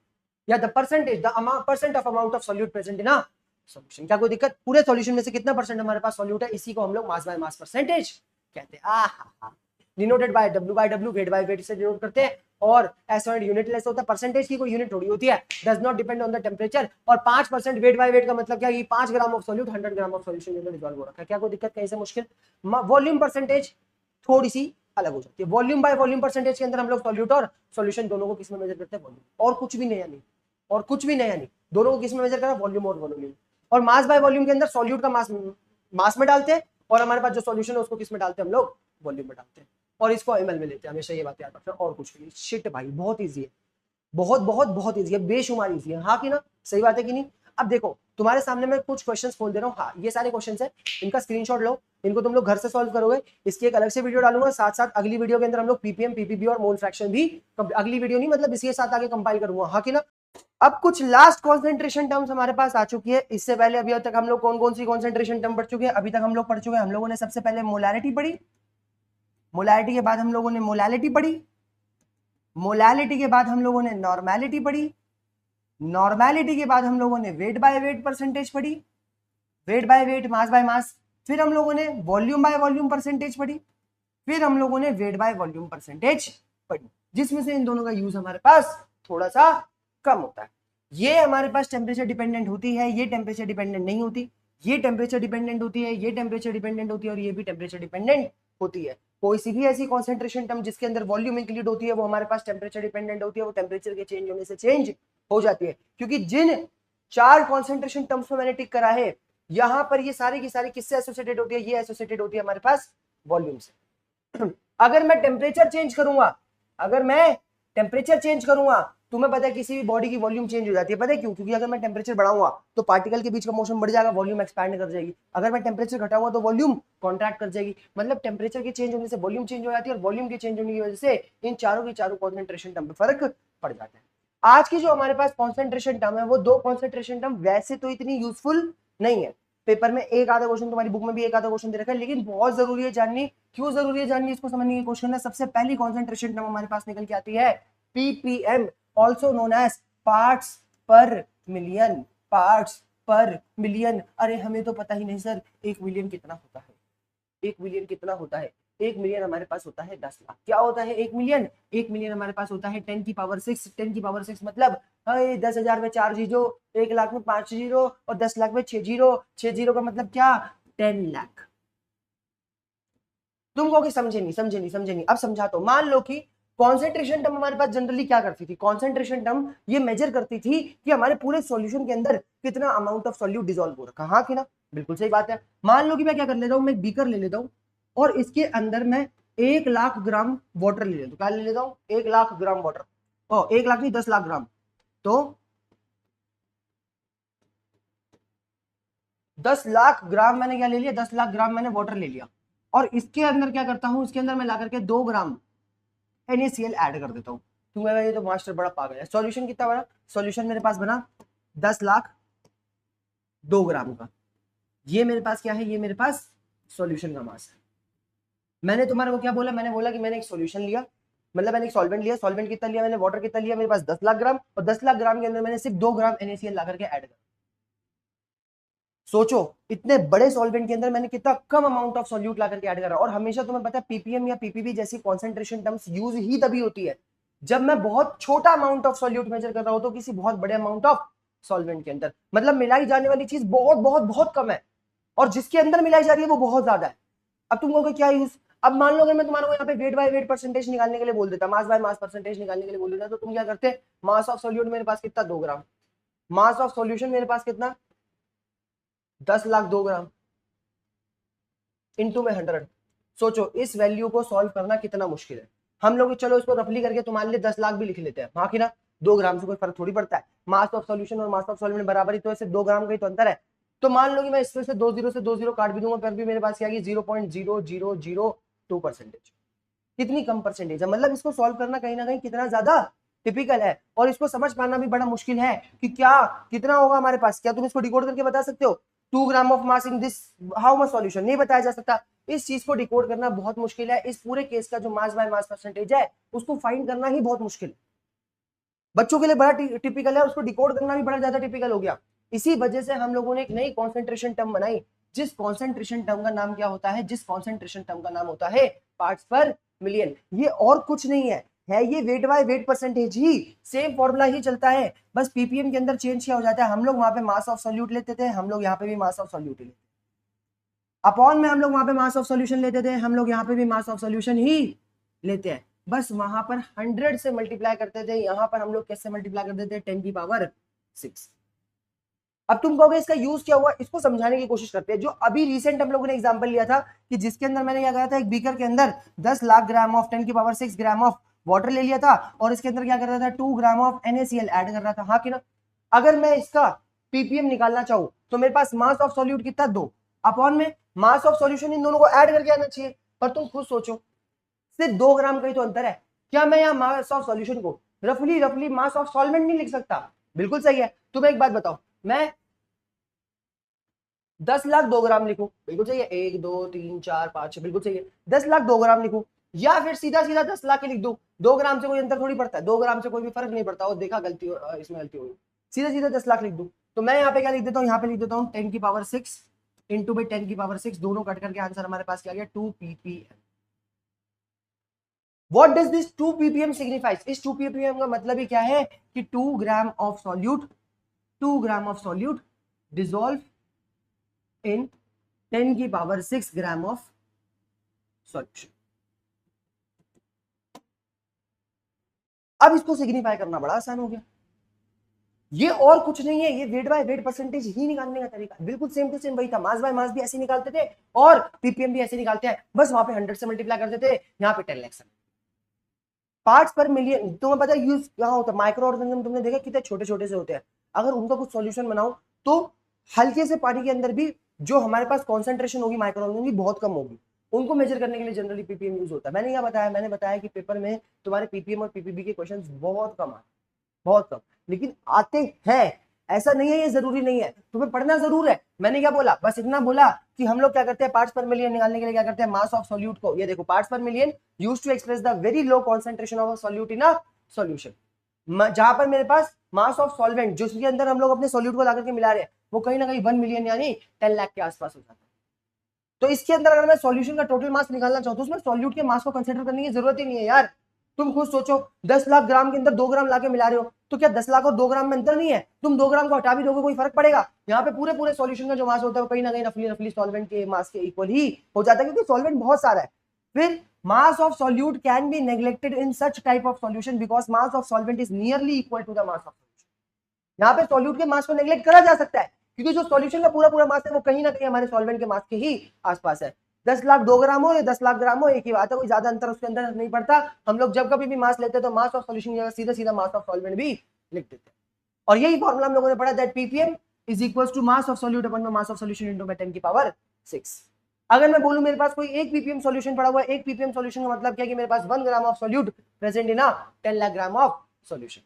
या the percentage, the percent of amount of solute present in a solution. क्या कोई दिक्कत? पूरे सॉल्यूशन में से कितना परसेंट हमारे पास सॉल्यूट है, इसी को हम लोग मास बाय मास परसेंटेज कहते हैं। Denoted by W/W, wait by wait से डिनोट करते हैं। और एस यूनिट लेस होता है, परसेंटेज की कोई यूनिट थोड़ी होती है, does not depend on the temperature. और 5% वेट बाय वेट का मतलब क्या है? 5 ग्राम of solute 100 gram of solution में डिसॉल्व हो रखा है। क्या कोई दिक्कत? कहीं से मुश्किल? वॉल्यूम परसेंटेज थोड़ी सी अलग हो जाती है। वॉल्यूम बाय वॉल्यूम परसेंटेज के अंदर हम लोग सॉल्यूट और सॉल्यूशन दोनों को किस में मेजर करते हैं? वॉल्यूम, और कुछ भी नया नहीं, और कुछ भी नया नहीं, दोनों को किस में मेजर करा? वॉल्यूम और वॉल्यूम। और मास बाय वॉल्यूम के अंदर सॉल्यूट का मास में डालते हैं, और हमारे पास जो सॉल्यूशन है उसको किस में डालते हैं? हम लोग वॉल्यूम में डालते हैं, और इसको ml में लेते हैं, हमेशा ये बात याद रखना। और कुछ नहीं। शिट भाई, बहुत इजी है, बहुत बहुत बहुत इजी है, बेशुमार इजी है, हाँ कि ना? सही बात है कि नहीं? अब देखो तुम्हारे सामने मैं कुछ क्वेश्चंस खोल दे रहा हूँ, हाँ ये सारे क्वेश्चंस हैं, इनका स्क्रीनशॉट लो, इनको तुम लोग घर से सॉल्व करोगे। इसकी एक अलग से वीडियो डालूंगा, साथ साथ अगली वीडियो के अंदर हम लोग पीपीएम, पीपीबी और मोल फ्रैक्शन भी, अगली वीडियो नहीं मतलब इसके साथ आगे कंपाइल करूंगा, हाँ कि ना। अब कुछ लास्ट कॉन्सेंट्रेशन टर्म्स हमारे पास आ चुकी है। इससे पहले अभी तक हम लोग कौन कौन सी कॉन्सेंट्रेशन टर्म पढ़ चुके हैं? अभी तक हम लोग पढ़ चुके हैं, हम लोगों ने सबसे पहले मोलैरिटी पढ़ी, मोलैरिटी के बाद हम लोगों ने मोलैलिटी पढ़ी, मोलैलिटी के बाद हम लोगों ने नॉर्मेलिटी पढ़ी, नॉर्मेलिटी के बाद हम लोगों ने वेट बाय वेट परसेंटेज पढ़ी, wait by weight mass by मास, फिर हम लोगों ने वॉल्यूम बाय वॉल्यूम परसेंटेज पढ़ी, फिर हम लोगों ने वेट बाय वॉल्यूम परसेंटेज पढ़ी, जिसमें से इन दोनों का यूज हमारे पास थोड़ा सा कम होता है। ये हमारे पास टेम्परेचर डिपेंडेंट होती है, ये टेम्परेचर डिपेंडेंट नहीं होती, ये टेम्परेचर डिपेंडेंट होती है, ये टेम्परेचर डिपेंडेंट होती है, और ये भी टेम्परेचर डिपेंडेंट होती है। कोई सी भी ऐसी कॉन्सेंट्रेशन टर्म जिसके अंदर वॉल्यूम इंक्लूड होती है वो हमारे पास टेम्परेचर डिपेंडेंट होती है, वो टेम्परेचर के चेंज होने से चेंज हो जाती है। क्योंकि जिन 4 कॉन्सेंट्रेशन टर्म्स में मैंने टिक करा है, यहां पर ये सारी की सारी किससे एसोसिएटेड होती है? ये एसोसिएटेड होती है हमारे पास वॉल्यूम से। अगर मैं टेम्परेचर चेंज करूंगा, अगर मैं टेम्परेचर चेंज करूंगा, तुम्हें पता है किसी भी बॉडी की वॉल्यूम चेंज हो जाती है, पता है क्यों? क्योंकि अगर मैं टेम्परेचर बढ़ाऊंगा तो पार्टिकल के बीच का मोशन बढ़ जाएगा, वॉल्यूम एक्सपैंड कर जाएगी। अगर मैं टेम्परेचर घटाऊंगा तो वॉल्यूम कॉन्ट्रैक्ट कर जाएगी। मतलब टेम्परेचर के चेंज होने से वॉल्यूम चेंज हो जाती है, और वॉल्यूम के चेंज होने की वजह से इन चारों की चारों कॉन्सेंट्रेशन टर्म पे फर्क पड़ जाता है। आज की जो हमारे पास कॉन्सेंट्रेशन टर्म है वो 2 कॉन्सेंट्रेशन टर्म वैसे तो इतनी यूजफुल नहीं है, पेपर में एक आधा क्वेश्चन, तुम्हारी बुक में भी एक आधा क्वेश्चन दे रखा है, लेकिन बहुत जरूरी है जाननी। क्यों जरूरी है जाननी? इसको समझने की कोशिश करना। सबसे पहली कॉन्सेंट्रेशन टर्म हमारे पास निकल के आती है ppm, also known as parts per million, parts per million. अरे हमें तो पता ही नहीं सर 1 मिलियन कितना होता है, 1 मिलियन कितना होता है? 1 मिलियन हमारे पास होता है 10 लाख। क्या होता है 1 मिलियन? 1 मिलियन हमारे पास होता है 10 की पावर 6, 10 की पावर 6 मतलब 10,000 में 4 जीरो, 1 लाख में 5 जीरो, और 10 लाख में 6 जीरो। 6 जीरो का मतलब क्या? 10 लाख। तुम कहोगे समझे नहीं, समझे नहीं, समझे नहीं। अब समझा तो। मान लो कि कॉन्सेंट्रेशन टर्म हमारे पास जनरली क्या करती थी? कॉन्सेंट्रेशन टर्म ये मेजर करती थी कि हमारे पूरे सॉल्यूशन के अंदर कितना अमाउंट ऑफ सॉल्यूट डिसॉल्व हो रखा, हाँ कि ना? बिल्कुल सही बात है। मान लो कि मैं क्या कर लेता हूं, मैं बीकर ले लेता हूं, और इसके अंदर मैं 1 लाख ग्राम वाटर ले लेता हूं। क्या ले लेता हूं? 1 लाख ग्राम वाटर। 1 लाख नहीं, 10 लाख ग्राम। तो 10 लाख ग्राम मैंने क्या ले लिया? 10 लाख ग्राम मैंने वाटर ले लिया, और इसके अंदर क्या करता हूं? इसके अंदर मैं ला करके 2 ग्राम NaCl ऐड कर देता हूं। तुम्हें ये तो मास्टर बड़ा पागल है। सॉल्यूशन कितना बना? सॉल्यूशन मेरे पास बना 10 लाख 2 ग्राम का। ये मेरे पास क्या है? ये मेरे पास सॉल्यूशन का मास है। मैंने तुम्हारे को क्या बोला? मैंने बोला कि मैंने एक सॉल्यूशन लिया, मतलब मैंने एक सॉल्वेंट लिया। सॉल्वेंट कितना लिया मैंने? वाटर कितना लिया? मेरे पास 10 लाख ग्राम, और 10 लाख ग्राम के अंदर मैंने सिर्फ 2 ग्राम NaCl ला करके ऐड कर। सोचो इतने बड़े सॉल्वेंट के अंदर मैंने कितना कम अमाउंट ऑफ सॉल्यूट ला करके ऐड करा। और हमेशा तुम्हें पता है पीपीएम या पीपीबी जैसी कॉन्सेंट्रेशन टर्म्स यूज ही तभी होती है जब मैं बहुत छोटा अमाउंट ऑफ सॉल्यूट मेजर कर रहा हूं तो किसी बहुत बड़े अमाउंट ऑफ सॉल्वेंट के अंदर, मतलब मिलाई जाने वाली चीज बहुत बहुत बहुत कम है और जिसके अंदर मिलाई जा रही है वो बहुत ज्यादा है। अब तुम कहोगे क्या यूज, अब मान लो अगर मैं तुम्हारे को यहाँ पे वेट बाय वेट परसेंटेज निकालने के लिए बोल देता, मास बाय मास परसेंटेज निकालने के लिए बोल देता, तो तुम क्या करते, मास ऑफ सॉल्यूट मेरे पास कितना 2 ग्राम, मास ऑफ सॉल्यूशन मेरे पास कितना 10 लाख 2 ग्राम इनटू में 100। सोचो इस वैल्यू को सॉल्व करना कितना मुश्किल है। हम लोग चलो इसको रफली करके तुम्हारे लिए 10 लाख भी लिख लेते हैं, हाँ कि ना, 2 ग्राम से कोई फर्क थोड़ी पड़ता है। मास ऑफ सॉल्यूशन और मास ऑफ सॉल्वेंट बराबर ही तो है, सिर्फ 2 ग्राम का ही तो अंतर है। तो मान लो कि मैं इसमें से 2 जीरो काट भी दूंगा पर भी मेरे पास क्या 0.0002%। कितनी कम परसेंटेज है, मतलब इसको सॉल्व करना कहीं ना कहीं कितना ज्यादा टिपिकल है और इसको समझ पाना भी बड़ा मुश्किल है कि क्या कितना होगा हमारे पास। क्या तुम इसको डिकोड करके बता सकते हो 2 gram of mass in this how much solution, नहीं बताया जा सकता। इस चीज को डिकोड करना बहुत मुश्किल है। इस पूरे केस का जो मास बाय मास परसेंटेज है उसको फाइंड करना ही बहुत मुश्किल है, बच्चों के लिए बड़ा टिपिकल है, उसको डिकोड करना भी बड़ा ज्यादा टिपिकल हो गया। इसी वजह से हम लोगों ने एक नई कॉन्सेंट्रेशन टर्म बनाई, जिस कॉन्सेंट्रेशन टर्म का नाम क्या होता है, जिस कॉन्सेंट्रेशन टर्म का नाम होता है पार्ट्स पर मिलियन। ये और कुछ नहीं है ये वेट बाय वेट परसेंटेज ही, सेम फॉर्मूला ही चलता है, बस पीपीएम के अंदर चेंज क्या हो जाता है। हम लोग वहां पे मास ऑफ सॉल्यूट लेते थे, हम लोग यहाँ पे भी मास ऑफ सॉल्यूट लेते, अपॉन में हम लोग वहां पे मास ऑफ सॉल्यूशन लेते थे, हम लोग यहाँ पे भी मास ऑफ सॉल्यूशन ही लेते हैं, बस वहां पर 100 से मल्टीप्लाई करते थे, यहाँ पर हम लोग कैसे मल्टीप्लाई करते थे 10 की पावर 6। अब तुम कहोगे इसका यूज क्या हुआ, इसको समझाने की कोशिश करते हैं। जो अभी रिसेंट हम लोगों ने एग्जांपल लिया था कि जिसके अंदर मैंने क्या कहा था, एक बीकर के अंदर 10 लाख ग्राम ऑफ 10 की पावर 6 ग्राम ऑफ वाटर ले लिया था और इसके अंदर क्या कर रहा था 2 ग्राम ऑफ NaCl ऐड कर रहा था, हाँ कि ना। अगर मैं इसका पीपीएम निकालना चाहूँ तो मेरे पास मास ऑफ सॉल्यूट कितना 2 अपॉन में मास ऑफ सॉल्यूशन, इन दोनों को ऐड करके आना चाहिए। पर तुम खुद सोचो सिर्फ 2 ग्राम का ही तो अंतर है, क्या मैं यहाँ मास ऑफ सॉल्यूशन को रफली रफली मास ऑफ सॉल्वेंट नहीं लिख सकता? बिल्कुल सही है। तुम्हें एक बात बताओ, मैं 10 लाख 2 ग्राम लिखूं, बिल्कुल सही है, 1 2 3 4 5 बिल्कुल सही है, 10 लाख 2 ग्राम लिखूं, या फिर सीधा सीधा 10 लाख ही लिख दूं, 2 ग्राम से कोई अंतर थोड़ी पड़ता है, 2 ग्राम से कोई भी फर्क नहीं पड़ता। और देखा गलती इसमें गलती होगी, सीधा सीधा 10 लाख लिख दूं। तो मैं यहाँ पे क्या लिख देता हूँ, यहाँ पे लिख देता हूँ 10 की पावर 6 इंटू बाई 10 की पावर 6, दोनों कट करके आंसर हमारे पास क्या गया 2 ppm। What does this 2 ppm signifies? इस 2 ppm का मतलब ही क्या है कि 2 ग्राम of solute, 2 gram of solute dissolve in 10 की पावर 6 ग्राम ऑफ सॉल्यूशन। अब इसको सिग्निफाई करना बड़ा आसान हो गया, ये और कुछ नहीं है, ये वेट बाय वेट परसेंटेज ही निकालने का तरीका बिल्कुल सेम टू सेम वही था। मास बाय मास भी ऐसे निकालते थे और पीपीएम भी ऐसे निकालते हैं, बस वहां पे 100 से मल्टीप्लाई करते थे, यहाँ पे 10 लाख से। पार्ट्स पर मिलियन तुम्हें पता है यूज कहाँ होता है, माइक्रो ऑर्गेनिज्म तुमने देखा कितने छोटे छोटे से होते हैं, अगर उनका कुछ सॉल्यूशन बनाओ तो हल्के से पानी के अंदर भी जो हमारे पास कॉन्सेंट्रेशन होगी माइक्रो ऑर्गेनिज्म की बहुत कम होगी, उनको मेजर करने के लिए जनरली पीपीएम यूज होता है। मैंने क्या बताया, मैंने बताया कि पेपर में तुम्हारे पीपीएम और पीपीबी के क्वेश्चन बहुत कम आते, बहुत कम, लेकिन आते हैं, ऐसा नहीं है, ये जरूरी नहीं है, तुम्हें पढ़ना जरूर है। मैंने क्या बोला, बस इतना बोला कि हम लोग क्या करते हैं पार्ट्स पर मिलियन निकालने के लिए क्या करते हैं, मास ऑफ सॉल्यूट को, ये देखो parts per million used to express the very low concentration of a solute in a solution. जहां पर मेरे पास मास ऑफ सॉल्वेंट जिसके अंदर हम लोग अपने सॉल्यूट को लाकर के मिला रहे हैं वो कहीं ना कहीं 1 मिलियन यानी 10 लाख के आसपास हो जाता है। तो इसके अंदर अगर मैं सॉल्यूशन का टोटल मास निकालना चाहूँ तो उसमें सॉल्यूट के मास को कंसीडर करने की जरूरत ही नहीं है यार। तुम खुद सोचो 10 लाख ग्राम के अंदर 2 ग्राम लाके मिला रहे हो, तो क्या 10 लाख और 2 ग्राम में अंतर नहीं है? तुम 2 ग्राम को हटा भी दोगे कोई फर्क पड़ेगा? यहाँ पे पूरे पूरे सॉल्यूशन का जो मास होता है वो कहीं ना कहीं रफली रफली सॉल्वेंट के मास के इक्वल ही हो जाता है, क्योंकि सॉल्वेंट बहुत सारा है। फिर mass of solute can be neglected in such type of solution because mass of solvent is nearly equal to the mass of solution. यहाँ पे सॉल्यूट के मास को नेग्लेक्ट करा जा सकता है क्योंकि जो सॉल्यूशन का पूरा पूरा मास है वो कहीं ना कहीं हमारे सॉल्वेंट के मास के ही आसपास है। 10 लाख 2 ग्राम हो या 10 लाख ग्राम हो एक ही बात है, कोई ज्यादा अंतर उसके अंदर नहीं पड़ता। हम लोग जब कभी भी मास लेते हैं तो मास ऑफ सॉल्यूशन की जगह सीधा सीधा मास ऑफ सॉल्वेंट भी लिख देते हैं। और यही फॉर्मूला हम लोगों ने पढ़ा, that ppm is equal to mass of solute upon mass of solution into 10 की पावर 6। अगर मैं बोलूं मेरे पास कोई एक पीपीएम सॉल्यूशन पड़ा हुआ है, एक पीपीएम सॉल्यूशन का मतलब क्या है कि मेरे पास 1 ग्राम of solute present in 10 lakh gram of solution.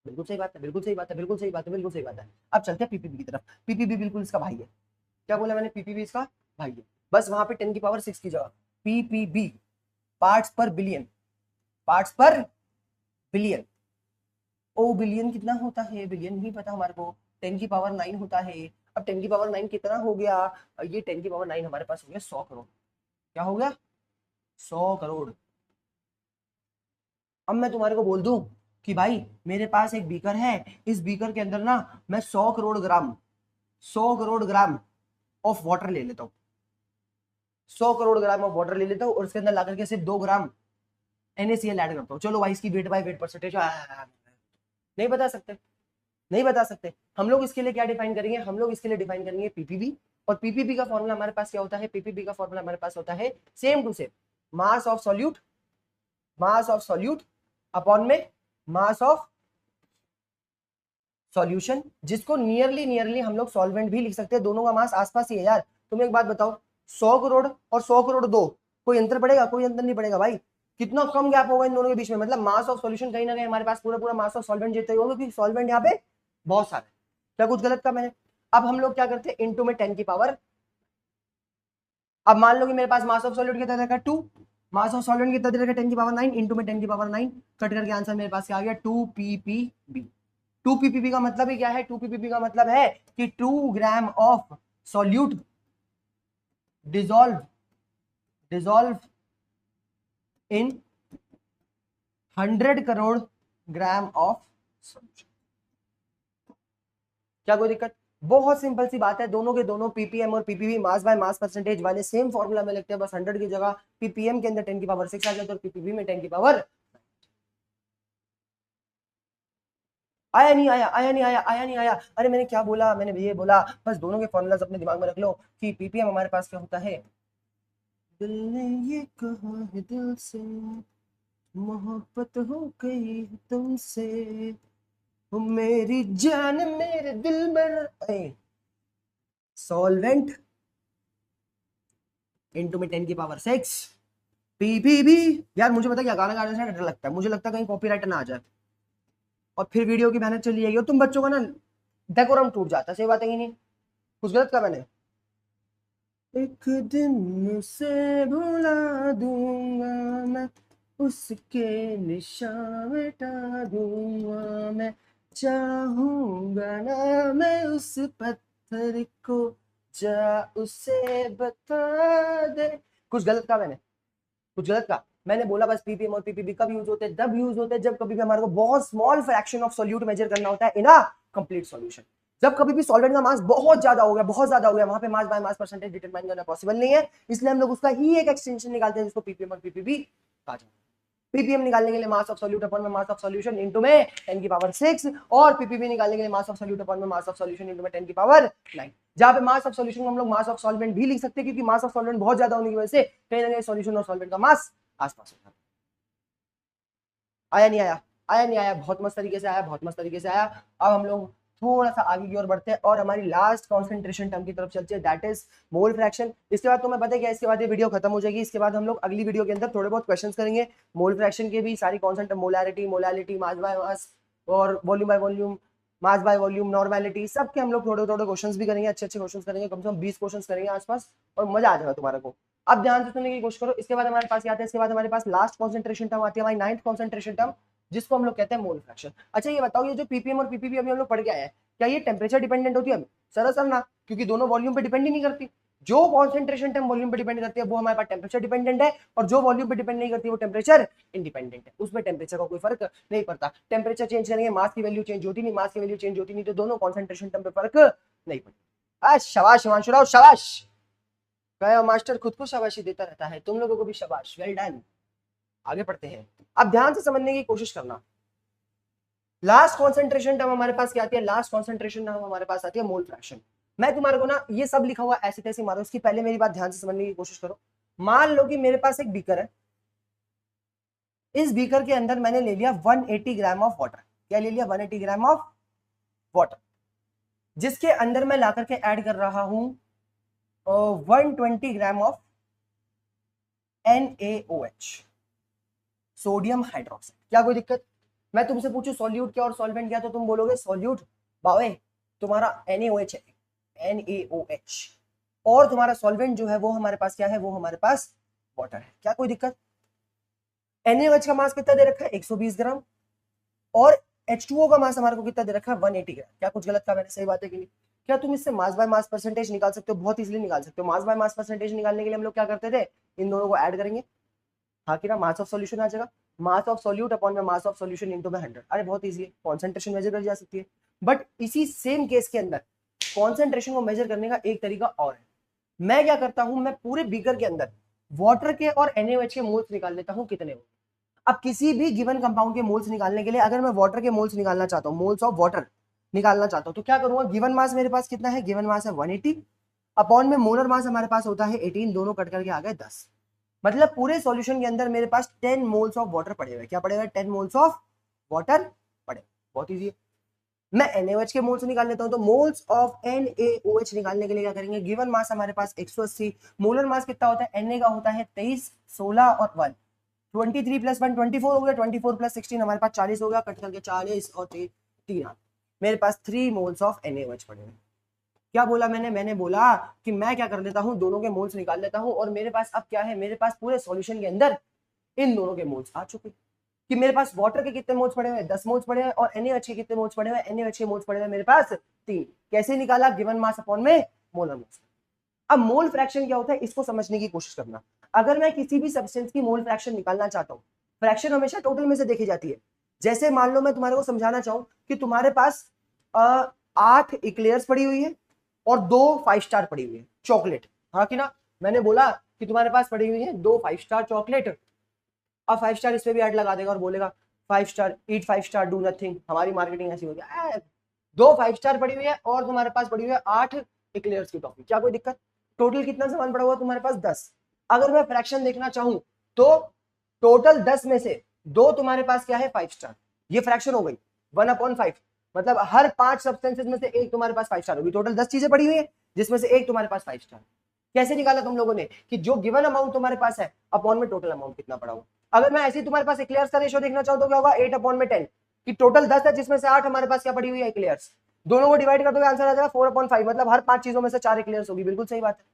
बिल्कुल सही बात है, बिल्कुल सही बात है, बिल्कुल सही बात है, बिल्कुल सही बात है। अब चलते हैं पीपीबी की तरफ। पीपीबी बिल्कुल इसका भाई है। क्या बोला मैंने, पीपीबी इसका भाई है, बस वहां पे 10 की पावर 6 की जगह PPB parts per billion, parts per billion. ओ बिलियन कितना होता है, बिलियन नहीं पता हमारे को, 10 की पावर 9 होता है। अब 10 की पावर 9 कितना हो गया, ये 10 की पावर 9 हमारे पास हो गया 100 करोड़। क्या हो गया, 100 करोड़। अब मैं तुम्हारे को बोल दूं कि भाई मेरे पास एक बीकर है, इस बीकर के अंदर ना मैं 100 करोड़ ग्राम ऑफ वाटर ले लेता हूं, 100 करोड़ ग्राम ऑफ वाटर ले लेता हूं और उसके अंदर लाकर के सिर्फ 2 ग्राम NaCl ऐड करता हूं। चलो भाई इसकी वेट बाय वेट परसेंटेज नहीं बता सकते, नहीं बता सकते। हम लोग इसके लिए क्या डिफाइन करेंगे, हम लोग इसके लिए डिफाइन करेंगे पीपीबी। और पीपीबी का फॉर्मूला हमारे पास क्या होता है, पीपीबी का फॉर्मूला हमारे पास होता है same to same mass of solute, mass of solute upon में मास ऑफ सॉल्यूशन, जिसको नियरली हम लोग सॉल्वेंट भी लिख सकते हैं। दोनों का मास आसपास ही है यार। तुम एक बात बताओ, 100 करोड़ और 100 करोड़ 2, कोई अंतर पड़ेगा, कोई अंतर नहीं पड़ेगा भाई। कितना कम गैप होगा इन दोनों के बीच में, मतलब मास ऑफ सॉल्यूशन कहीं ना कहीं हमारे पास पूरा मास ऑफ सॉल्वेंट जितना ही होगा, क्योंकि सॉल्वेंट यहाँ पे बहुत सारे। क्या कुछ गलत का मैंने? अब हम लोग क्या करते हैं, इनटू में 10 की पावर। अब मान लो कि मेरे पास मास ऑफ सॉल्यूट कितना रहेगा 2, मास ऑफ सॉल्वेंट कितना रहेगा 10 की पावर 9, इनटू में 10 की पावर 9, कट करके आंसर मेरे पास क्या आ गया 2 ppb। 2 ppb का मतलब ही क्या है, 2 ppb का मतलब है कि 2 ग्राम of solute dissolve in 100 crore gram of solution. क्या कोई दिक्कत? बहुत सिंपल सी बात है, दोनों के दोनों पीपीएम और PPV mass by mass percentage वाले सेम फॉर्मूला में लगते हैं, बस 100 की जगह पीपीएम के अंदर 10 की पावर 6 आ जाता है और पीपीवी में 10 की पावर आया नहीं आया, आया नहीं आया, आया नहीं आया। अरे मैंने क्या बोला, मैंने ये बोला बस दोनों के फॉर्मूलाज अपने दिमाग में रख लो कि पीपीएम हमारे पास क्या होता है, दिल ने ये कहा है दिल से मोहब्बत हो गई है तुमसे, वो मेरी जान मेरे दिल में, सॉल्वेंट इनटू में 10 की पावर 6 पीपीबी। यार मुझे पता क्या गाना गाने से डर लगता है, मुझे लगता है कहीं कॉपीराइट ना आ जाए और फिर वीडियो की मेहनत चली जाएगी और तुम बच्चों का ना डेकोरम टूट जाता है। सही बात है कि नहीं? कुछ गलत कहा मैंने? एक दिन से भुला दूंगा मैं, उसके निशान मिटा दूंगा मैं, चाहूंगा ना मैं उस पत्थर को, जा उसे बता दे। कुछ गलत कहा मैंने? कुछ गलत कहा? मैंने बोला बस पीपीएम और पीपीबी कब यूज होते हैं, जब यूज होते हैं जब कभी भी हमारे को बहुत small fraction of solute measure करना होता है इन अ कंप्लीट सॉल्यूशन। जब कभी भी सॉल्वेंट का मास बहुत ज्यादा हो गया, बहुत ज्यादा हो गया, वहां पे मास बाय मास परसेंटेज डिटरमाइन करना पॉसिबल नहीं है, इसलिए हम लोग उसका ही एक एक्सटेंशन निकालते हैं जिसको पीपीएम और पीपीबी कहा जाता है। पीपीएम निकालने के लिए मास ऑफ सॉल्यूट अपॉन में मास ऑफ सॉल्यूशन इनटू में 10 की पावर 6 और पीपीबी निकालने के लिए मास ऑफ सॉल्यूट अपॉन में मास ऑफ सॉल्यूशन इनटू में 10 की पावर 9। जहां पे मास ऑफ सॉल्यूशन को हम लोग मास ऑफ सॉल्वेंट भी लिख सकते हैं, क्योंकि मास ऑफ सॉल्वेंट बहुत ज्यादा होने की वजह से कहीं ना कहीं सॉल्यूशन और सॉल्वेंट का मास आसपास होता है। आया नहीं आया, आया नहीं आया, बहुत मस्त तरीके से आया, बहुत मस्त तरीके से आया। अब हम लोग थोड़ा सा आगे की ओर बढ़ते हैं और हमारी लास्ट कॉन्सेंट्रेशन टर्म की तरफ चलते हैं, दैट इज मोल फ्रैक्शन। इसके बाद तुम्हें पता है क्या, इसके बाद ये वीडियो खत्म हो जाएगी। इसके बाद हम लोग अगली वीडियो के अंदर थोड़े बहुत क्वेश्चंस करेंगे मोल फ्रैक्शन के भी, सारी concentration molarity, molality, mass by mass और volume by volume, mass by volume, normality, सबके हम लोग थोड़े थोड़े क्वेश्चंस भी करेंगे, अच्छे अच्छे क्वेश्चंस करेंगे, कम से कम 20 क्वेश्चंस करेंगे आसपास और मजा आ जाएगा तुम्हारे को। अब ध्यान से सुनने की कोशिश करो। इसके बाद हमारे पास आते हैं, इसके बाद हमारे पास लास्ट कॉन्सेंट्रेशन टर्म आती है, हमारी 9th कॉन्सेंट्रेशन टर्म, जिसको हम लोग कहते हैं मोल फ्रैक्शन। अच्छा ये बताओ, ये जो पीपीएम और पीपीबी अभी हम लोग पढ़ के आए हैं, क्या ये टेम्परेचर डिपेंडेंट होती है? सरासर ना, क्योंकि दोनों वॉल्यूम पे डिपेंड ही नहीं करती। जो कॉन्सेंट्रेशन टर्म वॉल्यूम पे डिपेंड करती है वो हमारे पास टेम्परेचर डिपेंडेंट है, और जो वॉल्यूम पे डिपेंड नहीं करती वो टेम्परेचर इंडिपेंडेंट है। उसमें टेम्परेचर का कोई फर्क नहीं पड़ता। टेम्परेचर चेंज करेंगे मास की वैल्यू चेंज होती नहीं, मास की वैल्यू चेंज होती नहीं, तो दोनों कॉन्सेंट्रेशन टर्म पे फर्क नहीं पड़ता। शाबाश हिमांशु राव, शाबाश। गया मास्टर खुद को शाबाशी देता रहता है, तुम लोगों को भी शाबाश, वेल डन। आगे पढ़ते हैं। अब ध्यान से समझने की कोशिश करना। लास्ट कॉन्सेंट्रेशन टर्म हमारे पास क्या आती है, लास्ट कॉन्सेंट्रेशन टर्म हमारे पास आती है मोल फ्रैक्शन। मैं तुम्हारे को ना ये सब लिखा हुआ ऐसे तैसे मारो, इसकी पहले मेरी बात ध्यान से समझने की कोशिश करो। मान लो कि मेरे पास एक बीकर है, इस बीकर के अंदर मैंने ले लिया 180 ग्राम ऑफ वाटर। क्या ले लिया? 180 ग्राम ऑफ वाटर, जिसके अंदर मैं ला करके ऐड कर रहा हूं 120 gram of NaOH, sodium hydroxide. क्या कोई दिक्कत? मैं तुमसे पूछूं सॉल्यूट क्या और सॉल्वेंट क्या, तो तुम बोलोगे सॉल्यूट बावे तुम्हारा NaOH है, NaOH, और तुम्हारा सॉल्वेंट जो है वो हमारे पास क्या है, वो हमारे पास वाटर है। क्या कोई दिक्कत? NaOH का मास कितना दे रखा है? 120 ग्राम, और H2O का मास हमारे को कितना दे रखा है 180 ग्राम। क्या कुछ गलत था मैंने? सही बात है कि नहीं? क्या तुम इससे मास बाय मास परसेंटेज निकाल सकते हो? बहुत इजीली निकाल सकते हो। मास बाय मास परसेंटेज निकालने के लिए हम लोग क्या करते थे, इन दोनों को ऐड करेंगे, हाँ कि ना, मास ऑफ सॉल्यूशन आ जाएगा, मास ऑफ सॉल्यूट अपॉन में मास ऑफ सॉल्यूशन इनटू में 100। अरे बहुत इजी है, कॉन्सेंट्रेशन मेजर कर जा सकती है। बट इसी सेम केस के अंदर कॉन्सेंट्रेशन को मेजर करने का एक तरीका और है। मैं क्या करता हूं, मैं पूरे बीकर के अंदर वाटर के और NaOH के मोल्स निकाल लेता हूं कितने हो। अब किसी भी गिवन कंपाउंड के मोल्स निकालने के लिए अगर मैं वाटर के मोल्स निकालना चाहता हूं, मोल्स ऑफ वाटर निकालना चाहता हूं, तो क्या करूंगा, गिवन मास मेरे पास कितना है, गिवन मास है 180 अपॉन में मोलर मास हमारे पास होता है 18, दोनों कट करके आ गए 10। मतलब पूरे सॉल्यूशन के अंदर मेरे पास 10 मोल्स ऑफ वाटर पड़े हुए। क्या पड़ेगा, 10 मोल्स ऑफ वाटर पड़े। बहुत इजी है। मैं NaOH के मोल्स निकाल लेता हूं, तो मोल्स ऑफ NaOH निकालने के लिए क्या करेंगे, गिवन मास हमारे पास 180, मोलर मास कितना होता है, Na का होता है 23, 16 और 1, 23 प्लस 1 24 हो गया, 24 प्लस 16 हमारे पास 40 हो गया, कट करके 40 और 3 मेरे पास 3 मोल्स ऑफ NaOH पड़े हैं। क्या बोला मैंने बोला कि मैं क्या कर लेता हूं, दोनों के मोल्स निकाल लेता हूं, और मेरे पास अब क्या है, मेरे पास पूरे सॉल्यूशन के अंदर इन दोनों के मोल्स आ चुके कि मेरे पास वाटर के कितने मोल्स पड़े हुए, 10 मोल्स पड़े हैं, और NaOH के कितने मोल्स पड़े हुए, NaOH के मोल्स पड़े हुए मेरे पास 3। कैसे निकाला, गिवन मास अपॉन में मोलर मास। अब मोल फ्रैक्शन क्या होता है, इसको समझने की कोशिश करना। अगर मैं किसी भी सब्सटेंस की मोल फ्रैक्शन निकालना चाहता हूं, फ्रैक्शन हमेशा टोटल में से देखी जाती है। जैसे मान लो मैं तुम्हारे को समझाना चाहूं कि तुम्हारे पास 8 इक्लेयर्स पड़ी हुई है और 2 5 स्टार पड़ी हुई है चॉकलेट, हाँ कि ना। मैंने बोला कि तुम्हारे पास पड़ी हुई है 2 5 स्टार चॉकलेट। अब 5 स्टार इस पे भी ऐड लगा देगा और बोलेगा 5 star eat 5 star do nothing. हमारी मार्केटिंग ऐसी हो गया, 2 5 स्टार पड़ी हुई है और तुम्हारे पास पड़ी हुई है 8 इक्लेयर्स की टॉफी। क्या कोई दिक्कत? टोटल कितना सामान पड़ा हुआ तुम्हारे पास, 10। अगर मैं फ्रैक्शन देखना चाहूं तो टोटल 10 में से 2 तुम्हारे पास क्या है, 5 स्टार। ये फ्रैक्शन हो गई 1/5, मतलब हर 5 सब्सटेंसेस में से एक तुम्हारे पास 5 स्टार होगी। टोटल 10 चीजें पड़ी हुई है जिसमें से एक तुम्हारे पास 5 स्टार। कैसे निकाला तुम लोगों ने कि जो गिवन अमाउंट तुम्हारे पास है अपॉन में टोटल अमाउंट कितना पड़ा हुआ। अगर मैं ऐसे तुम्हारे पास इक्लेयर्स का रेशियो देखना चाहूं तो क्या होगा, 8/10 कि टोटल 10 है जिसमें से 8 हमारे पास क्या पड़ी हुई है, इक्लेयर्स। दोनों को डिवाइड कर दोगे आंसर आ जाएगा 4/5, मतलब हर 5 चीजों में से 4 इक्लेयर्स होगी। बिल्कुल सही बात है,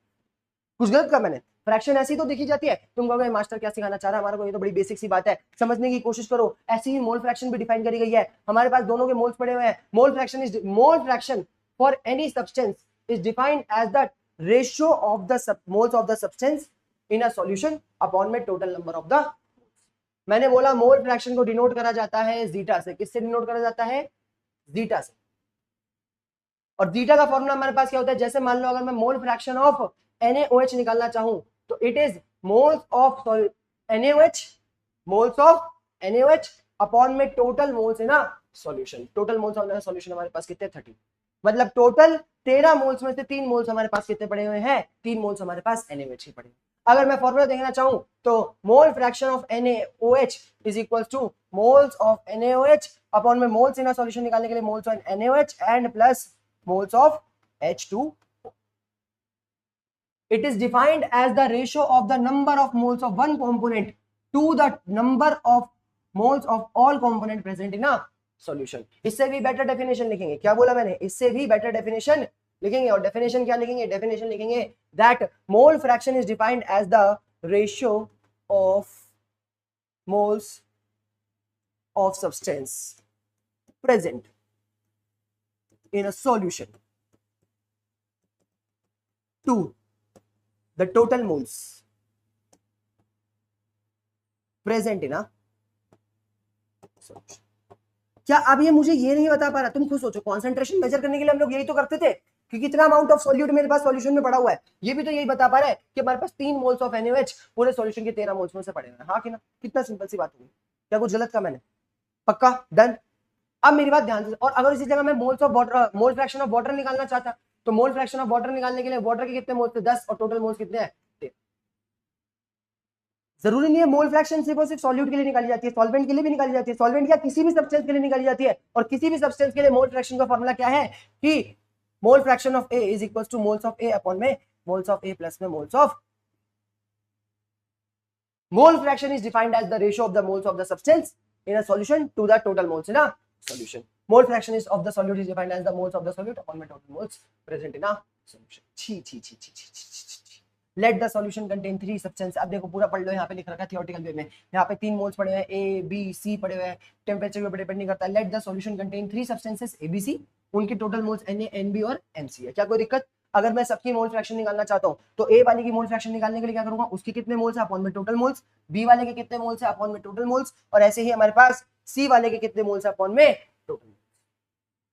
कुछ गलत कहा मैंने? फ्रैक्शन ऐसी तो देखी जाती है। तुम कहोगे मास्टर क्या सिखाना चाह रहा है हमारे को, ये तो बड़ी बेसिक सी बात है, समझने की कोशिश करो। ऐसी ही मोल फ्रैक्शन भी डिफाइन करी गई है। हमारे पास दोनों के मोल्स पड़े हुए हैं। Mole fraction for any substance is defined as the ratio of the moles of the substance in a solution upon में टोटल नंबर ऑफ द। मैंने बोला मोल फ्रैक्शन को डिनोट करा जाता है जीटा से। किससे डिनोट करा जाता है, जीटा से। और जीटा का फॉर्मूला हमारे पास क्या होता है, जैसे मान लो अगर मैं मोल फ्रैक्शन ऑफ NaOH निकालना चाहूं तो it is moles of NaOH, moles of NaOH अपॉन में total moles in a solution. Total moles of solution हमारे पास कितने, 30। मतलब टोटल 13 मोल्स में से 3 मोल्स हमारे पास कितने पड़े हुए हैं, 3 मोल्स हमारे पास NaOH के पड़े। अगर मैं फॉर्मूला देखना चाहूं तो मोल fraction of NaOH is equal to moles of NaOH अपॉन में मोल्स इन अ सॉल्यूशन निकालने के लिए moles of NaOH and plus moles of H2O. It is defined as the ratio of the number of moles of one component to the number of moles of all component present in a solution. इससे भी बेटर डेफिनेशन लिखेंगे। क्या बोला मैंने, इससे भी बेटर डेफिनेशन लिखेंगे। और डेफिनेशन क्या लिखेंगे, डेफिनेशन लिखेंगे that mole fraction is defined as the ratio of moles of substance present in a solution to the total moles present in a solution. क्या अब ये मुझे ये नहीं बता पा रहा, तुम खुद सोचो। कॉन्सेंट्रेशन मेजर करने के लिए हम लोग यही तो करते थे कि कितना अमाउंट ऑफ सॉल्यूट मेरे पास सॉल्यूशन में पड़ा हुआ है। ये भी तो यही बता पा रहा है कि हमारे पास 3 मोल्स ऑफ NaOH पूरे सॉल्यूशन के 13 मोल्स में से पड़े हुए हैं, हाँ कि ना। कितना सिंपल सी बात होगी। क्या कुछ गलत कहा मैंने? पक्का डन। अब मेरी बात ध्यान से, और अगर इसी जगह मैं moles of water, mole fraction of water निकालना चाहता तो मोल फ्रैक्शन ऑफ वाटर निकालने के लिए वाटर के कितने मोल्स थे, 10, और टोटल मोल्स कितने हैं, 13। जरूरी नहीं है मोल फ्रैक्शन सिर्फ और सिर्फ सॉल्यूट के लिए निकाली जाती है, सॉल्वेंट के लिए भी निकाली जाती है। सॉल्वेंट या किसी भी सब्सटेंस के लिए निकाली जाती है। और किसी भी सब्सटेंस के लिए मोल फ्रैक्शन का फॉर्मूला क्या है कि mole fraction of A is equal to moles of A upon में मोल्स ऑफ A प्लस में moles of. Mole fraction is defined as the ratio of the moles of the substance in a solution to the total moles in a solution. Mole fraction is of the solute is defined as the moles of the solute upon the total moles present in a solution. छी छी छी छी छी छी छी। Late the solution contain 3 substance. अब देखो पूरा पढ़ लो, यहाँ पे लिख रखा है थियोरेटिकल वे में, यहाँ पे 3 मोल्स पड़े हुए हैं, ए बी सी पड़े हुए हैं, टेम्परेचर के ऊपर डिपेंड नहीं करता। Let the solution contain 3 substances A B C, उनकी total moles N A N B और एन सी है। क्या कोई दिक्कत? अगर मैं सबकी मोल फ्रैक्शन निकालना चाहता हूं तो ए वाले की मोल फ्रैक्शन निकालने के लिए क्या करूंगा, उसके कितने मोल्स है अपॉन में टोटल मोल्स, बी वाले के कितने मोल्स है अपॉन में टोटल मोल्स, और ऐसे ही हमारे पास सी वाले के कितने मोल्स है अपॉन में टोटल मोल्स।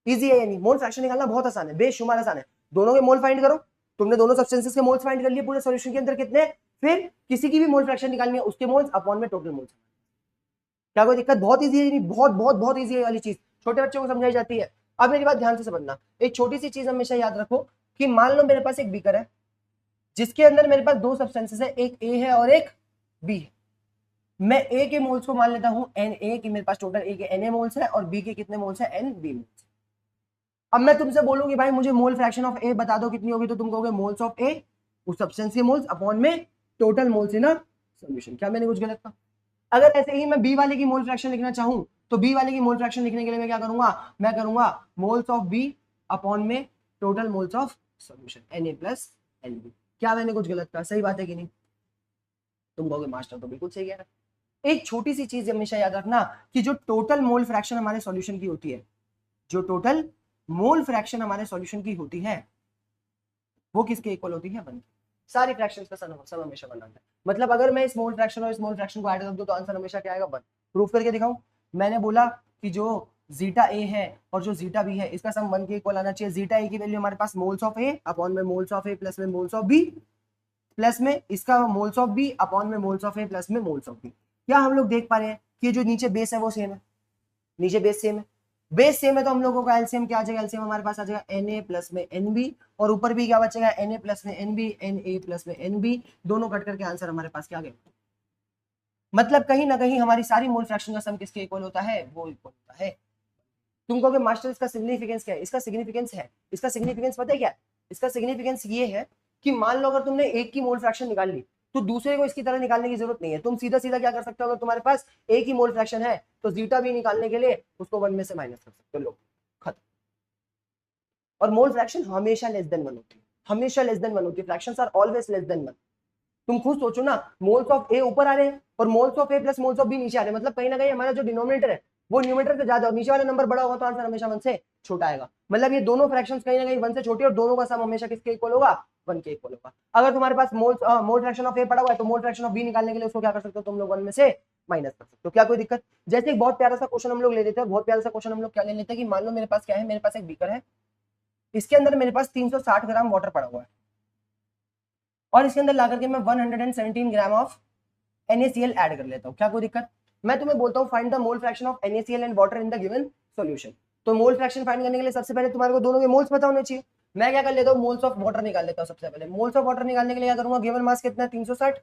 इजी है, यानी मोल फ्रैक्शन निकालना बहुत आसान है, बेशुमार आसान है। दोनों के मोल फाइंड करो, तुमने दोनों सब्सटेंसेस के मोल्स फाइंड कर लिए पूरे सॉल्यूशन के अंदर कितने, फिर किसी की भी मोल फ्रैक्शन निकालनी है उसके मोल्स अपॉन में टोटल मोल्स। क्या कोई दिक्कत? बहुत इजी है, बहुत बहुत बहुत इजी है वाली चीज, छोटे बच्चों को समझाई जाती है। अब मेरी बात ध्यान से समझना, एक छोटी सी चीज हमेशा याद रखो कि मान लो मेरे पास एक बीकर है जिसके अंदर मेरे पास 2 सब्सटेंसेस है, एक ए है और एक बी है। मैं ए के मोल्स को मान लेता हूं एन ए की, मेरे पास टोटल ए के एन ए मोल्स है और बी के कितने मोल्स है, एन बी मोल्स। अब मैं तुमसे बोलूंगी भाई मुझे मोल फ्रैक्शन ऑफ ए बता दो कितनी होगी, तो तुम कहोगे मोल्स ऑफ ए उस सब्सटेंस के मोल्स अपॉन में total moles in a solution. क्या मैंने कुछ गलत कहा? अगर ऐसे ही मैं बी वाले की मोल फ्रैक्शन लिखना चाहूं तो बी वाले की मोल फ्रैक्शन लिखने के लिए मैं क्या करूंगा, मैं करूंगा मोल्स ऑफ बी अपॉन में total moles of solution n A plus n B. क्या मैंने कुछ गलत कहा? सही बात है कि नहीं? तुम कहोगे मास्टर तो बिल्कुल सही कह रहा है। एक छोटी सी चीज हमेशा याद रखना कि जो टोटल मोल फ्रैक्शन हमारे सॉल्यूशन की होती है, जो टोटल मोल फ्रैक्शन हमारे सॉल्यूशन की होती है वो किसके इक्वल होती है, 1। सारी फ्रैक्शंस का सम हमेशा 1 आता है। मतलब अगर मैं इस मोल फ्रैक्शन और इस मोल फ्रैक्शन को ऐड कर दूं तो आंसर हमेशा क्या आएगा, 1। प्रूफ करके दिखाऊं? मैंने बोला कि जो जीटा ए है और जो जीटा बी है इसका सम 1 के इक्वल आना चाहिए। जीटा ए की वैल्यू हमारे पास मोल्स ऑफ ए अपॉन में मोल्स ऑफ ए प्लस में मोल्स ऑफ बी, प्लस में इसका मोल्स ऑफ बी अपॉन में मोल्स ऑफ ए प्लस में मोल्स ऑफ बी। क्या हम लोग देख पा रहे हैं कि जो नीचे बेस है वो सेम है, नीचे बेस सेम है, बेस सेम है तो हम लोगों का एलसीएम क्या आ जाएगा, एलसीएम हमारे पास आ जाएगा Na प्लस में Nb, और ऊपर भी क्या बचेगा, Na प्लस में Nb, Na प्लस में Nb, दोनों कट करके आंसर हमारे पास क्या आ गया। मतलब कहीं ना कहीं हमारी सारी मोल फ्रैक्शन का सम किसके इक्वल होता है, वो इक्वल होता है। तुम कहोगे मास्टर इसका सिग्निफिकेंस क्या है? इसका सिग्निफिकेंस है, इसका सिग्निफिकेंस पता है क्या? इसका सिग्निफिकेंस ये है कि मान लो अगर तुमने एक की मोल फ्रैक्शन निकाल ली तो दूसरे को इसकी तरह निकालने की जरूरत नहीं है। तुम सीधा सीधा क्या कर सकते हो, अगर तुम्हारे पास एक ही मोल फ्रैक्शन है तो जीटा भी निकालने के लिए उसको 1 में से माइनस कर सकते हो, लो खत्म। और मोल फ्रैक्शन हमेशा लेस देन 1 होती है, हमेशा लेस देन 1 होती है, fractions are always less than 1। तुम खुद सोचो ना, मोल्स ऑफ ए ऊपर आ रहे हैं और moles of A plus moles of B नीचे आ रहे हैं, मतलब कहीं ना कहीं हमारा जो डिनोमिनेटर है वो न्यूमरेटर से ज्यादा और नीचे वाला नंबर बड़ा होगा तो आंसर हमेशा 1 से छोटा आएगा। मतलब ये दोनों फ्रैक्शंस कहीं ना कहीं 1 से छोटी और दोनों का सम हमेशा किसके इक्वल होगा, 1 के इक्वल होगा। अगर तुम्हारे पास मोल फ्रैक्शन ऑफ ए पड़ा हुआ है तो मोल फ्रैक्शन ऑफ बी निकालने के लिए उसको क्या कर सकते हो तुम लोग, 1 में से माइनस कर सकते हो। क्या कोई दिक्कत? जैसे एक बहुत प्यारा सा क्वेश्चन हम लोग ले लेते हैं, बहुत प्यारा सा क्वेश्चन हम लोग क्या ले लेते हैं कि मान लो मेरे पास क्या है, मेरे पास एक बीकर है, इसके अंदर मेरे पास 360 ग्राम वाटर पड़ा हुआ है और इसके अंदर ला करके मैं 117 ग्राम ऑफ NaCl ऐड कर लेता हूं। क्या कोई दिक्कत? मैं तुम्हें बोलता हूं find the mole fraction of NaCl and water in the given solution. तो मोल फ्रैक्शन फाइंड करने के लिए सबसे पहले तुम्हारे को दोनों के मोल्स पता होने चाहिए। मैं क्या कर लेता हूं, मोल्स ऑफ वाटर निकाल लेता हूं। सबसे पहले मोल्स ऑफ वाटर निकालने के लिए क्या करूंगा, गिवन मास कितना है 360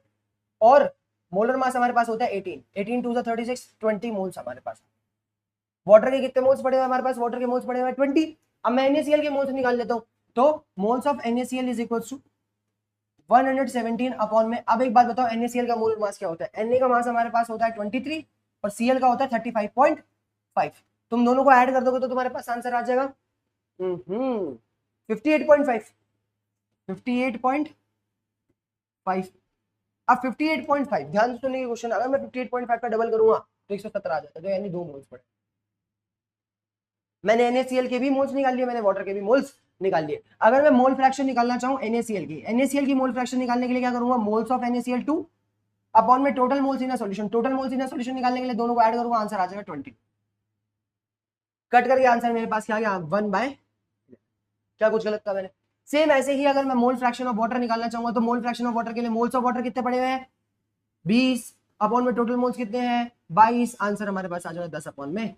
और मोलर मास हमारे पास होता है 18 2 36 20 मोल्स हमारे पास। वाटर के कितने मोल्स पड़े हुए हमारे पास, वाटर के मोल्स पड़े हुए 20। अब मैं NaCl के मोल्स निकाल लेता हूं तो moles of NaCl is equal to 117 upon में। अब एक बात बताओ, NaCl का मोलर मास क्या होता है? Na का मास हमारे पास होता है 23 और Cl का होता है 35.5। तुम दोनों को ऐड कर दोगे तो तुम्हारे पास आंसर आ जाएगा 58.5। 58.5। अब 58.5 ध्यान से सुनने की क्वेश्चन, अगर मैं 58.5 का डबल करूंगा तो 117 आ जाता है, तो यानी 2 मोल्स पड़े। मैंने NaCl के भी मोल्स निकाल लिए, मैंने वाटर के भी मोल्स निकाल लिए। अगर मैं मोल फ्रैक्शन निकालना चाहूं NaCl की मोल फ्रैक्शन निकालने के लिए क्या करूंगा, मोल्स ऑफ NaCl2 अपॉन में total moles in a solution. Total moles in a solution निकालने के लिए दोनों को ऐड करूंगा, आंसर आ जाएगा 20। कट करके आंसर मेरे पास क्या आ गया, 1/। क्या कुछ गलत कहा मैंने? सेम ऐसे ही अगर मैं मोल फ्रैक्शन ऑफ वाटर निकालना चाहूंगा तो मोल फ्रैक्शन ऑफ वाटर के लिए मोल्स ऑफ वाटर कितने पड़े हुए हैं, 20 अपॉन में टोटल मोल्स कितने हैं, 22। आंसर हमारे पास आ जाएगा 10 अपॉन में।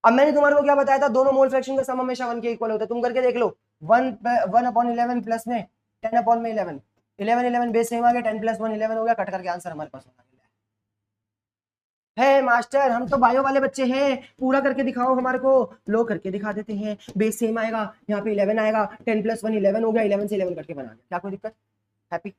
अब मैंने तुम्हारे को क्या बताया था, दोनों मोल फ्रैक्शन का सम हमेशा 1 के इक्वल होता है। तुम करके देख लो, 1/11 प्लस में 10 अपॉन में 11 11 बेस सेम आ गया, 10 + 1 11 हो गया। कट करके आंसर हमारे पास है। मास्टर हम तो बायो वाले बच्चे हैं, पूरा करके दिखाओ हमारे को। लो करके दिखा देते हैं, बेस सेम आएगा, यहाँ पे 11 आएगा, 10 + 1 11 हो गया, 11 से 11 करके बना गया। क्या कोई दिक्कत? हैप्पी?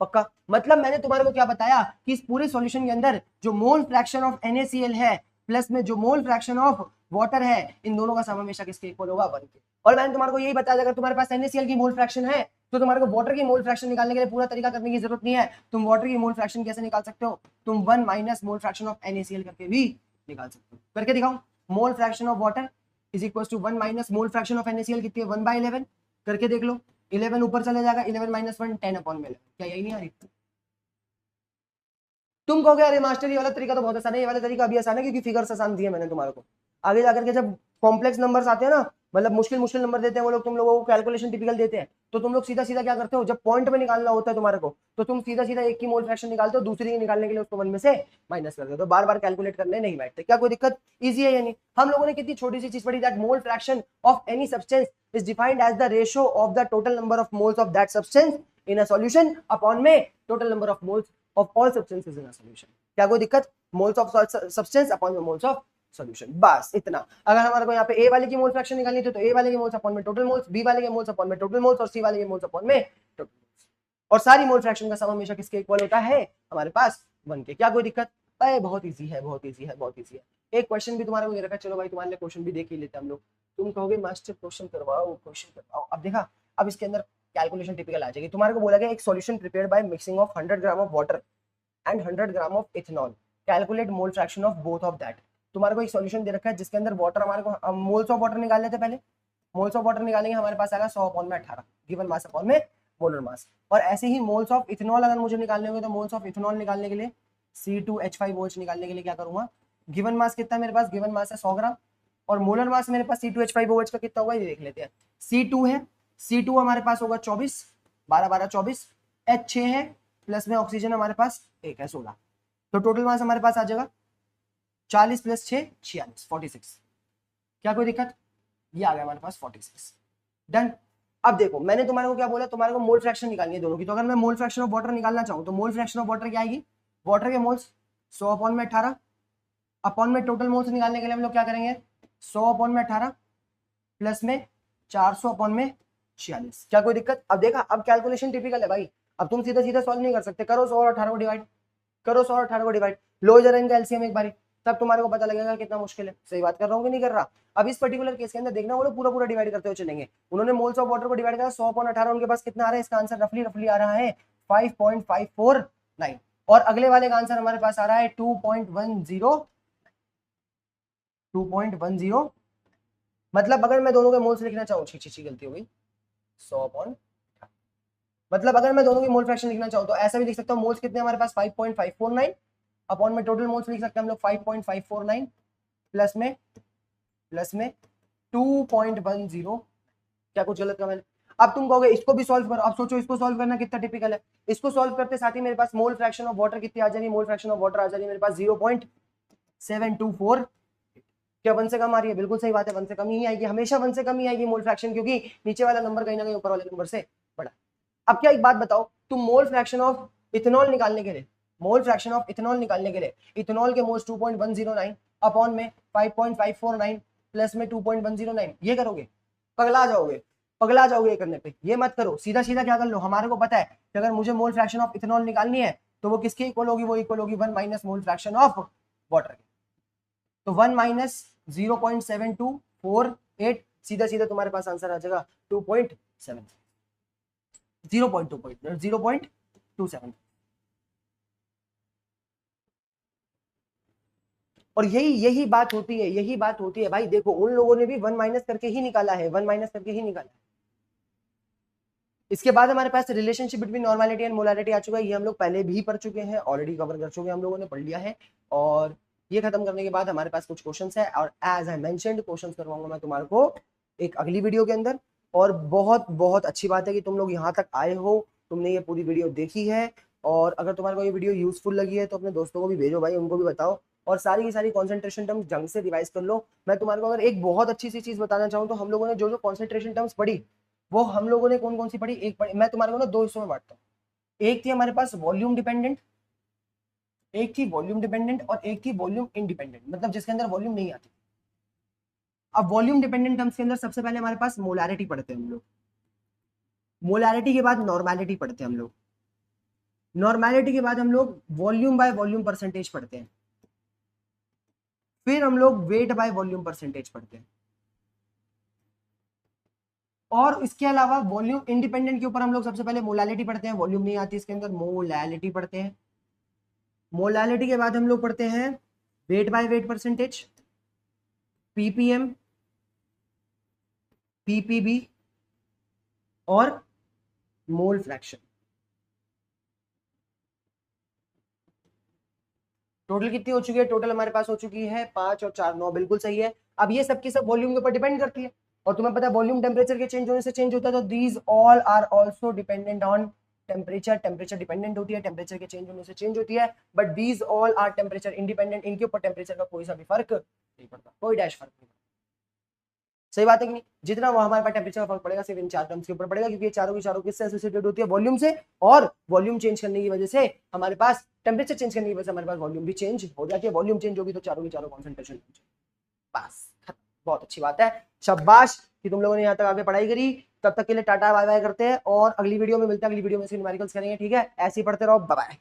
पक्का? मतलब मैंने तुम्हारे को क्या बताया कि इस पूरे सॉल्यूशन के अंदर जो मोल फ्रैक्शन ऑफ NaCl है प्लस में जो मोल फ्रैक्शन ऑफ वाटर है, इन दोनों का सम हमेशा किसके इक्वल होगा, 1 के। और मैंने तुम्हारे को यही बताया अगर तुम्हारे पास NaCl की मोल फ्रैक्शन है तो तुम्हारे को वाटर की मोल फ्रैक्शन निकालने के लिए पूरा तरीका करने की जरूरत नहीं है। तुम वाटर की मोल फ्रैक्शन कैसे निकाल सकते हो, तुम 1 minus mole fraction of NaCl करके भी निकाल सकते हो। करके दिखाऊं, mole fraction of water is equal to 1 minus mole fraction of NaCl कितनी है 1/11। करके देख लो, 11 ऊपर चले जाएगा, 11 माइनस 1 10/11। क्या यही नहीं आ रही? तुम कहोगे अरे मास्टर ये वाला तरीका तो बहुत आसान है, ये वाला तरीका अभी आसान है क्योंकि फिगर्स आसान दिए मैंने तुम्हारे को। आगे जाकर के जब कॉम्प्लेक्स नंबर्स आते हैं ना, मतलब मुश्किल मुश्किल नंबर देते हैं वो लोग, तुम लोगों को कैलकुलेशन टिपिकल देते हैं, तो तुम लोग सीधा सीधा क्या करते हो, जब पॉइंट में निकालना होता है तुम्हारे को, तो तुम सीधा सीधा एक की मोल फ्रैक्शन निकालते हो, दूसरी की निकालने के लिए उसको 1 में से माइनस कर देते हो, बार बार कैलकुलेट करने नहीं बैठते। क्या कोई दिक्कत? ईजी है या नहीं? हम लोगों ने कितनी छोटी सी चीज पढ़ी, that mole fraction of any substance is defined as the ratio of the total number of moles of that substance in a solution upon में total number of moles of all substances in a solution. क्या कोई दिक्कत? मोल्स ऑफ सब्सटेंस अपॉन में मोल्स ऑफ सॉल्यूशन, बस इतना। अगर हमारे को यहाँ पे ए वाले की मोल फ्रैक्शन निकालनी थी तो ए वाले के मोल्स अपॉन में टोटल मोल्स, बी वाले के मोल्स अपॉन में टोटल मोल्स और सी वाले के मोल्स अपॉन में टोटल मोल्स। और सारी मोल फ्रैक्शन का सम हमेशा किसके इक्वल होता है? हमारे पास 1 के। क्या कोई दिक्कत? अरे बहुत इजी है, बहुत इजी है, बहुत इजी है। एक क्वेश्चन भी तुम्हारे को दे रखा है, चलो भाई तुम्हारे लिए क्वेश्चन भी देख ही लेते हैं हम लोग। तुम कहोगे मास्टर क्वेश्चन करवाओ, क्वेश्चन करवाओ। अब देखा, अब इसके अंदर कैलकुलेशन टिपिकल आ जाएगी। तुम्हारे को बोला गया एक solution prepared by mixing of 100 gram of water and 100 gram of ethanol, calculate mole fraction of both of that. तुम्हारे को एक सॉल्यूशन दे रखा है जिसके अंदर वाटर, हमारे को मोल्स ऑफ वाटर निकाल लेते पहले। मोल्स ऑफ वाटर निकालेंगे, हमारे पास आएगा 100 अपॉन में 18 गिवन मास अपॉन में मोलर मास। और ऐसे ही मोल्स ऑफ इथेनॉल अगर मुझे निकालने होंगे तो मोल्स ऑफ इथेनॉल निकालने के लिए C2H5OH निकालने के लिए क्या करूंगा, गिवन मास कितना है मेरे पास, गिवन मास है 100 ग्राम, और मोलर मास मेरे पास C2H5OH का कितना होगा ये देख लेते हैं। C2 है, C2 हमारे पास होगा 24, 12 12 24, H6 है, प्लस में ऑक्सीजन हमारे पास 1 है 16, तो टोटल मास हमारे पास आ जाएगा 40 प्लस 6 46 46। क्या कोई दिक्कत? ये आ गया हमारे पास 46। डन। अब देखो मैंने तुम्हारे को क्या बोला, तुम्हारे को मोल फ्रैक्शन निकालनी है दोनों की। तो अगर मैं मोल फ्रैक्शन ऑफ वाटर निकालना चाहूँ तो मोल फ्रैक्शन ऑफ वाटर क्या आएगी, वाटर के मोल्स 100 अपॉन में 18 अपॉन में टोटल मोल्स निकालने के लिए हम लोग क्या करेंगे, 100 अपॉन में 18 प्लस में 400 अपॉन में 46। क्या कोई दिक्कत? अब देखा, अब कैलकुलेशन टिपिकल है भाई, अब तुम सीधा सीधा सॉल्व नहीं कर सकते। करो 100 और 18 को डिवाइड, करो 100 और 18 को डिवाइड, लो जरा इनका एलसीएम एक बारी, तब तुम्हारे को पता लगेगा कितना मुश्किल है। सही बात कर रहा हूँ कि नहीं कर रहा? अब इस पर्टिकुलर केस के अंदर देखना, वो लोग पूरा पूरा डिवाइड करते हुए चलेंगे। उन्होंने मोल्स ऑफ वाटर को डिवाइड करा 100 अपॉन 18, उनके पास कितना आ रहा है, इसका आंसर रफली रफली आ रहा है 5.549, और अगले वाले का आंसर हमारे पास आ रहा है 2.10। मतलब अगर मैं दोनों के मोल्स लिखना चाहूँ, छी गलती हो गई, 100 अपॉन, मतलब अगर मैं दोनों की मोल फ्रैक्शन लिखना चाहूँ तो ऐसा भी लिख सकता हूँ, मोल्स कितने हमारे पास 5.549 अपॉन में टोटल मोल्स लिख सकते हैं हम लोग 5.549 प्लस में 2.10। क्या कुछ गलत का मैंने? अब तुम कहोगे इसको भी सॉल्व करो। अब सोचो इसको सॉल्व करना कितना टिपिकल है। इसको सॉल्व करते साथ ही मेरे पास मोल फ्रैक्शन ऑफ वाटर कितनी आ जाएगी, मोल फ्रैक्शन ऑफ वाटर आ जाएगी मेरे पास 0.724। क्या 1 से कम आ रही है? बिल्कुल सही बात है, 1 से कम ही आएगी, हमेशा 1 से कम ही आएगी मोल फ्रैक्शन, क्योंकि नीचे वाला नंबर कहीं ना कहीं ऊपर वाले नंबर से बड़ा। अब क्या एक बात बताओ, तुम मोल फ्रैक्शन ऑफ इथेनॉल निकालने के लिए, मोल फ्रैक्शन ऑफ इथेनॉल निकालने के लिए इथेनॉल के मोल्स 2.109 अपॉन में 5.549 प्लस में 2.109 ये करोगे, पगला जाओगे, पगला जाओगे ये करने पे। ये मत करो, सीधा सीधा क्या कर लो, हमारे को पता है कि अगर मुझे मोल फ्रैक्शन ऑफ इथेनॉल निकालनी है तो वो किसके इक्वल होगी, वो इक्वल होगी 1 minus mole fraction of water के। तो 1 माइनस 0.7248, सीधा सीधा तुम्हारे पास आंसर आ जाएगा 2.7 0.27। और यही बात होती है, यही बात होती है भाई। देखो उन लोगों ने भी 1 माइनस करके ही निकाला है, 1 माइनस करके ही निकाला है। इसके बाद हमारे पास relationship between normality and molarity आ चुका है, ये हम लोग पहले भी पढ़ चुके हैं, ऑलरेडी कवर कर चुके हैं, हम लोगों ने पढ़ लिया है। और ये खत्म करने के बाद हमारे पास कुछ क्वेश्चंस है, और एज आई मेंशन्ड क्वेश्चंस करवाऊंगा मैं तुम्हारे को एक अगली वीडियो के अंदर। और बहुत बहुत अच्छी बात है कि तुम लोग यहाँ तक आए हो, तुमने ये पूरी वीडियो देखी है, और अगर तुम्हारे को ये वीडियो यूजफुल लगी है तो अपने दोस्तों को भी भेजो भाई, उनको भी बताओ, और सारी की सारी कॉन्सेंट्रेशन टर्म्स ढंग से रिवाइज कर लो। मैं तुम्हारे को अगर एक बहुत अच्छी सी चीज बताना चाहूँ तो हम लोगों ने जो जो कॉन्सेंट्रेशन टर्म्स पढ़ी वो हम लोगों ने कौन कौन सी पढ़ी, एक पढ़ी मैं तुम्हारे को ना 2 हिस्सों में बांटता हूँ। एक थी हमारे पास वॉल्यूम डिपेंडेंट, एक थी वॉल्यूम डिपेंडेंट और एक थी वॉल्यूम इंडिपेंडेंट, मतलब जिसके अंदर वॉल्यूम नहीं आती। अब वॉल्यूम डिपेंडेंट टर्म्स के अंदर सबसे पहले हमारे पास मोलारिटी पढ़ते हैं हम लोग, मोलारिटी के बाद नॉर्मेलिटी पढ़ते हैं हम लोग, नॉर्मेलिटी के बाद हम लोग वॉल्यूम बाय वॉल्यूम परसेंटेज पढ़ते हैं, फिर हम लोग वेट बाय वॉल्यूम परसेंटेज पढ़ते हैं, और इसके अलावा वॉल्यूम इंडिपेंडेंट के ऊपर हम लोग सबसे पहले मोलालिटी पढ़ते हैं, वॉल्यूम नहीं आती इसके अंदर, मोलालिटी पढ़ते हैं। मोलालिटी के बाद हम लोग पढ़ते हैं wait by weight percentage, PPM, PPB और मोल फ्रैक्शन। टोटल कितनी हो चुकी है? टोटल हमारे पास हो चुकी है 5 और 4 9, बिल्कुल सही है। अब ये सबकी सब वॉल्यूम के ऊपर डिपेंड करती है, और तुम्हें पता है वॉल्यूम टेम्परेचर के चेंज होने से चेंज होता है, तो these all are also dependent on temperature. Temperature dependent होती है, टेम्परेचर के चेंज होने से चेंज होती है, but these all are temperature independent. इनके ऊपर टेम्परेचर का कोई सा भी फर्क नहीं पड़ता, कोई डैश फर्क नहीं पड़ता। सही बात है कि नहीं? जितना वो हमारे पास टेम्परेचर का फर्क पड़ेगा सिर्फ इन 4 टर्म्स के ऊपर पड़ेगा, क्योंकि ये चारों की चारों किससे एसोसिएटेड होती है? वॉल्यूम से, और वॉल्यूम चेंज करने की वजह से हमारे पास टेम्परेचर चेंज करने की वजह से हमारे पास वॉल्यूम भी चेंज हो जाती है। वॉल्यूम चेंज होगी तो चारों की चारों कॉन्सेंट्रेशन, बस खत्म। बहुत अच्छी बात है, शाबाश कि तुम लोगों ने यहाँ तक आगे पढ़ाई करी। तब तक के लिए टाटा बाय बाय करते हैं, और अगली वीडियो में मिलते हैं। अगली वीडियो में न्यूमेरिकल्स करेंगे, ठीक है? ऐसे ही पढ़ते रहो, बाय बाय।